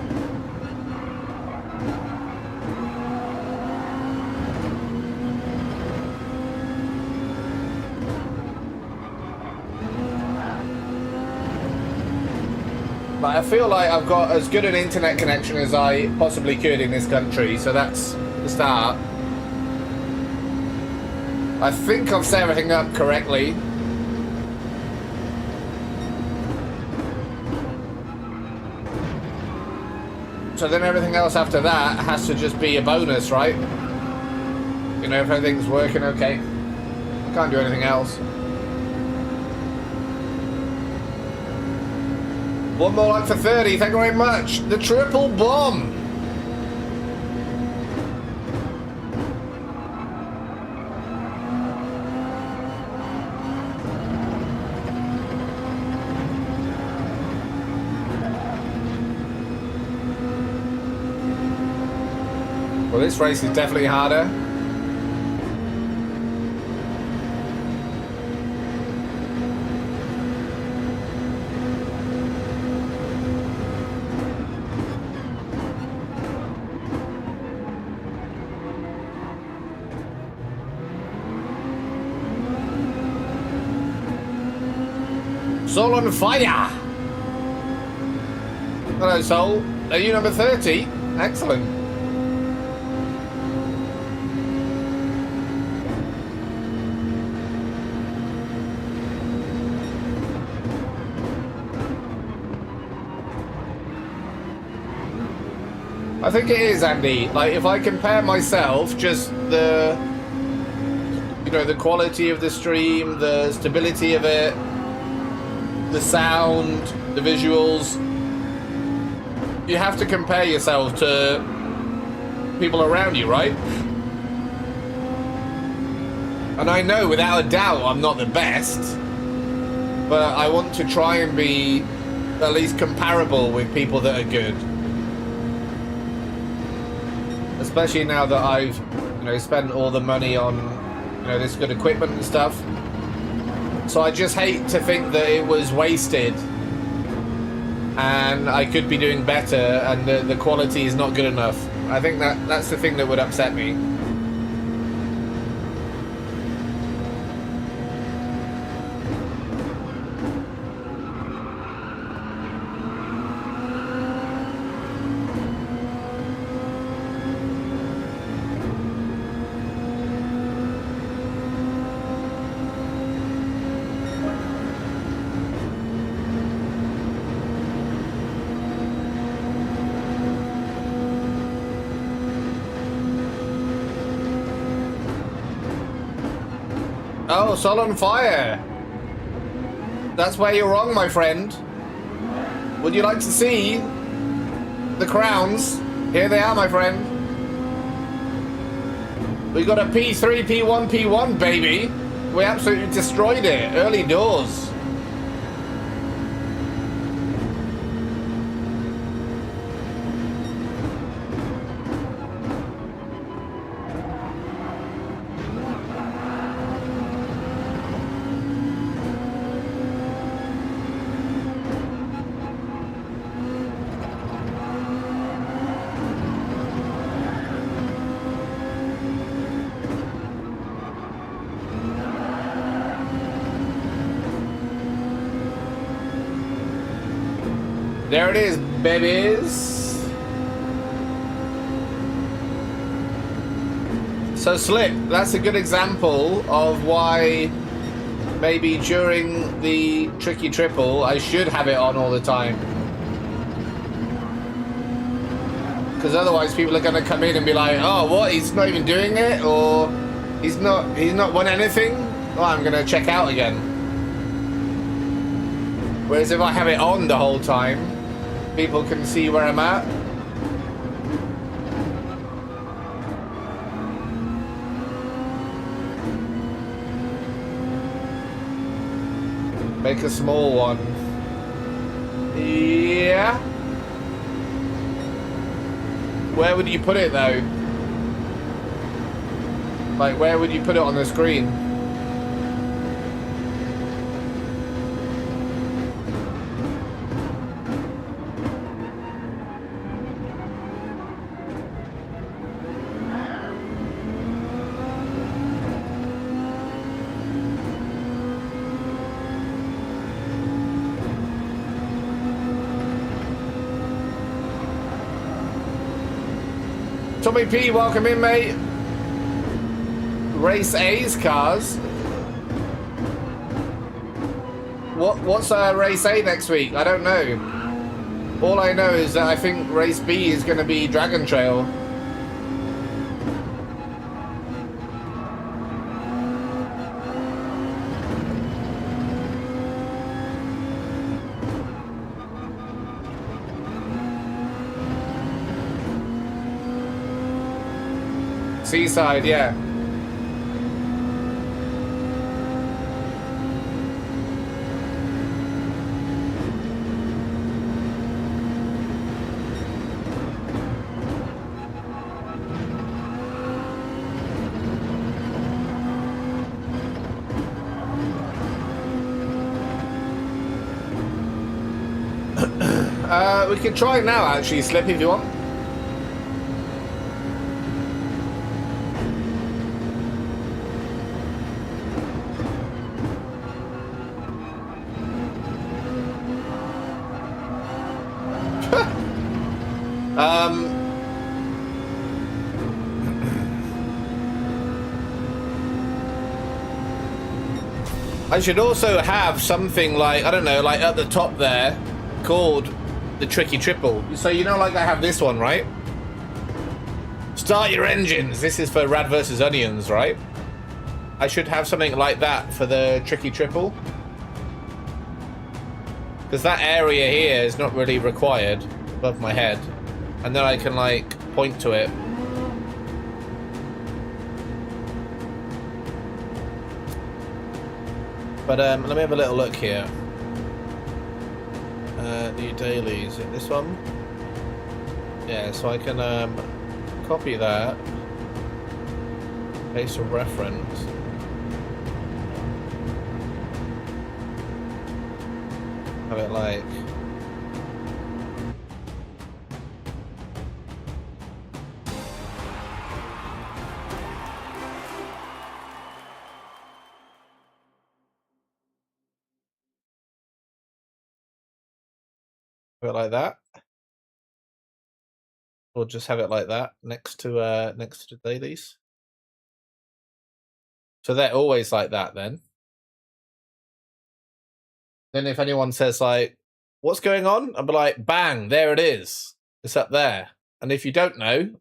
But I feel like I've got as good an internet connection as I possibly could in this country, so that's the start. I think I've set everything up correctly. So then everything else after that has to just be a bonus, right? You know, if everything's working okay. Can't do anything else. One more like for 30, thank you very much. The triple bomb. Well, this race is definitely harder. Soul on fire! Hello, Soul. Are you number 30? Excellent. I think it is, Andy. Like, if I compare myself, just the, you know, the quality of the stream, the stability of it, the sound, the visuals, you have to compare yourself to people around you, right? And I know without a doubt I'm not the best, but I want to try and be at least comparable with people that are good. Especially now that I've, you know, spent all the money on, you know, this good equipment and stuff. So I just hate to think that it was wasted and I could be doing better and the quality is not good enough. I think that's the thing that would upset me. Oh, Sol on Fire. That's where you're wrong, my friend. Would you like to see the crowns? Here they are, my friend. We got a P3, P1, P1, baby. We absolutely destroyed it. Early doors. There it is, babies. So Slip, that's a good example of why maybe during the tricky triple I should have it on all the time. Because otherwise people are going to come in and be like, oh, what, he's not even doing it, or he's not won anything? Oh, I'm going to check out again. Whereas if I have it on the whole time, people can see where I'm at. Make a small one. Yeah. Where would you put it though? Like, where would you put it on the screen? Tommy P, welcome in, mate. Race A's cars. What's Race A next week? I don't know. All I know is that I think Race B is going to be Dragon Trail. Seaside, yeah. We can try it now, actually, Slip, if you want. I should also have something like, I don't know, like at the top there, called the Tricky Triple. So, you know, like I have this one, right? Start your engines. This is for Rad versus Onions, right? I should have something like that for the Tricky Triple. Because that area here is not really required above my head. And then I can, like, point to it. But let me have a little look here. New dailies. This one? Yeah, so I can copy that. Paste a reference. Have it like... Have it like that. Or just have it like that next to the dailies. So they're always like that then. Then if anyone says like, what's going on? I'll be like, bang, there it is. It's up there. And if you don't know,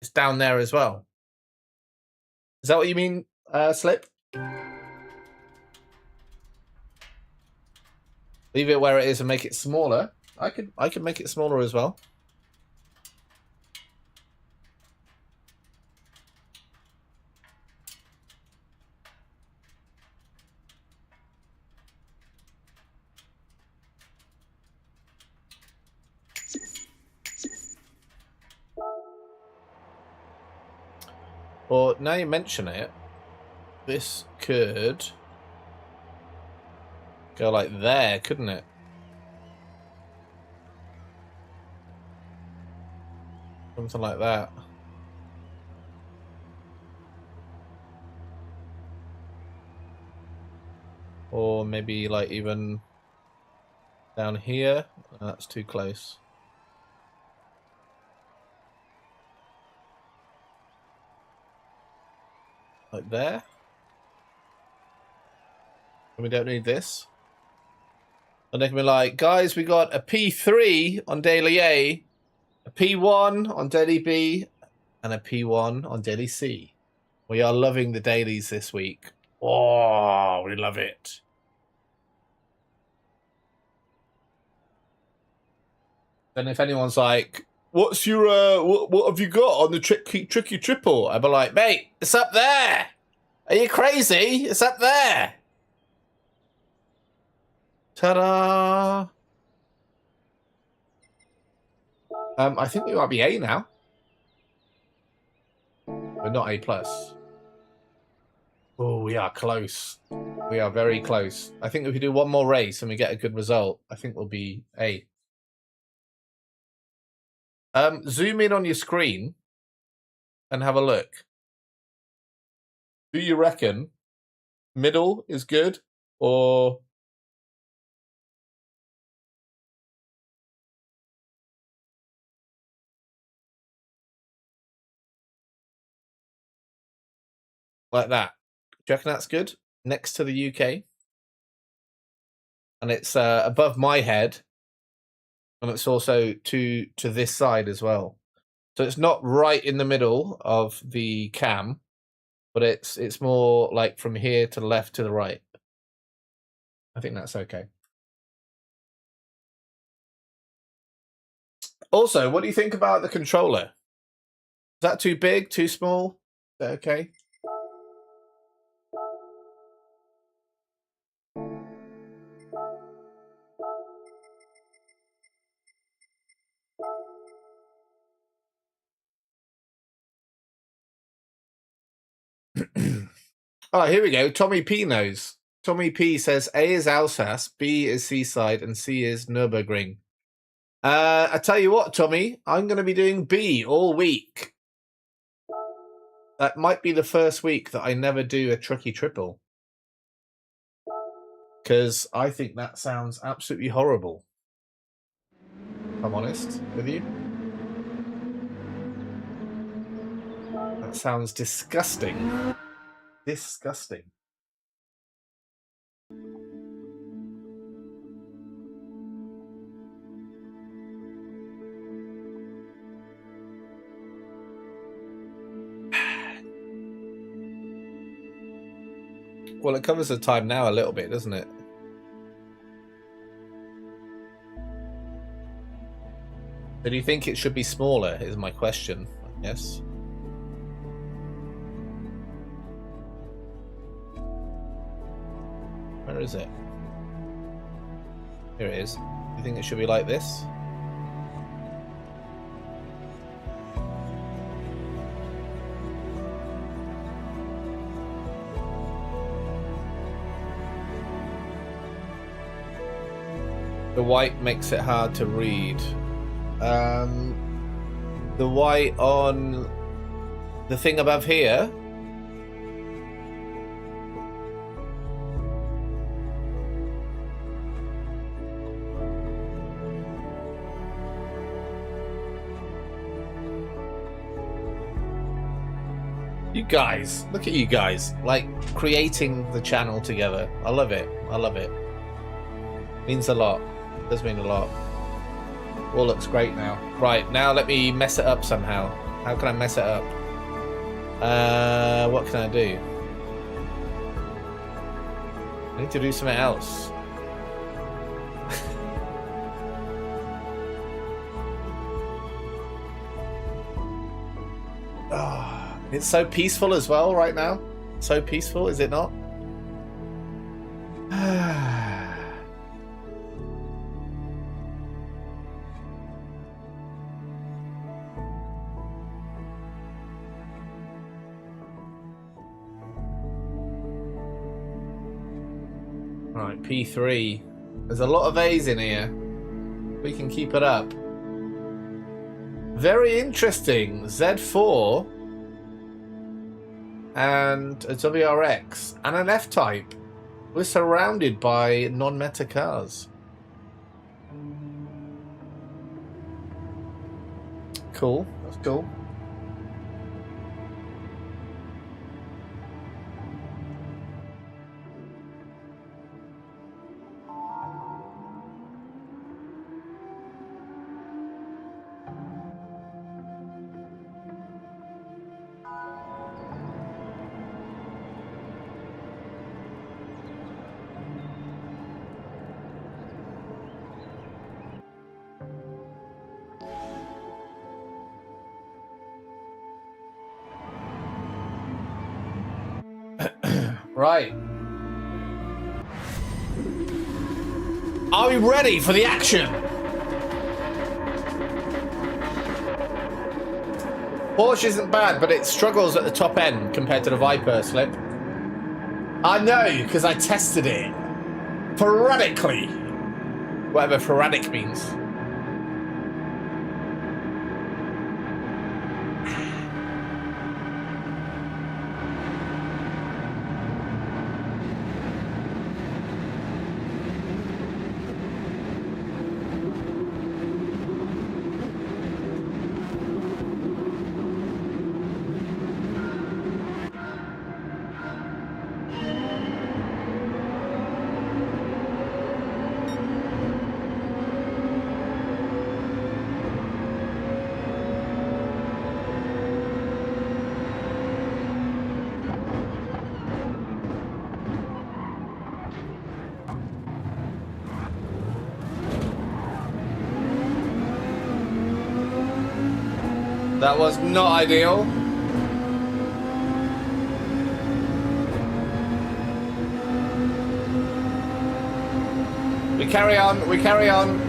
it's down there as well. Is that what you mean, Slip? Leave it where it is and make it smaller. I could make it smaller as well. Or now you mention it, this could go like there, couldn't it? Something like that. Or maybe like even down here. That's too close. Like there. And we don't need this. And they can be like, guys, we got a P3 on daily A, a P1 on daily B, and a P1 on daily C. We are loving the dailies this week. Oh, we love it. Then if anyone's like, what's your, what have you got on the tricky triple? I'd be like, mate, it's up there. Are you crazy? It's up there. Ta-da! I think we might be A now. We're not A+. Oh, we are close. We are very close. I think if we do one more race and we get a good result, I think we'll be A. Zoom in on your screen and have a look. Do you reckon middle is good or... like that? Do you reckon that's good? Next to the UK. And it's above my head. And it's also to this side as well. So it's not right in the middle of the cam, but it's more like from here to the left to the right. I think that's okay. Also, what do you think about the controller? Is that too big, too small? Is that okay? Oh, here we go. Tommy P knows. Tommy P says A is Alsace, B is Seaside, and C is Nürburgring. I tell you what, Tommy, I'm going to be doing B all week. That might be the first week that I never do a tricky triple. Because I think that sounds absolutely horrible. If I'm honest with you. That sounds disgusting. Disgusting. Well, it covers the time now a little bit, doesn't it? So do you think it should be smaller, is my question, I guess. Where is it? Here it is. You think it should be like this? The white makes it hard to read. The white on the thing above here. You guys, look at you guys, like creating the channel together. I love it. I love it. Means a lot. Does mean a lot. All looks great now. Right, now let me mess it up somehow. How can I mess it up? What can I do? I need to do something else. Oh, it's so peaceful as well right now. So peaceful, is it not? Right, P3. There's a lot of A's in here. We can keep it up. Very interesting. Z4 and a WRX and an F-Type. We're surrounded by non-meta cars. Cool. That's cool. Right. Are we ready for the action? Porsche isn't bad, but it struggles at the top end compared to the Viper slip. I know, because I tested it. Sporadically. Whatever sporadic means. That was not ideal. We carry on, we carry on.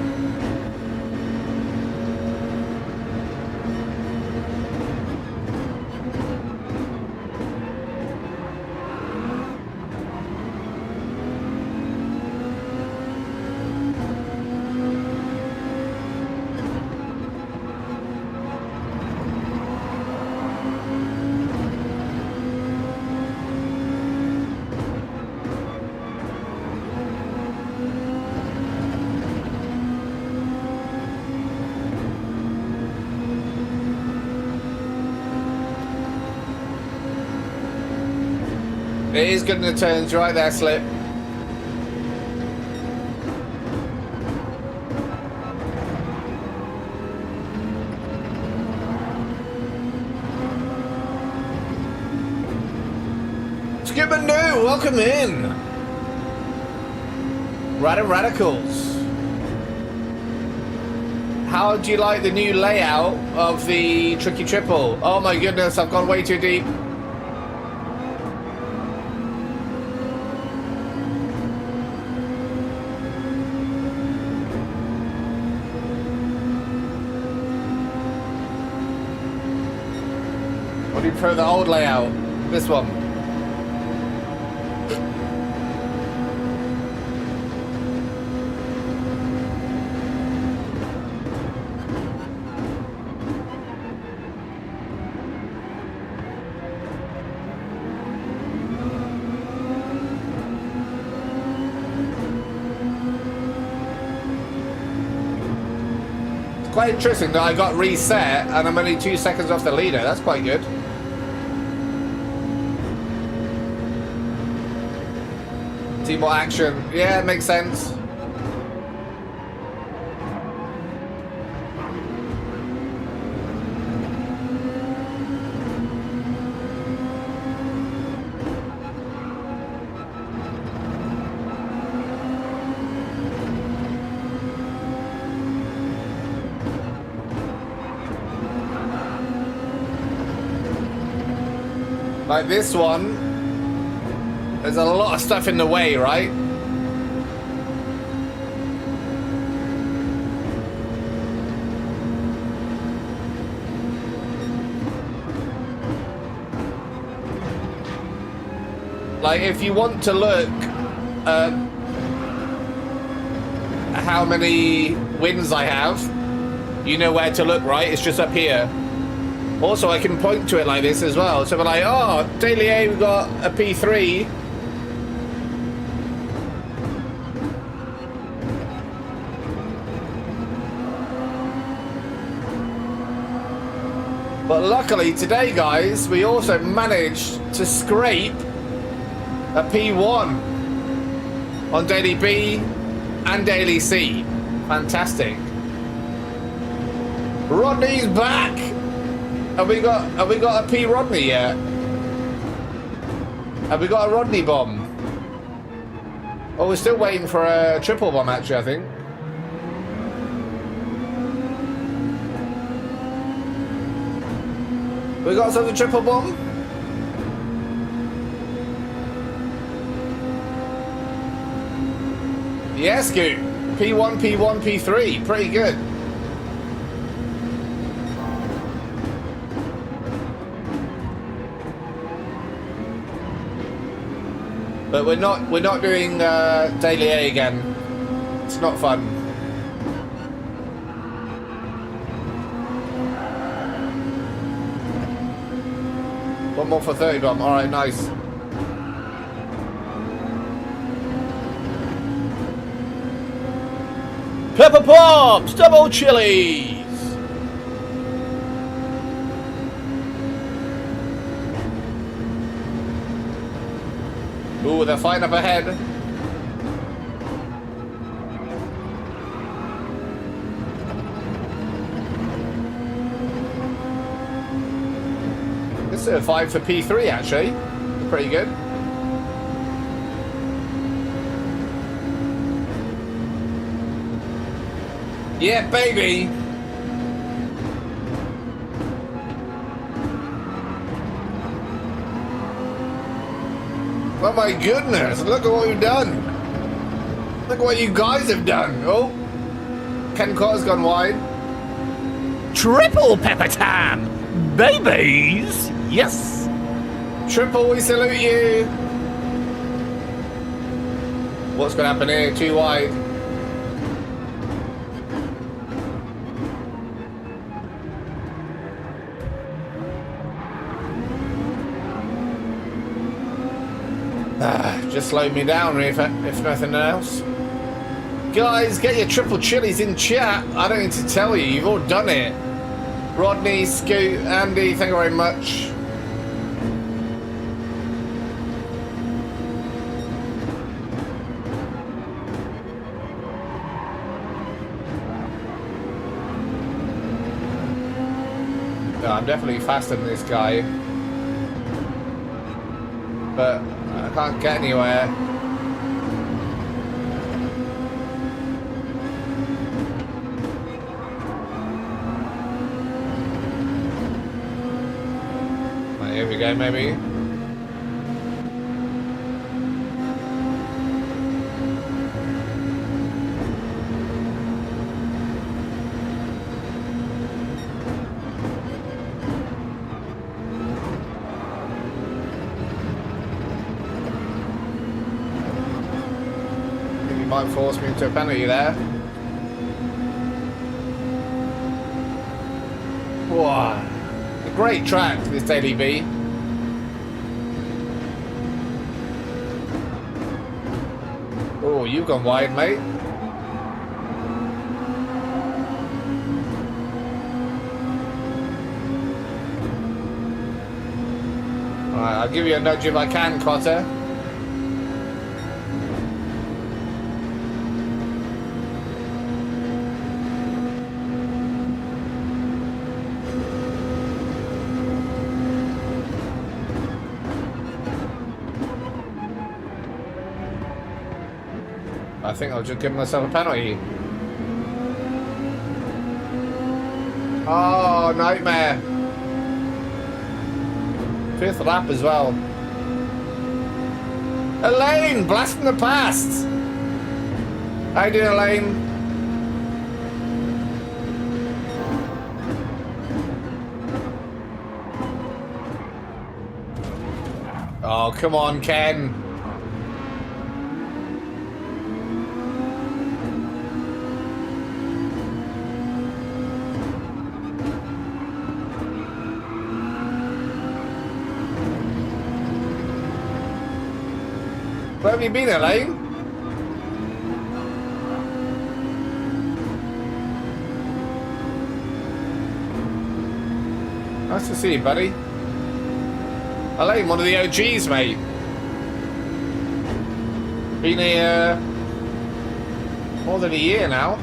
It is good in the turns, right there, Slip. Skip and New, welcome in. Radicals. How do you like the new layout of the Tricky Triple? Oh my goodness, I've gone way too deep. Or do you prefer the old layout? This one. Quite interesting that I got reset and I'm only 2 seconds off the leader. That's quite good. See more action. Yeah, it makes sense. Like this one, there's a lot of stuff in the way, right? Like if you want to look at how many wins I have, you know where to look, right? It's just up here. Also, I can point to it like this as well. So we're like, oh, Daily A, we got a P3. But luckily today, guys, we also managed to scrape a P1 on Daily B and Daily C. Fantastic. Rodney's back. Have we got a P Rodney yet? Have we got a Rodney bomb? Oh, we're still waiting for a triple bomb actually, I think. We got some triple bomb? Yes, Scoot. P1, P1, P3. Pretty good. But we're not doing Daily A again. It's not fun. One more for 30 bomb. All right, nice. Pepper Pops, double chilies. Ooh, they're fighting up ahead. This is a 5 for P3 actually. Pretty good. Yeah, baby. Oh my goodness, look at what we've done. Look at what you guys have done. Oh, Ken Cotter's gone wide. Triple pepper tam, babies. Yes. Triple, we salute you. What's going to happen here? Too wide. Just slowed me down, if nothing else. Guys, get your triple chilies in chat. I don't need to tell you, you've all done it. Rodney, Scoot, Andy, thank you very much. No, I'm definitely faster than this guy. But I can't get anywhere. Right, here we go, maybe. might force me into a penalty there. Wow. A great track, this Daily B. Oh, you've gone wide, mate. Alright, I'll give you a nudge if I can, Cotter. I think I'll just give myself a penalty. Oh, nightmare. 5th lap as well. Elaine, blast from the past. How you doing, Elaine? Oh, come on, Ken. Where have you been, Elaine? Nice to see you, buddy. Elaine, one of the OGs, mate. Been here more than a year now.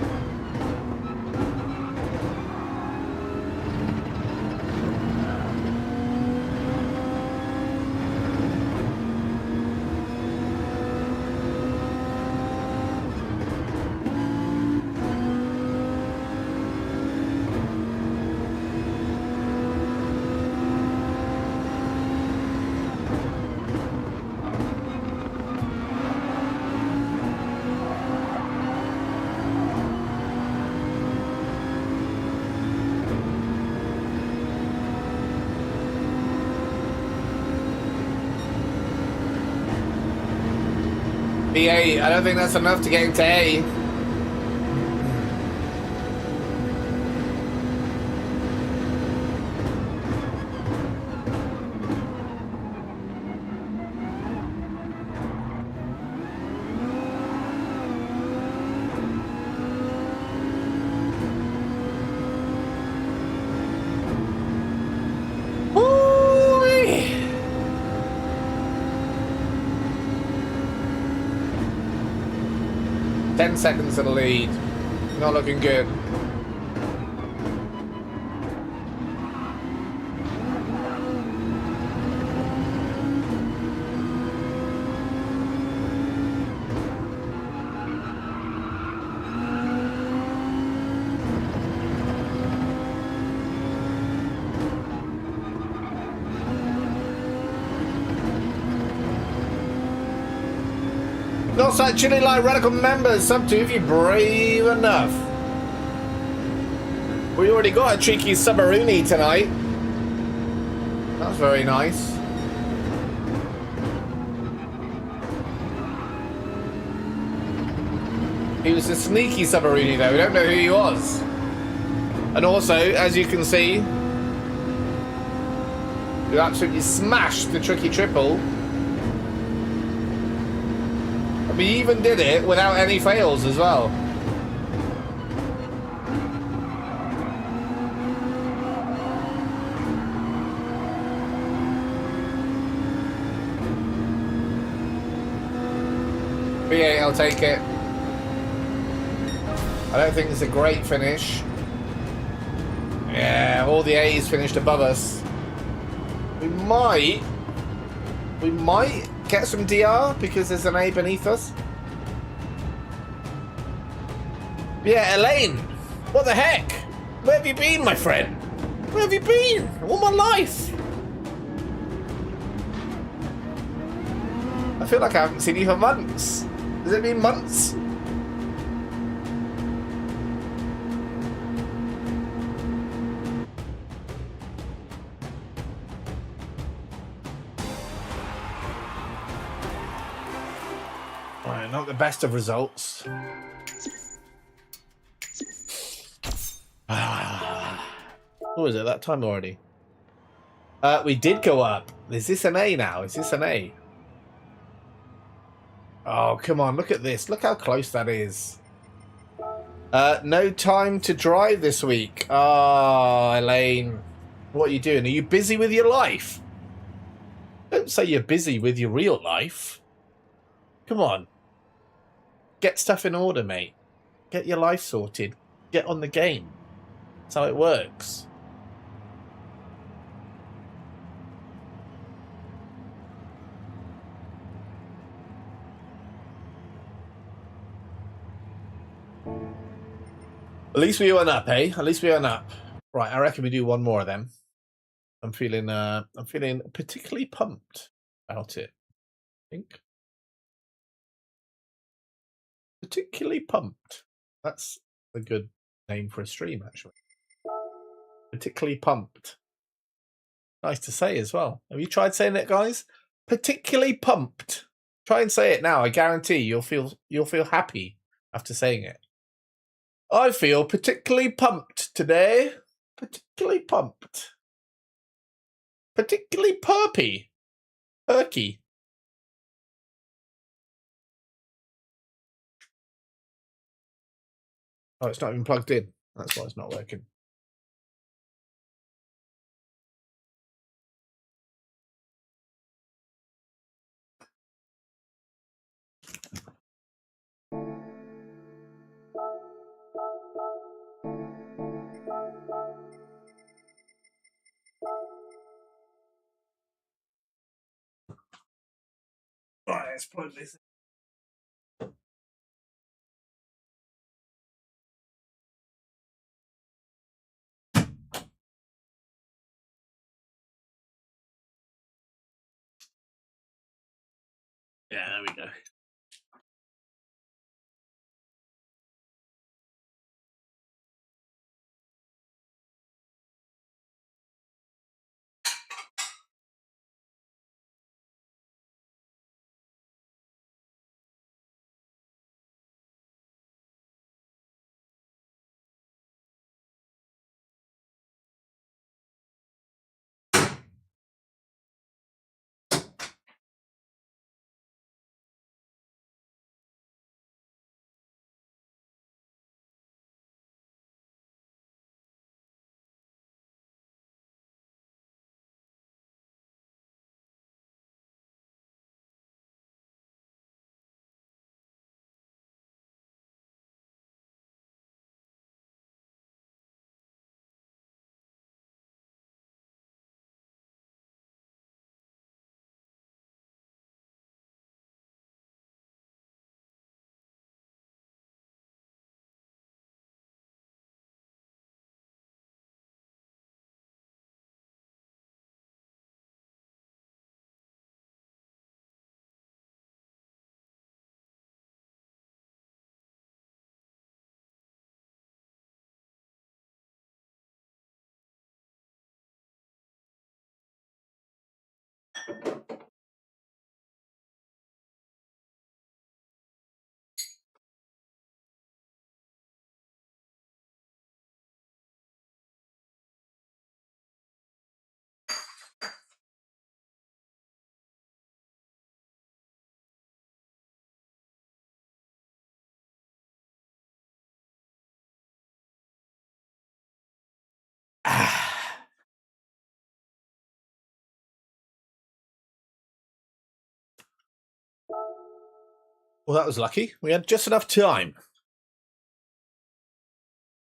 B8, I don't think that's enough to get into A. Ooh-wee. 10 seconds to the lead. Not looking good. Not actually like radical members, sub to if you're brave enough. We already got a cheeky submaroonie tonight. That's very nice. He was a sneaky submaroonie though, we don't know who he was. And also, as you can see, you absolutely smashed the tricky triple. We even did it without any fails as well. B8, I'll take it. I don't think it's a great finish. Yeah, all the A's finished above us. We might get some DR because there's an A beneath us. Yeah, Elaine, what the heck? Where have you been, my friend? Where have you been? All my life. I feel like I haven't seen you for months. Has it been months? No, not the best of results. What was it that time already? We did go up. Is this an A now? Is this an A? Oh, come on. Look at this. Look how close that is. No time to drive this week. Oh, Elaine. What are you doing? Are you busy with your life? Don't say you're busy with your real life. Come on. Get stuff in order, mate. Get your life sorted. Get on the game. That's how it works. At least we went up, eh? At least we went up. Right, I reckon we do one more of them. I'm feeling particularly pumped about it. I think. Particularly pumped. That's a good name for a stream, actually. Particularly pumped. Nice to say as well. Have you tried saying it, guys? Particularly pumped. Try and say it now. I guarantee you'll feel happy after saying it. I feel particularly pumped today. Particularly pumped. Particularly perky. Perky. Oh, it's not even plugged in. That's why it's not working. Right, let's plug this in. Yeah, there we go. Well, that was lucky. We had just enough time.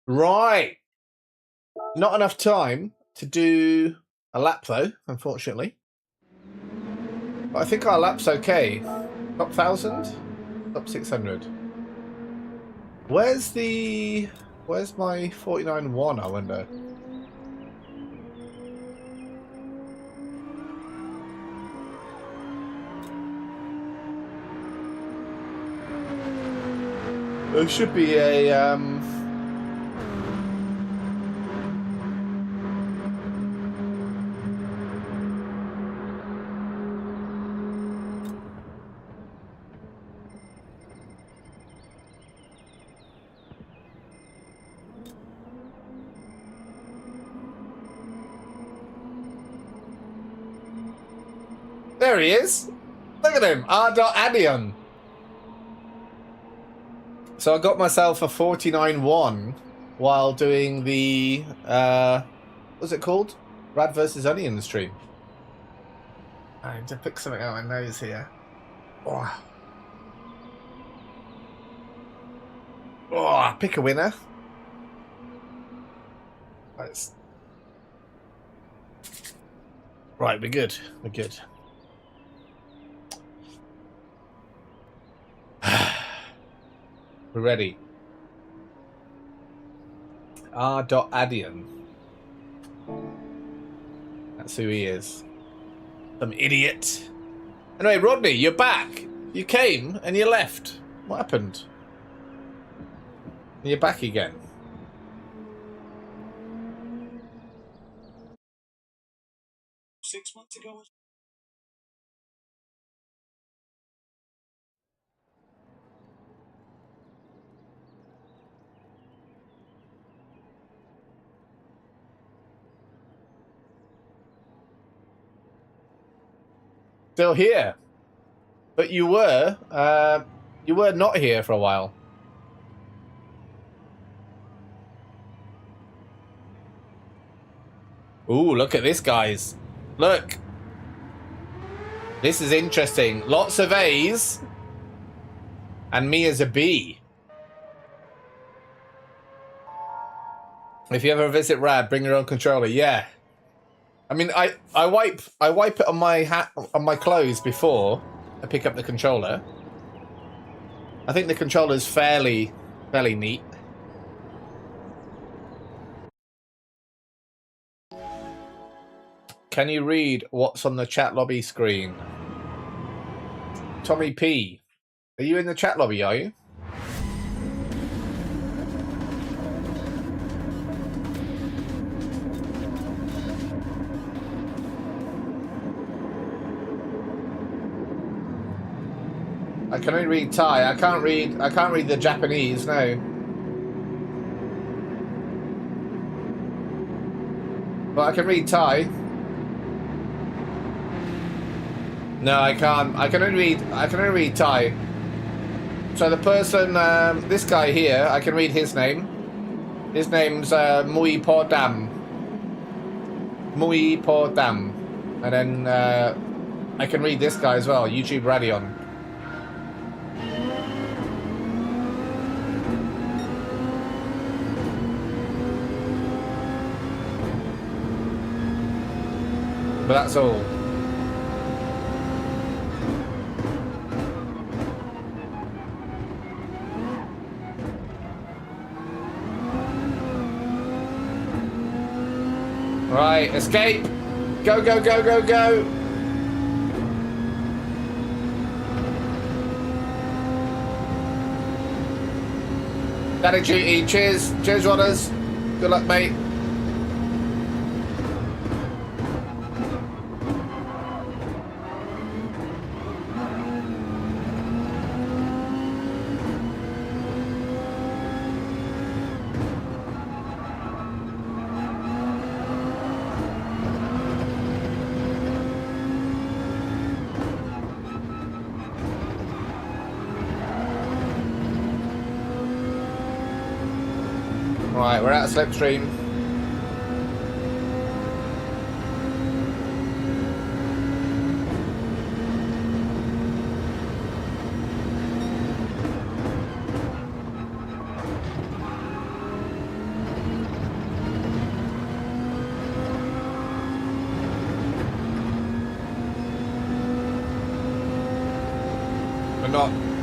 Right. Not enough time to do a lap, though, unfortunately. But I think our lap's okay. Top 1,000? Top 600. Where's my 49.1, I wonder? There should be a There he is. Look at him. R.Adion. So I got myself a 49-1 while doing the, what's it called? Rad versus Onion stream. I need to pick something out of my nose here. Oh. Oh, pick a winner. Right, we're good. We're good. We're ready. R.Adion. That's who he is. Some idiot. Anyway, Rodney, you're back. You came and you left. What happened? You're back again. Months ago. Still here. But you were not here for a while. Ooh, look at this, guys. Look. This is interesting. Lots of A's. And me as a B. If you ever visit Rad, bring your own controller. Yeah. I mean, I wipe it on my hat, on my clothes before I pick up the controller. I think the controller's fairly neat. Can you read what's on the chat lobby screen? Tommy P. Are you in the chat lobby, are you? I can only read Thai. I can't read the Japanese, no. But I can read Thai. No, I can't. I can only read Thai. So the person, this guy here, I can read his name. His name's Mui Podam. Mui Podam. And then I can read this guy as well, YouTube Radion. But that's all. Right, escape! Go, go, go, go, go! Daddy duty, cheers. Cheers, Rodders. Good luck, mate. Right, we're out of slipstream.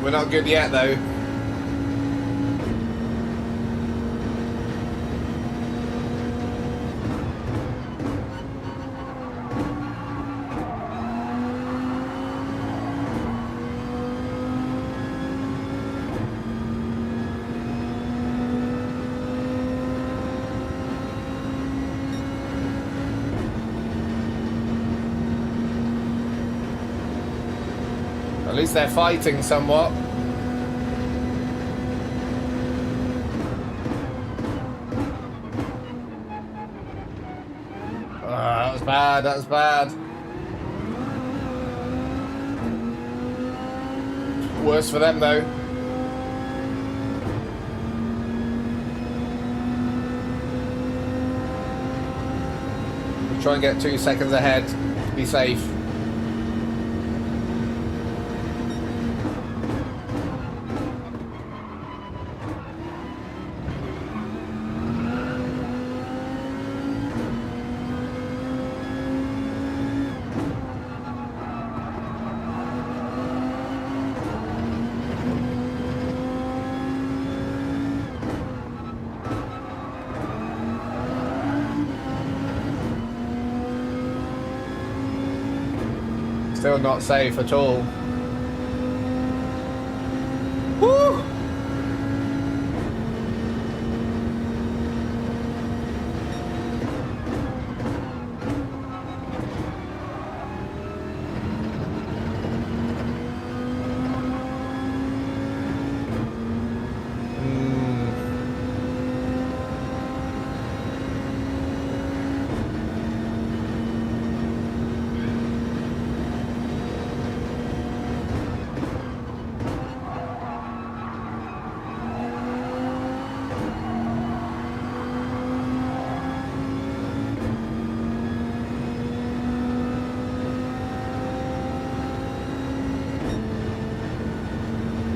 We're not good yet though. At least they're fighting somewhat. That was bad, that was bad. Worse for them, though. Try and get 2 seconds ahead. Be safe. Still not safe at all. Woo!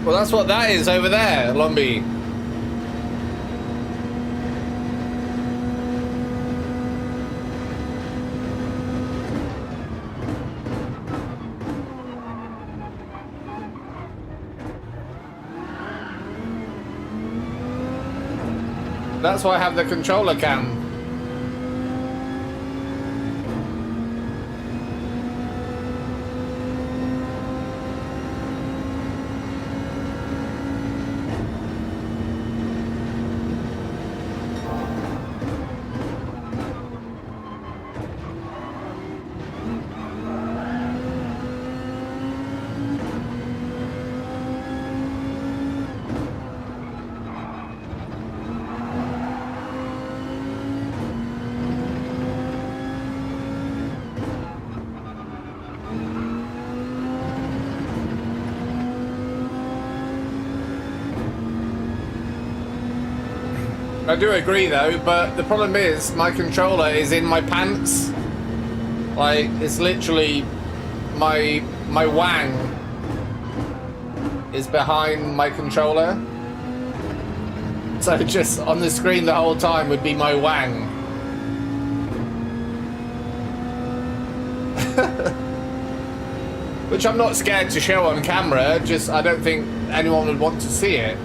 Well, that's what that is over there, Lombi. That's why I have the controller cam. I do agree though, but the problem is my controller is in my pants. Like, it's literally my wang is behind my controller. So just on the screen the whole time would be my wang. Which I'm not scared to show on camera, just I don't think anyone would want to see it.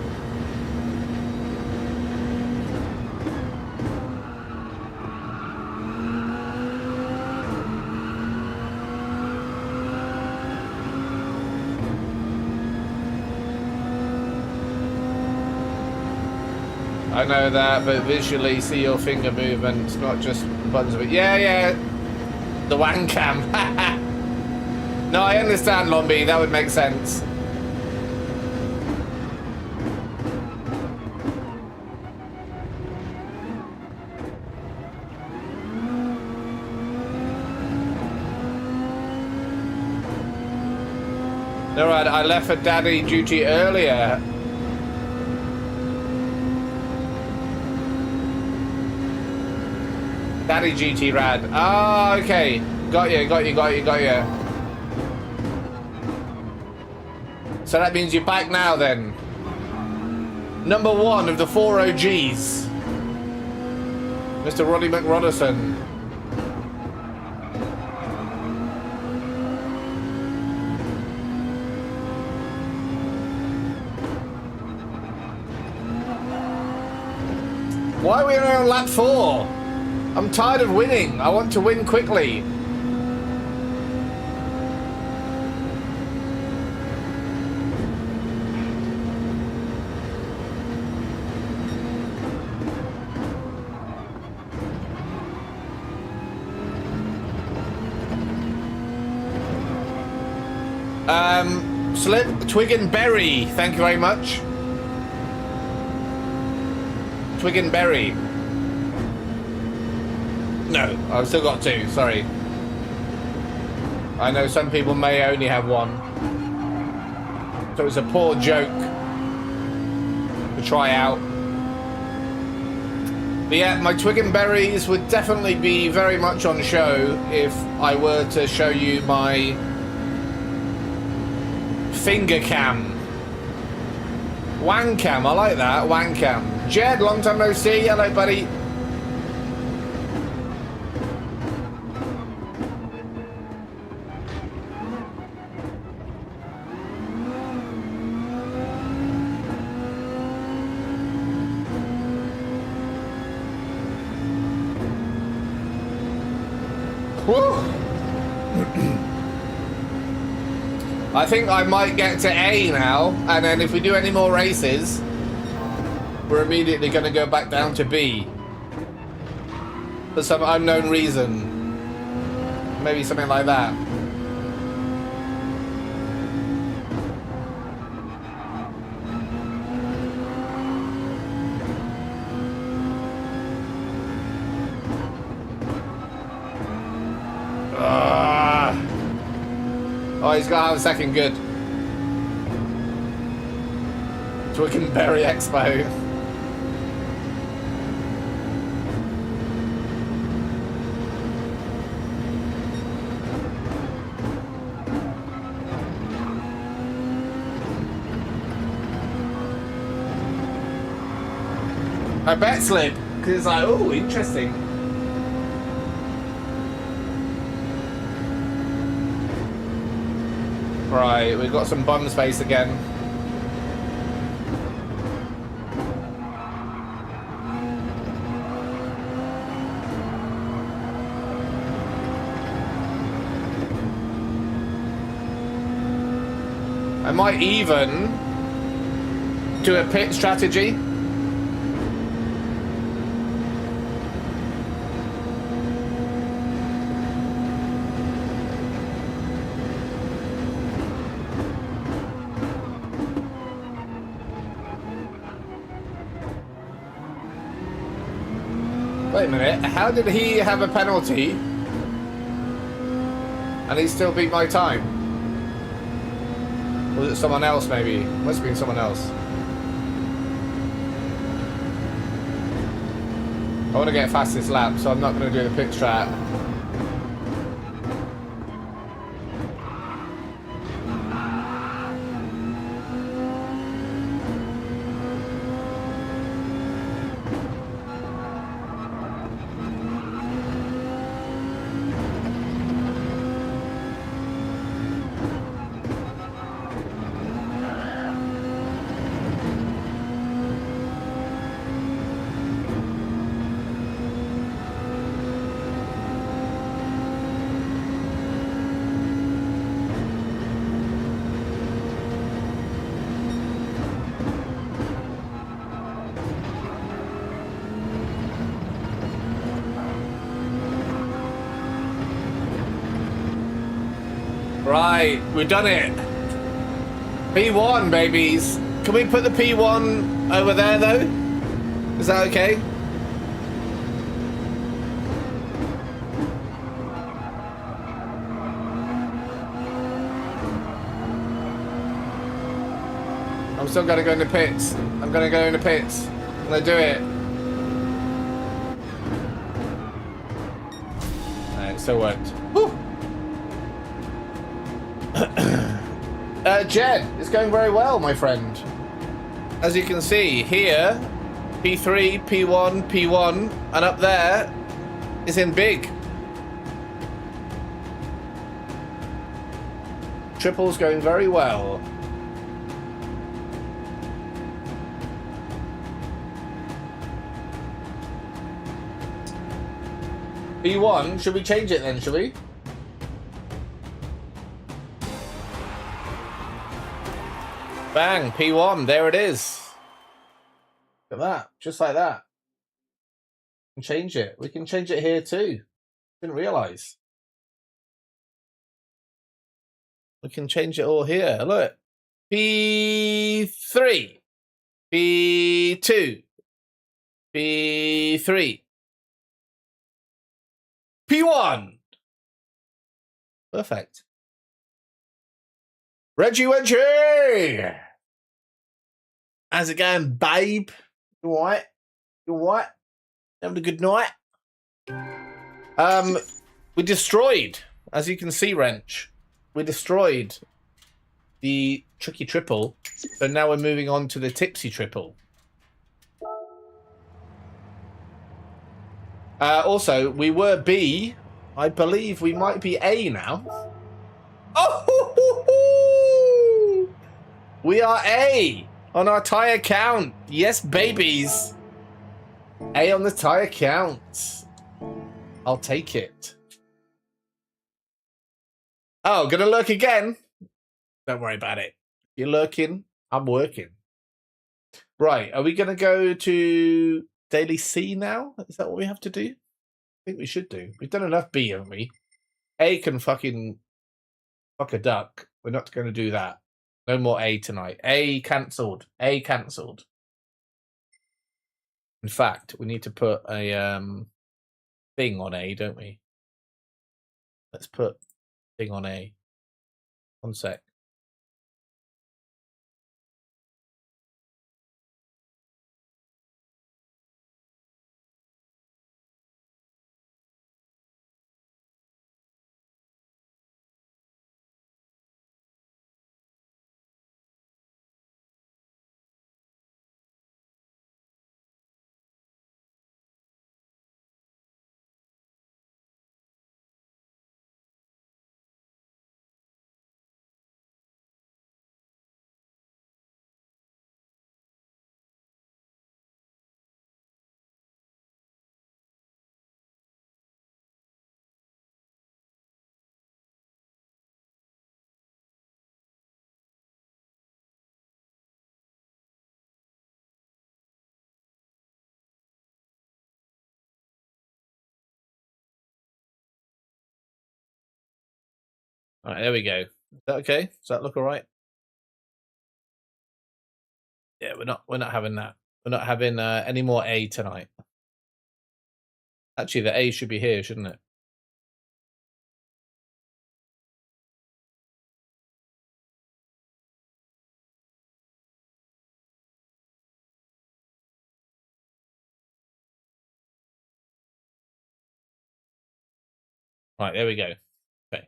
I know that, but visually see your finger movements, not just buttons. But yeah, the wang cam. No, I understand, Lombi. That would make sense. Alright, I left for daddy duty earlier. Daddy GT Rad. Ah, okay. Got you. So that means you're back now then. Number 1 of the 4 OGs. Mr. Roddy McRoderson. Why are we only on lap 4? I'm tired of winning. I want to win quickly. Slip, Twig and Berry. Thank you very much. Twig and Berry. No, I've still got 2, sorry. I know some people may only have 1. So it's a poor joke to try out. But yeah, my twig and berries would definitely be very much on show if I were to show you my finger cam. Wang cam, I like that, wang cam. Jed, long time no see, hello buddy. I think I might get to A now, and then if we do any more races, we're immediately going to go back down to B. For some unknown reason. Maybe something like that. Oh, he's got to have a second good. Twickenberry Expo. I bet slip, because it's like, oh, interesting. Right, we've got some bum space again. I might even do a pit strategy. Wait a minute, how did he have a penalty and he still beat my time? Was it someone else maybe? Must have been someone else. I want to get fastest lap, so I'm not going to do the pit strat. Right, we've done it. P1, babies. Can we put the P1 over there, though? Is that okay? I'm still gonna go in the pits. I'm gonna go in the pits. I'm gonna do it. It still worked. Woo. Jed, it's going very well, my friend. As you can see here, P3, P1, P1, and up there is in big. Triple's going very well. P1, should we change it then, should we? Bang, P1, there it is. Look at that, just like that. We can change it. We can change it here too. Didn't realise. We can change it all here. Look. P3. P2. P3. P1. Perfect. Reggie! How's it going, babe? You alright? You alright? Having a good night? We destroyed, as you can see, Wrench. We destroyed the tricky triple. So now we're moving on to the tipsy triple. Also, we were B. I believe we might be A now. Oh! We are A on our tyre count. Yes, babies. A on the tyre count. I'll take it. Oh, gonna lurk again? Don't worry about it. You're lurking, I'm working. Right, are we gonna go to Daily C now? Is that what we have to do? I think we should do. We've done enough B, haven't we? A can fucking fuck a duck. We're not gonna do that. No more A tonight. A cancelled. A cancelled. In fact, we need to put a thing on A, don't we? Let's put thing on A. One sec. All right, there we go. Is that okay? Does that look all right? Yeah, we're not having that. We're not having any more A tonight. Actually, the A should be here, shouldn't it? Right, there we go. Okay,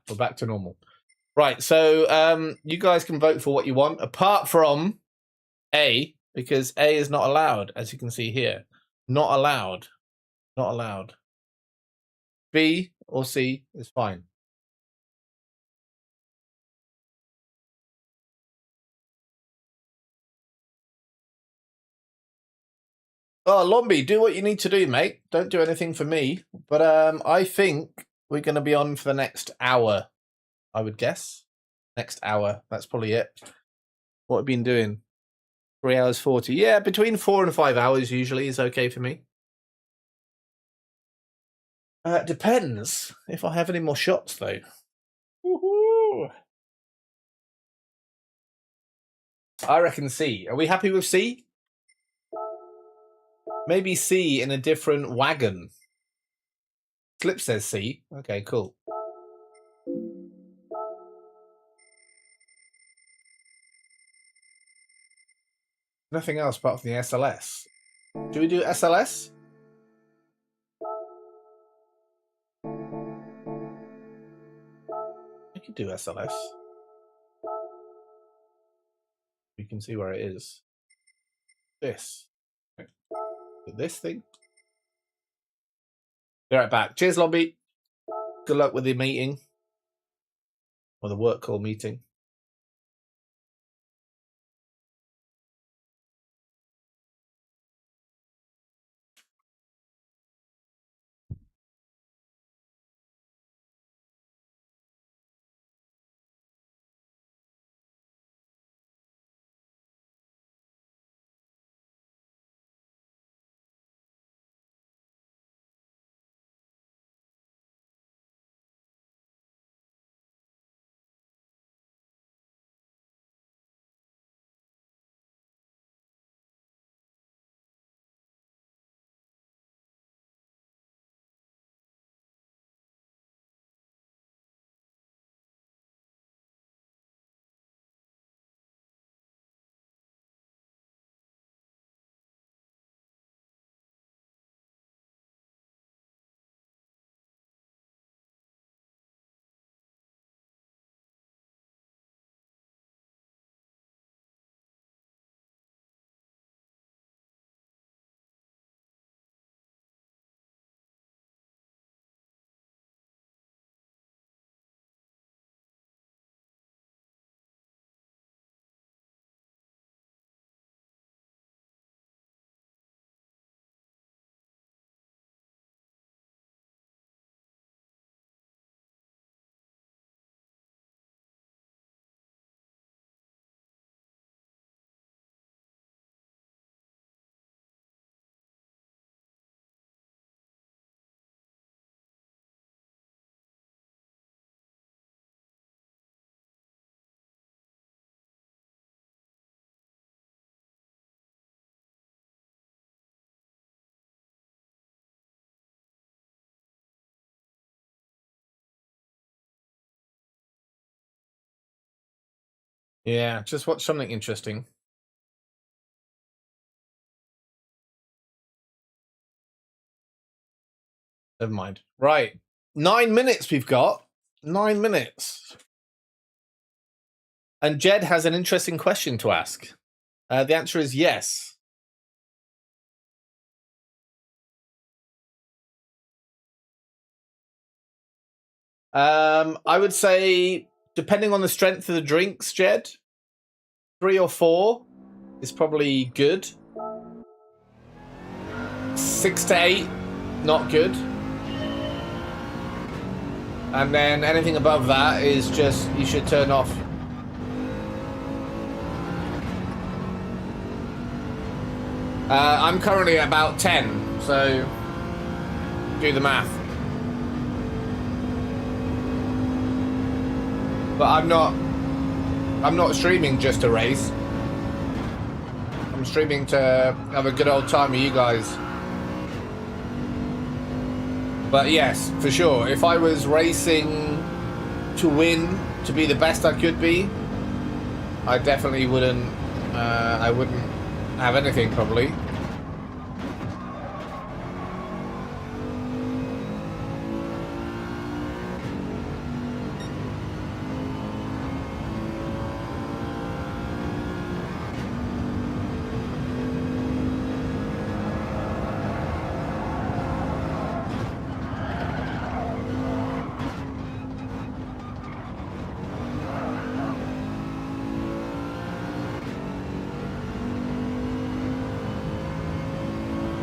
we're back to normal. Right, so you guys can vote for what you want, apart from A, because A is not allowed, as you can see here. Not allowed. Not allowed. B or C is fine. Oh, Lombi, do what you need to do, mate. Don't do anything for me. But I think we're going to be on for the next hour, I would guess. Next hour. That's probably it. What have we been doing? 3 hours 40. Yeah, between 4 and 5 hours usually is okay for me. Depends if I have any more shots, though. Woohoo! I reckon C. Are we happy with C? Maybe C in a different wagon. Slip says C. Okay, cool. Nothing else apart from the SLS. Do we do SLS? I could do SLS. You can see where it is. This. This thing. Be right back. Cheers, Lobby. Good luck with the meeting. Or the work call meeting. Yeah, just watch something interesting. Never mind. Right. 9 minutes we've got. 9 minutes. And Jed has an interesting question to ask. The answer is yes. I would say, depending on the strength of the drinks, Jed, 3 or 4 is probably good. 6 to 8, not good. And then anything above that is just, you should turn off. I'm currently at about 10, so do the math. But I'm not streaming just to race. I'm streaming to have a good old time with you guys. But yes, for sure, if I was racing to win, to be the best I could be, I definitely wouldn't have anything probably.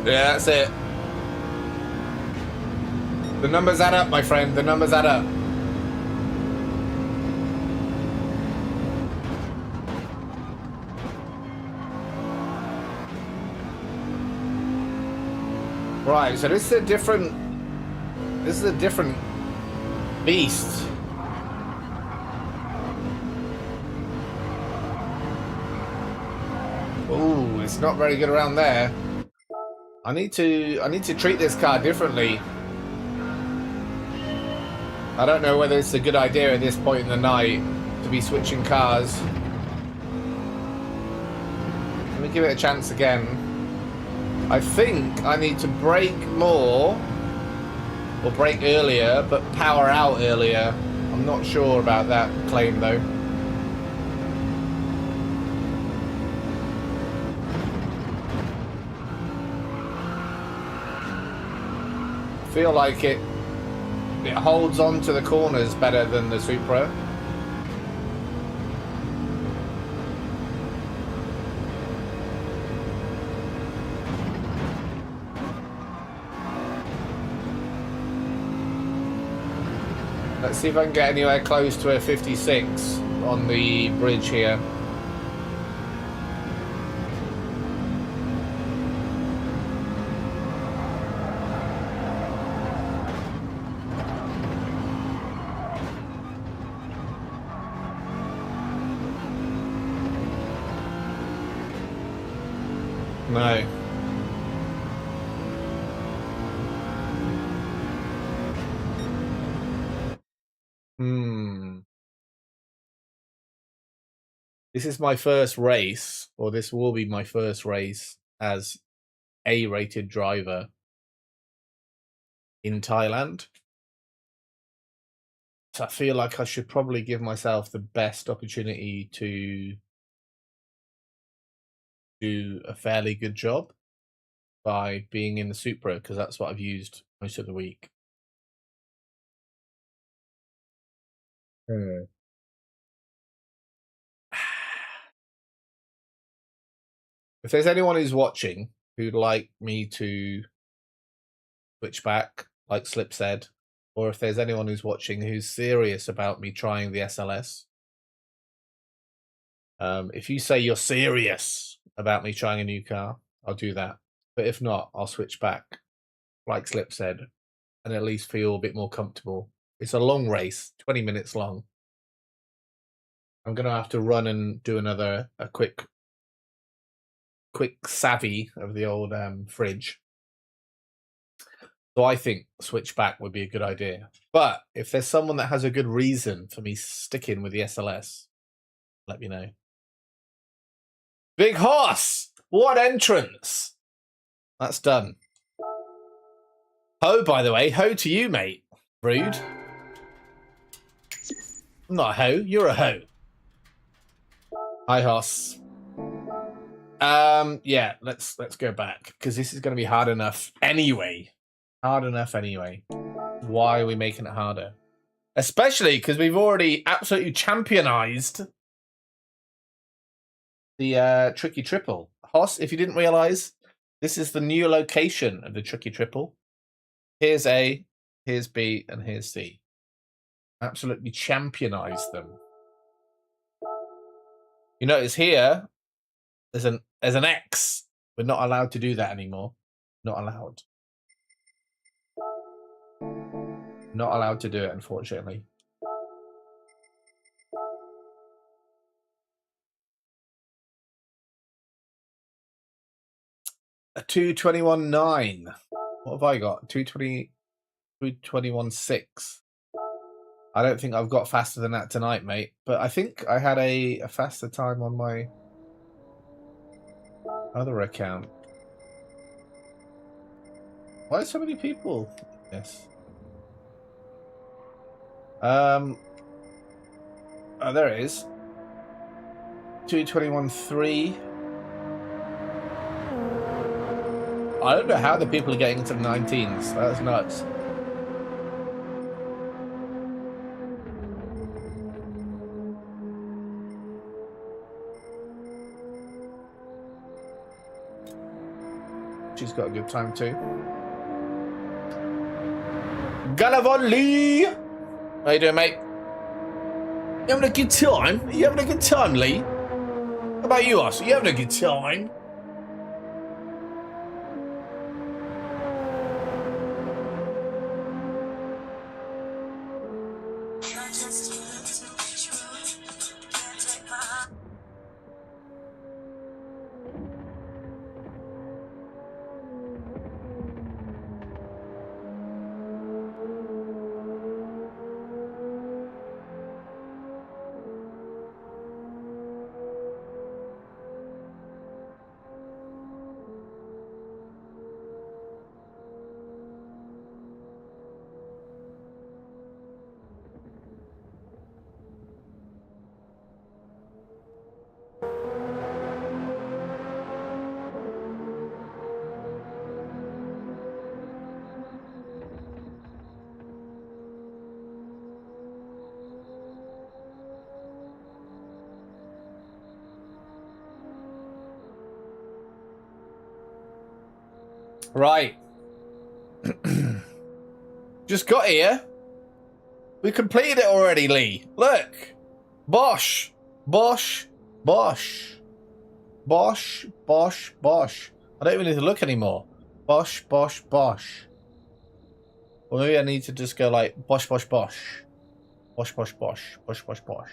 Yeah, that's it. The numbers add up, my friend. The numbers add up. Right, so this is a different beast. Ooh, it's not very good around there. I need to treat this car differently. I don't know whether it's a good idea at this point in the night to be switching cars. Let me give it a chance again. I think I need to brake more or brake earlier, but power out earlier. I'm not sure about that claim though. I feel like it holds on to the corners better than the Supra. Let's see if I can get anywhere close to a 56 on the bridge here. No. This is my first race, or this will be my first race as A-rated driver in Thailand. So I feel like I should probably give myself the best opportunity to do a fairly good job by being in the Supra, because that's what I've used most of the week. If there's anyone who's watching who'd like me to switch back, like Slip said, or if there's anyone who's watching who's serious about me trying the SLS, if you say you're serious about me trying a new car, I'll do that. But if not, I'll switch back, like Slip said, and at least feel a bit more comfortable. It's a long race, 20 minutes long. I'm going to have to run and do a quick savvy of the old fridge. So I think switch back would be a good idea. But if there's someone that has a good reason for me sticking with the SLS, let me know. Big Horse! What entrance! That's done. Ho, by the way. Ho to you, mate. Rude. I'm not a ho. You're a ho. Hi, Hoss. Yeah, let's go back because this is going to be hard enough anyway. Hard enough anyway. Why are we making it harder? Especially because we've already absolutely championized the Tricky Triple. Hoss, if you didn't realize, this is the new location of the Tricky Triple. Here's A, here's B, and here's C. Absolutely championized them. You notice here, there's an X. We're not allowed to do that anymore. Not allowed. Not allowed to do it, unfortunately. A 2:21.9. What have I got? 2:21.6. I don't think I've got faster than that tonight, mate. But I think I had a faster time on my other account. Why are so many people? Yes. Oh, there it is. 2:21.3. I don't know how the people are getting into the 19s. That's nuts. She's got a good time too. Galavon Lee! How you doing, mate? You having a good time? Are you having a good time, Lee? How about you, Us? Are you having a good time? Right. Just got here. We completed it already, Lee. Look. Bosh. Bosh. Bosh. Bosh. Bosh. Bosh. I don't even need to look anymore. Bosh. Bosh. Bosh. Or maybe I need to just go like bosh. Bosh. Bosh. Bosh. Bosh. Bosh. Bosh. Bosh. Bosh.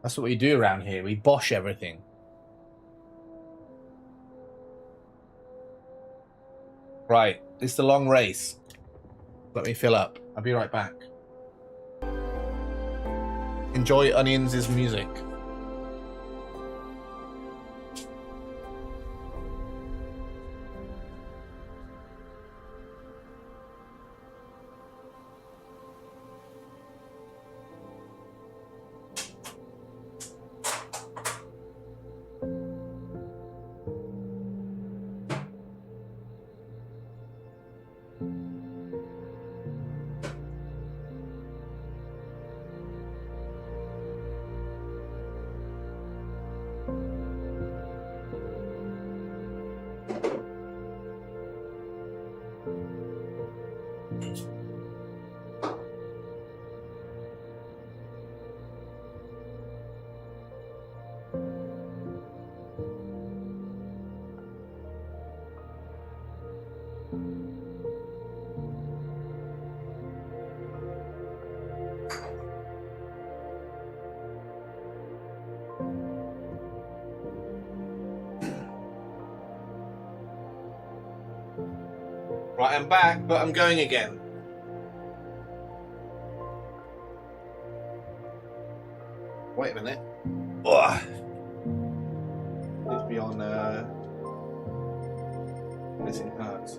That's what we do around here. We bosh everything. Right, it's the long race. Let me fill up. I'll be right back. Enjoy Onions' music. Right, I'm back, but I'm going again. Wait a minute. Ugh. Needs to be on missing parts.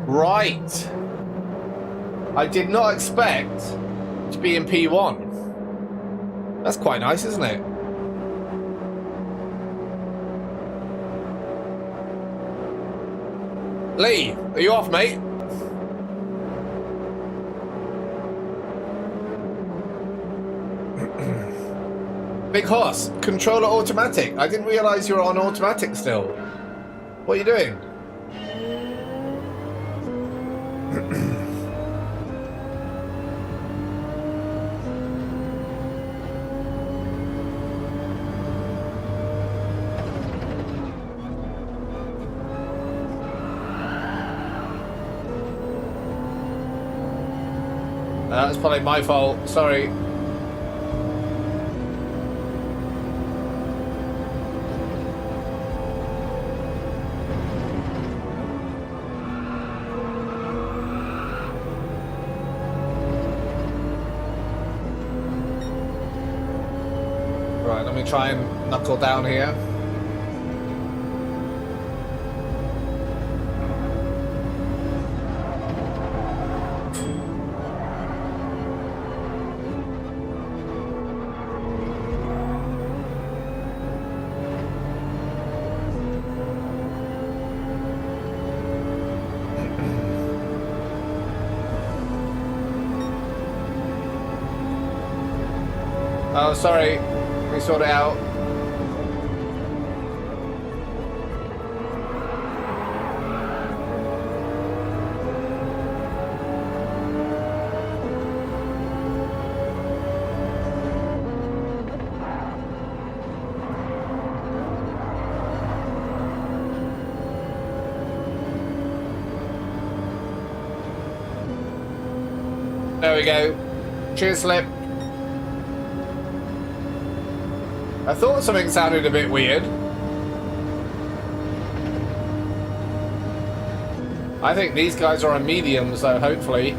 Right. I did not expect to be in P1. That's quite nice, isn't it? Lee, are you off, mate? Big horse, controller automatic. I didn't realize you were on automatic still. What are you doing? That's probably my fault. Sorry. Right, let me try and knuckle down here. Oh, sorry. Let me sort it out. There we go. Cheers, Slip. I thought something sounded a bit weird. I think these guys are on mediums, though, hopefully.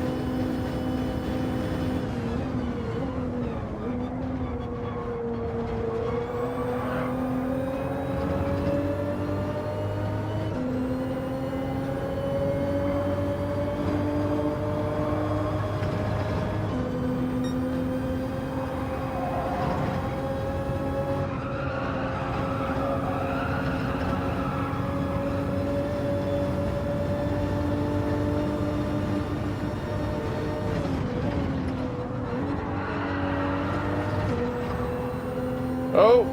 Oh,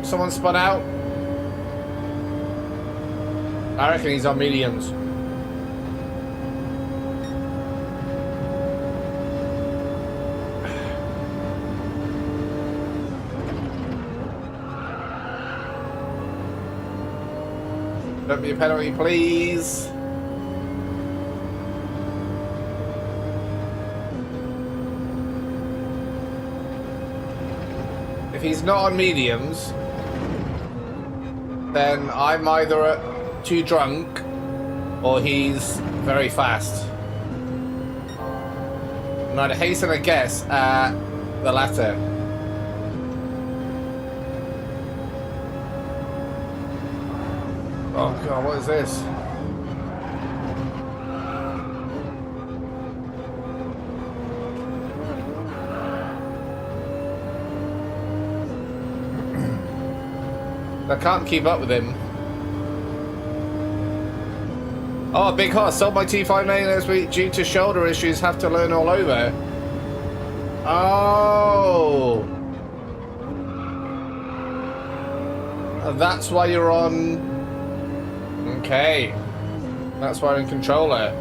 someone spun out. I reckon he's on mediums. Don't be a penalty, please. If he's not on mediums, then I'm either too drunk or he's very fast. And I'd hasten a guess at the latter. Oh god, what is this? I can't keep up with him. Oh, big horse. Sold my T5 this week due to shoulder issues. Have to learn all over. Oh. That's why you're on. Okay. That's why I'm in controller.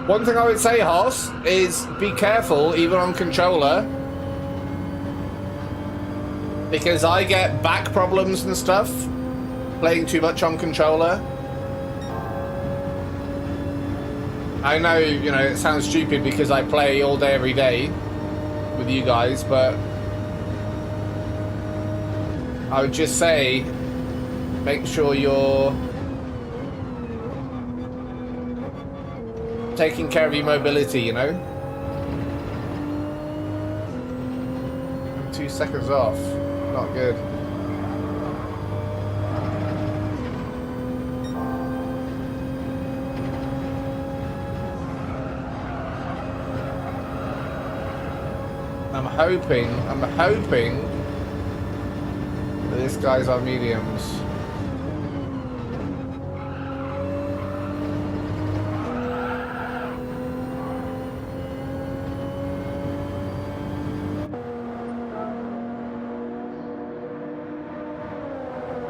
One thing I would say, Hoss, is be careful even on controller. Because I get back problems and stuff playing too much on controller. I know, you know, it sounds stupid because I play all day every day with you guys, but I would just say make sure you're taking care of your mobility, you know? 2 seconds off. Not good. I'm hoping that this guy's on mediums.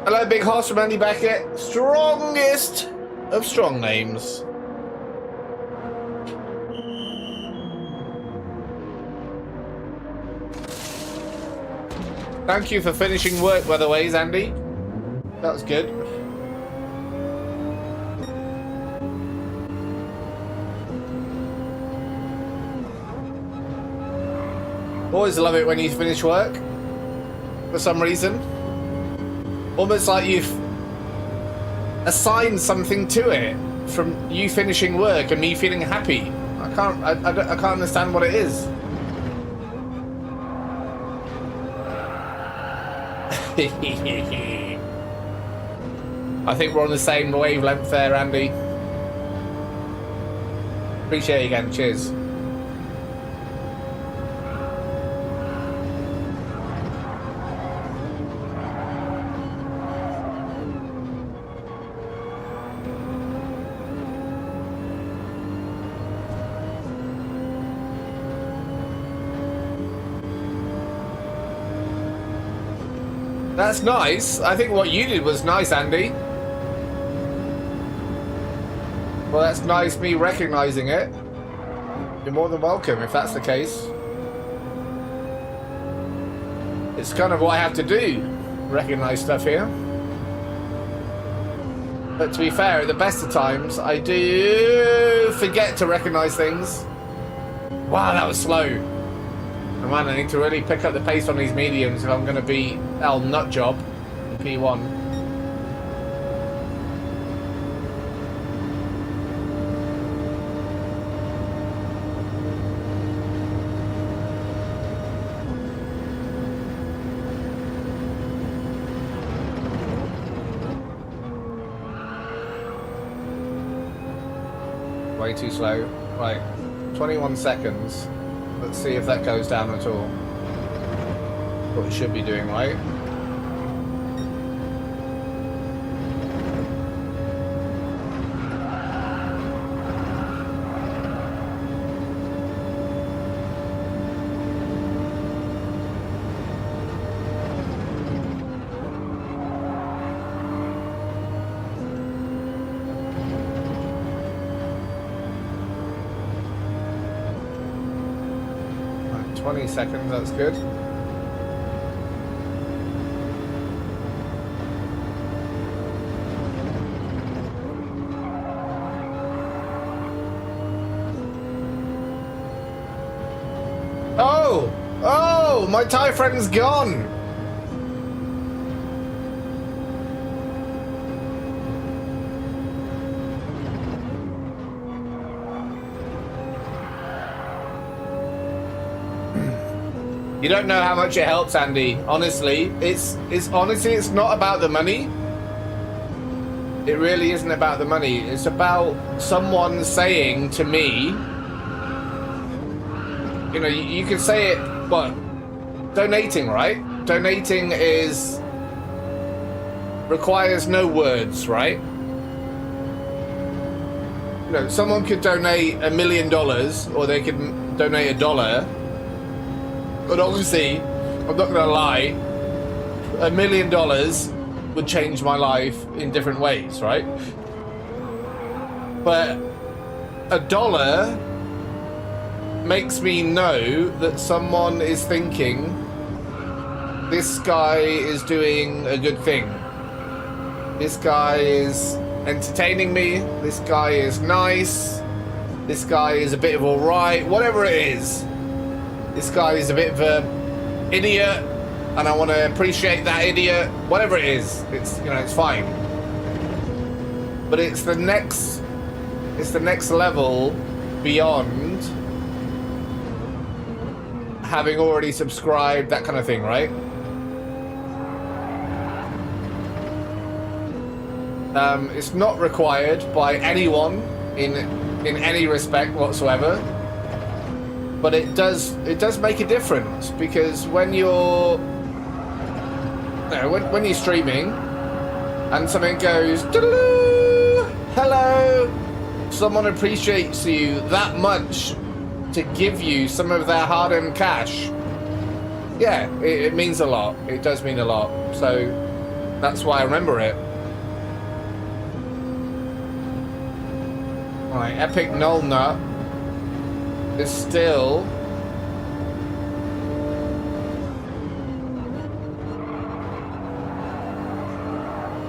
Hello, Big Horse from Andy Beckett. Strongest of strong names. Thank you for finishing work, by the way, Andy. That was good. Always love it when you finish work. For some reason. Almost like you've assigned something to it from you finishing work and me feeling happy. I can't understand what it is. I think we're on the same wavelength there, Andy. Appreciate it again. Cheers. That's nice. I think what you did was nice, Andy. Well, that's nice, me recognizing it. You're more than welcome if that's the case. It's kind of what I have to do, recognize stuff here. But to be fair, at the best of times, I do forget to recognize things. Wow, that was slow. Oh man, I need to really pick up the pace on these mediums if I'm going to beat El Nutjob in P1. Way too slow. Right, 21 seconds. Let's see if that goes down at all. What it should be doing, right? Right, 20 seconds, that's good. Oh, my Thai friend's gone. You don't know how much it helps, Andy. Honestly, it's not about the money. It really isn't about the money. It's about someone saying to me, you know, you can say it, but donating, right? Donating is requires no words, right? You know, someone could donate $1 million or they could donate $1. But obviously, I'm not gonna lie, $1 million would change my life in different ways, right? But $1 makes me know that someone is thinking this guy is doing a good thing. This guy is entertaining me. This guy is nice. This guy is a bit of alright. Whatever it is. This guy is a bit of a idiot, and I want to appreciate that idiot. Whatever it is, it's, you know, it's fine. But it's the next level beyond having already subscribed, that kind of thing, right? It's not required by anyone in any respect whatsoever, but it does make a difference, because when you're, you know, when you're streaming and something goes hello, someone appreciates you that much to give you some of their hard-earned cash. Yeah, it means a lot. It does mean a lot. So that's why I remember it. Right, Epic Null Nut is still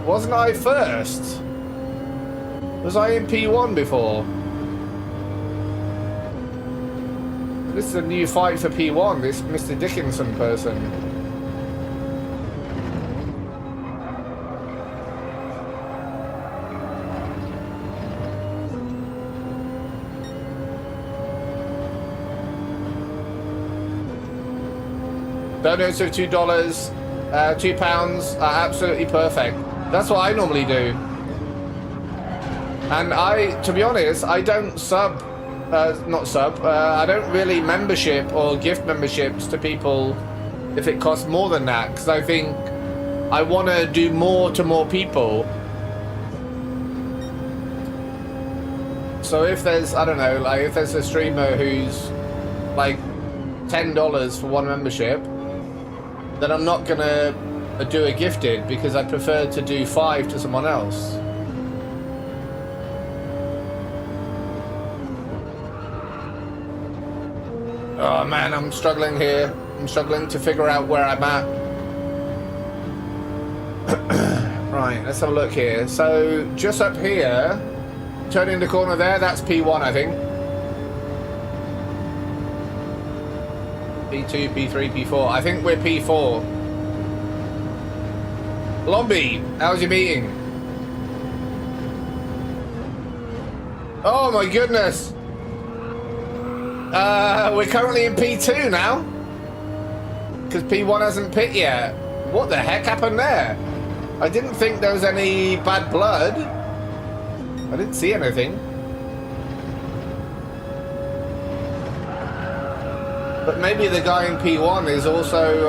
wasn't I first? Was I in P1 before? This is a new fight for P1, this Mr. Dickinson person. Donuts of $2, £2 are absolutely perfect. That's what I normally do. And to be honest, I don't I don't really membership or gift memberships to people if it costs more than that, because I think I want to do more to more people. So if there's, I don't know, like if there's a streamer who's like $10 for one membership, then I'm not gonna do a gifted, because I prefer to do 5 to someone else. Oh man, I'm struggling here. I'm struggling to figure out where I'm at. Right, let's have a look here. So just up here, turning the corner there, that's P1, I think. P2, P3, P4. I think we're P4. Lombi, how's your meeting? Oh my goodness. We're currently in P2 now. Because P1 hasn't pit yet. What the heck happened there? I didn't think there was any bad blood. I didn't see anything. But maybe the guy in P1 is also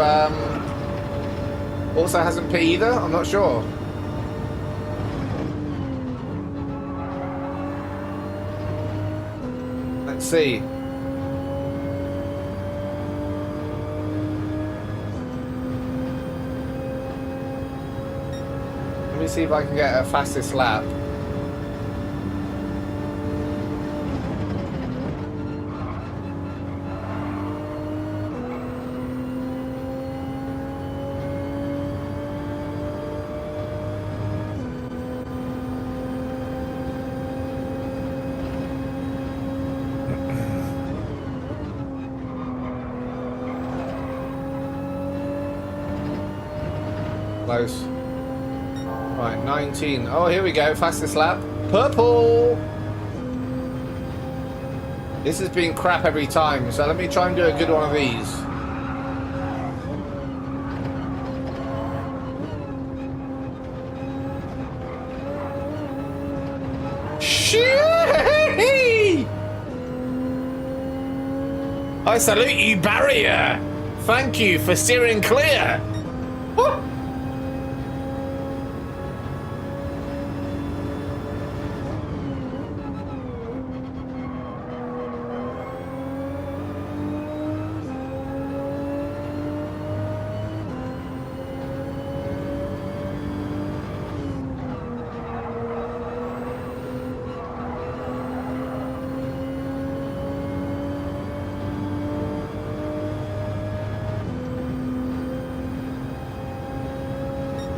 hasn't pit either. I'm not sure. Let's see. Let me see if I can get a fastest lap. Close. Right, 19. Oh, here we go. Fastest lap. Purple! This has been crap every time, so let me try and do a good one of these. Shee! I salute you, barrier! Thank you for steering clear! Woo!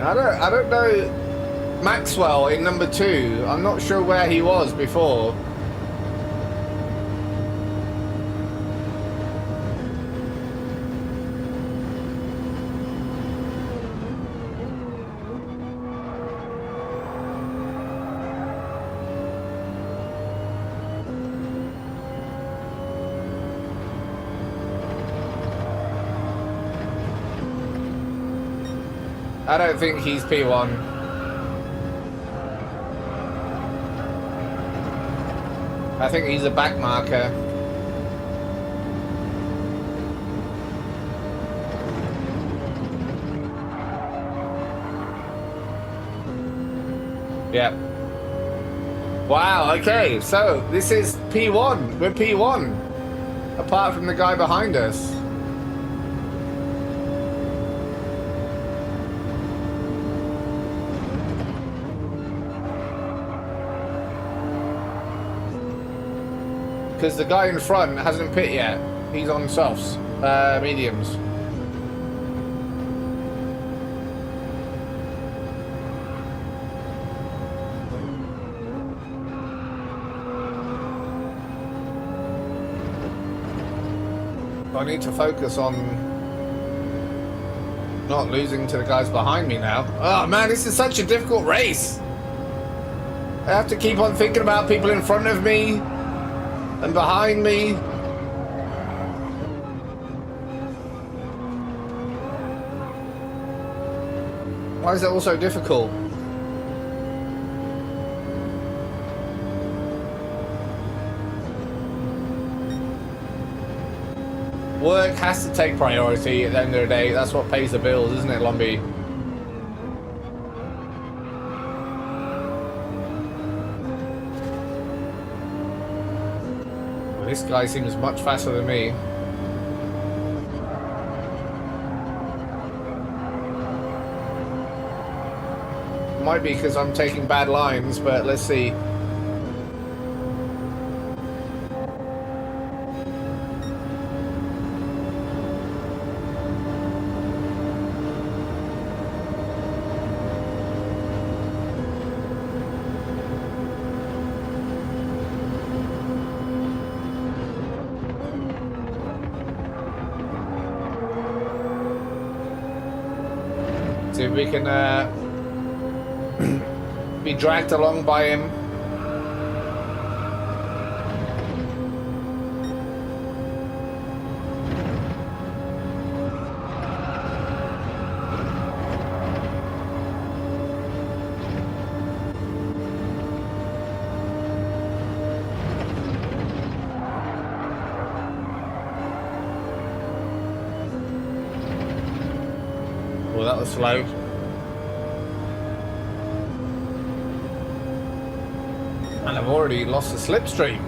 I don't know Maxwell in number 2. I'm not sure where he was before. I don't think he's P1. I think he's a back marker. Yep. Wow, okay, so this is P1. We're P1. Apart from the guy behind us. Because the guy in front hasn't pit yet. He's on softs, mediums. I need to focus on not losing to the guys behind me now. Oh man, this is such a difficult race. I have to keep on thinking about people in front of me and behind me. Why is that all so difficult? Work has to take priority at the end of the day. That's what pays the bills, isn't it, Lombi? Well, this guy seems much faster than me. Might be because I'm taking bad lines, but let's see. See if we can be dragged along by him. Well, that was slow. And I've already lost the slipstream.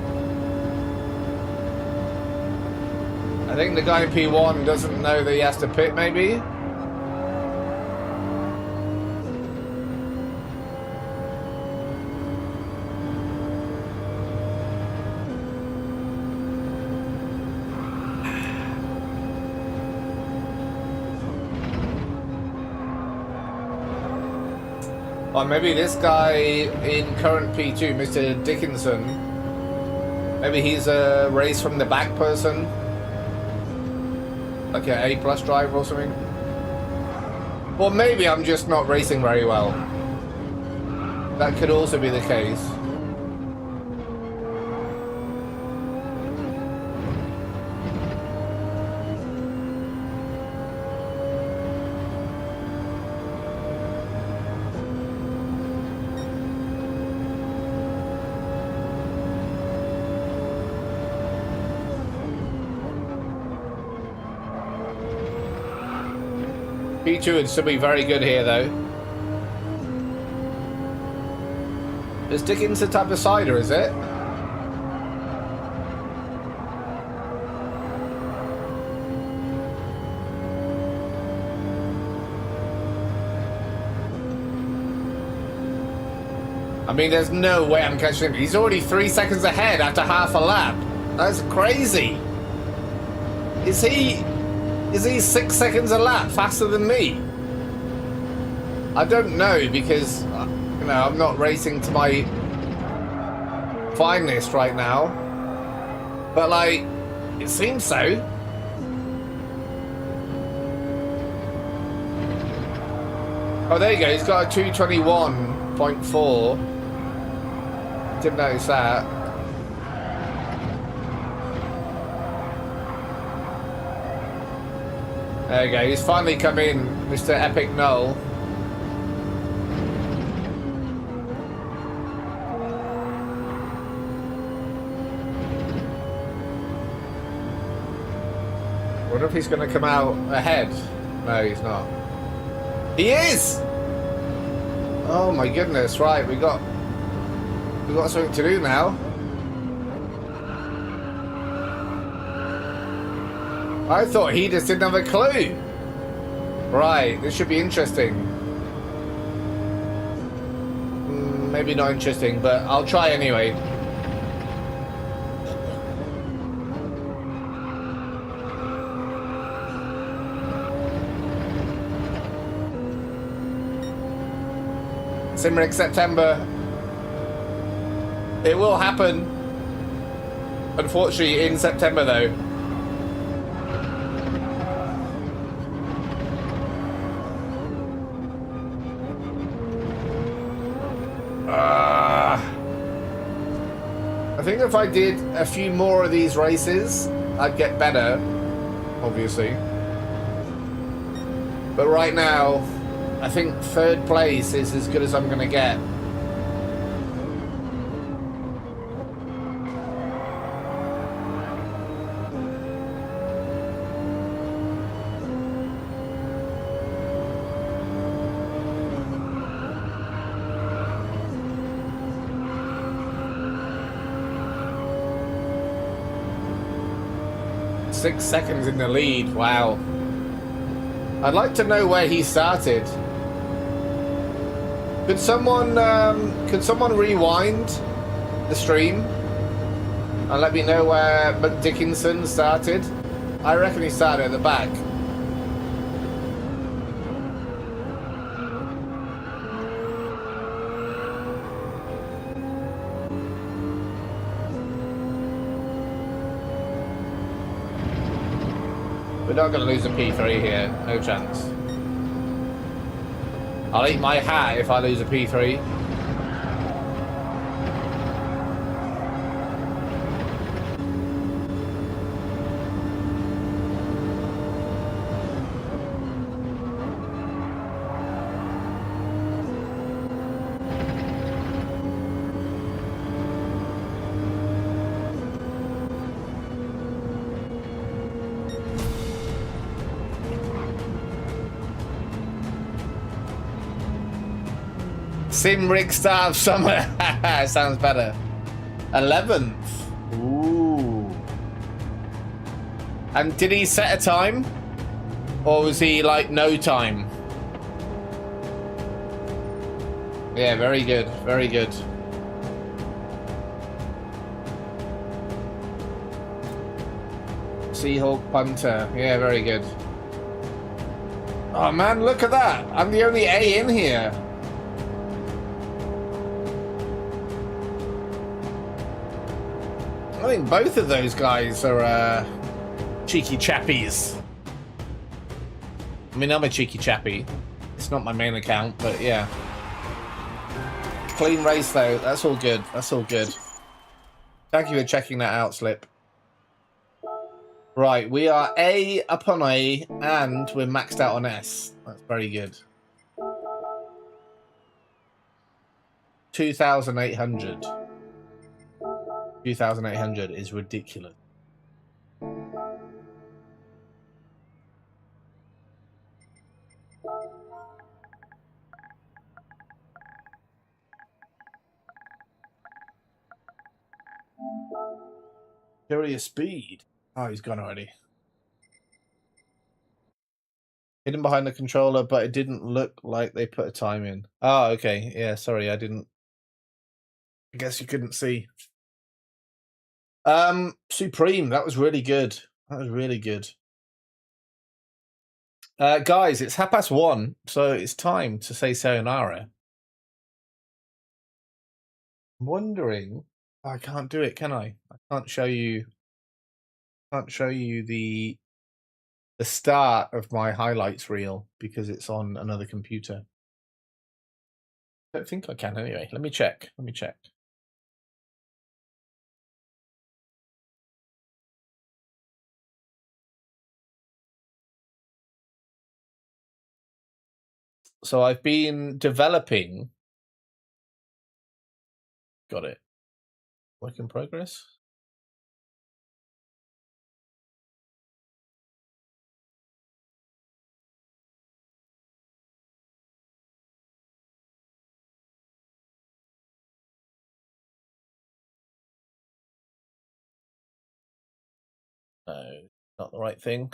I think the guy in P1 doesn't know that he has to pit, maybe? Or maybe this guy in current P2, Mr. Dickinson, maybe he's a race from the back person, like an A+ driver or something. Or maybe I'm just not racing very well. That could also be the case. P2 would still be very good here, though. Is Dickinson type of cider, is it? I mean, there's no way I'm catching him. He's already 3 seconds ahead after half a lap. That's crazy. Is he 6 seconds a lap faster than me? I don't know because, you know, I'm not racing to my finest right now. But, like, it seems so. Oh, there you go. He's got a 221.4. Didn't notice that. There you go. He's finally come in, Mr. Epic Null. I wonder if he's going to come out ahead. No, he's not. He is! Oh my goodness, right, we got something to do now. I thought he just didn't have a clue. Right, this should be interesting. Maybe not interesting, but I'll try anyway. Simric September. It will happen. Unfortunately, in September, though. I think if I did a few more of these races, I'd get better, obviously. But right now, I think 3rd place is as good as I'm going to get. Six seconds in the lead. Wow. I'd like to know where he started. Could someone rewind the stream and let me know where McDickinson started? I reckon he started at the back. We're not going to lose a P3 here. No chance. I'll eat my hat if I lose a P3. Sim rig start of summer. Sounds better. 11th. Ooh. And did he set a time? Or was he like no time? Yeah, very good. Very good. Seahawk punter. Yeah, very good. Oh man, look at that. I'm the only A in here. I think both of those guys are cheeky chappies. I mean, I'm a cheeky chappy. It's not my main account, but yeah. Clean race though. That's all good. That's all good. Thank you for checking that out, Slip. Right, we are A up on A, and we're maxed out on S. That's very good. 2,800. 2,800 is ridiculous. Curious speed. Oh, he's gone already. Hidden behind the controller, but it didn't look like they put a time in. Oh, okay. Yeah, sorry, I didn't. I guess you couldn't see. Supreme, that was really good. That was really good. Guys, it's 1:30, so it's time to say sayonara. I'm wondering, I can't do it, can I? I can't show you. Can't show you the start of my highlights reel because it's on another computer. I don't think I can anyway. Let me check. So I've been developing. Got it. Work in progress. No, not the right thing.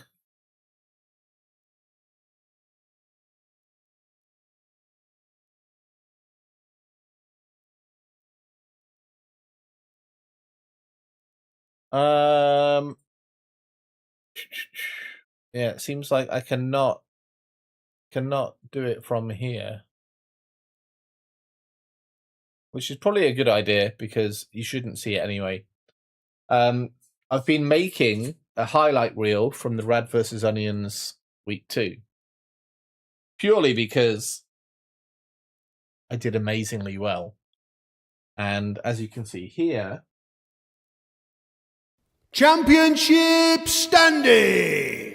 Yeah, it seems like I cannot do it from here, which is probably a good idea because you shouldn't see it anyway. I've been making a highlight reel from the Rad versus Onions week 2, purely because I did amazingly well. And as you can see here, Championship standings.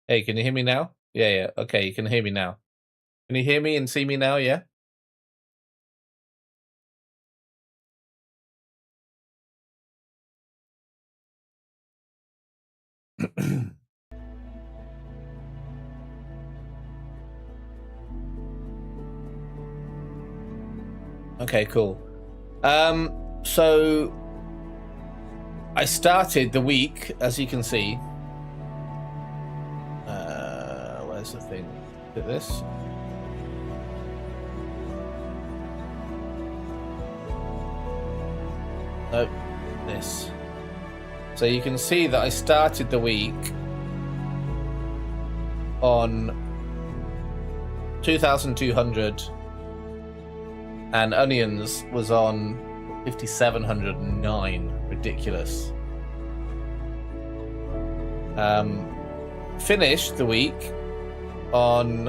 hey, can you hear me now? Yeah. Okay, you can hear me now. Can you hear me and see me now? Yeah. Okay, cool. So I started the week, as you can see. Where's the thing? Is it this? Nope, this. So you can see that I started the week on 2,200 and Onions was on 5,709. Ridiculous. Finished the week on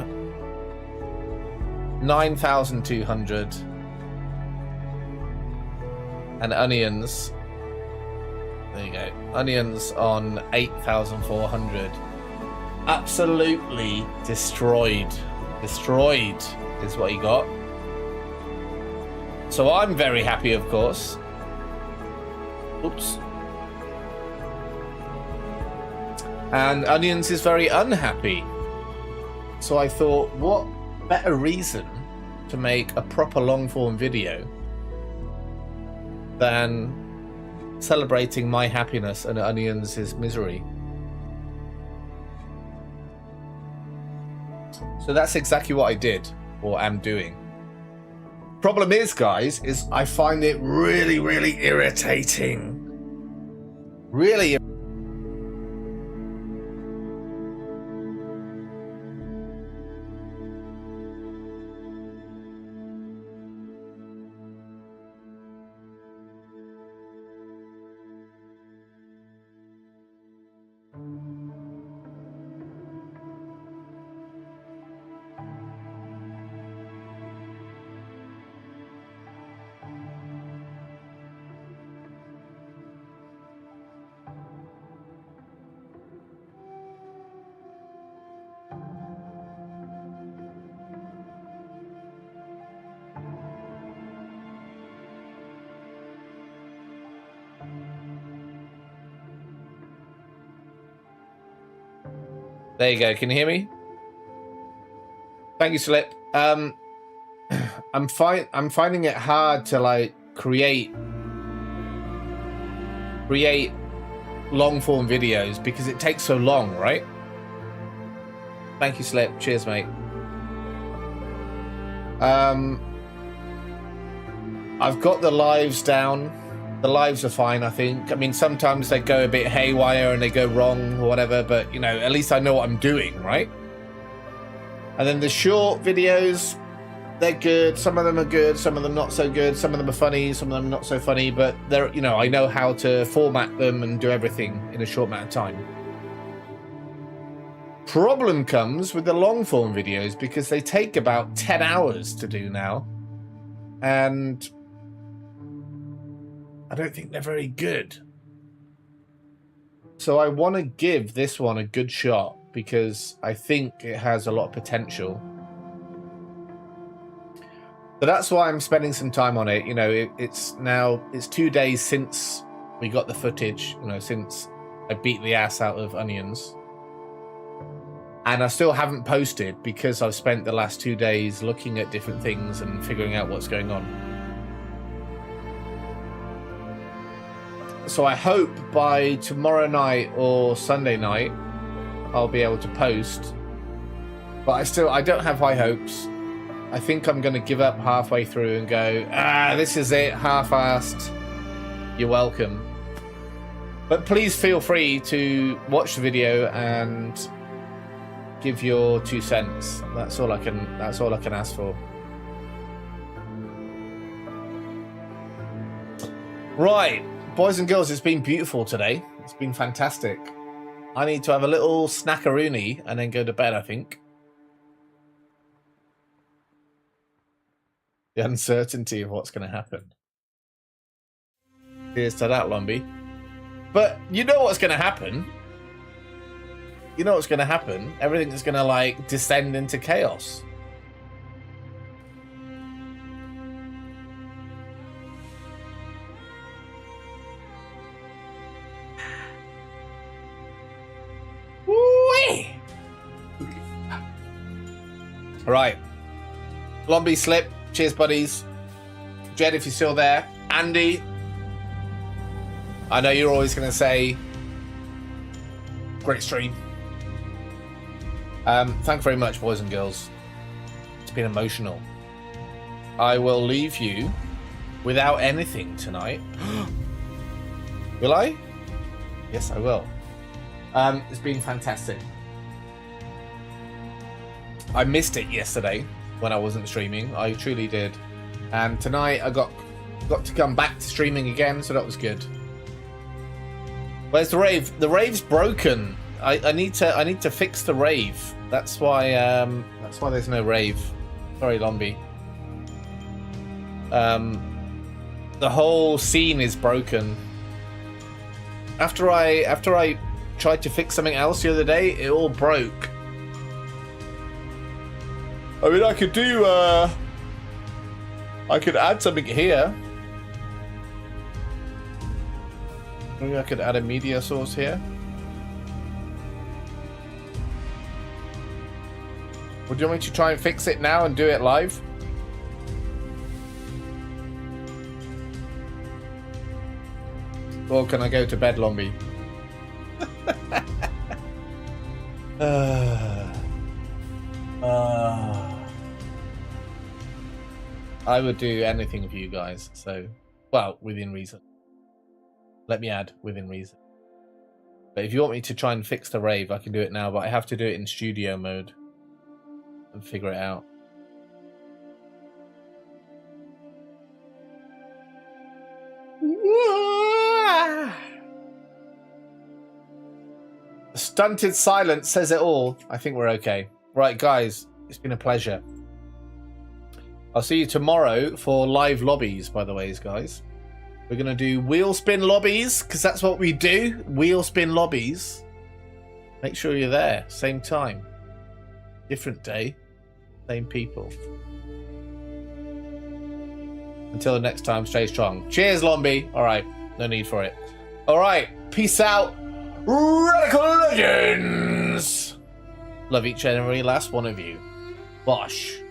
9,200 and Onions, there you go, Onions on 8,400. Absolutely destroyed is what he got. So I'm very happy, of course. Oops. And Onions is very unhappy. So I thought, what better reason to make a proper long-form video than celebrating my happiness and Onions' misery. So that's exactly what I did, or am doing. Problem is, guys, is I find it really, really irritating. Really. There you go. Can you hear me? Thank you, Slip. I'm finding it hard to like create long form videos because it takes so long, right? Thank you, Slip. Cheers, mate. I've got the lives down. The lives are fine, I think. I mean, sometimes they go a bit haywire and they go wrong or whatever, but, you know, at least I know what I'm doing, right? And then the short videos, they're good. Some of them are good, some of them not so good. Some of them are funny, some of them not so funny, but they're, you know, I know how to format them and do everything in a short amount of time. Problem comes with the long form videos because they take about 10 hours to do now. And I don't think they're very good. So I want to give this one a good shot because I think it has a lot of potential. So that's why I'm spending some time on it. You know, it's 2 days since we got the footage, you know, since I beat the ass out of Onions. And I still haven't posted because I've spent the last 2 days looking at different things and figuring out what's going on. So I hope by tomorrow night or Sunday night, I'll be able to post. But I don't have high hopes. I think I'm going to give up halfway through and go, this is it, half-assed. You're welcome. But please feel free to watch the video and give your 2 cents. That's all I can ask for. Right, boys and girls, it's been beautiful today. It's been fantastic. I need to have a little snackaroony and then go to bed, I think. The uncertainty of what's going to happen. Here's to that, Lumby. But you know what's going to happen. You know what's going to happen. Everything is going to, like, descend into chaos. Whee! All right. Lomby, Slip. Cheers, buddies. Jed, if you're still there. Andy. I know you're always going to say, great stream. Thank you very much, boys and girls. It's been emotional. I will leave you without anything tonight. Will I? Yes, I will. It's been fantastic. I missed it yesterday when I wasn't streaming. I truly did. And tonight I got to come back to streaming again, so that was good. Where's the rave? The rave's broken. I need to fix the rave. That's why there's no rave. Sorry, Lomby. The whole scene is broken. After I tried to fix something else the other day, it all broke. I mean, I could add something here. Maybe I could add a media source here. Would you want me to try and fix it now and do it live? Or can I go to bed, Lomby? I would do anything for you guys, so, well, within reason. Let me add, within reason. But if you want me to try and fix the rave, I can do it now, but I have to do it in studio mode and figure it out. Stunted silence says it all. I think we're okay. Right, guys, it's been a pleasure. I'll see you tomorrow for live lobbies, by the way, guys. We're going to do wheel spin lobbies, because that's what we do. Wheel spin lobbies. Make sure you're there. Same time. Different day. Same people. Until the next time, stay strong. Cheers, Lomby. All right. No need for it. All right. Peace out. Radical Legends. Love each and every last one of you. Bosh.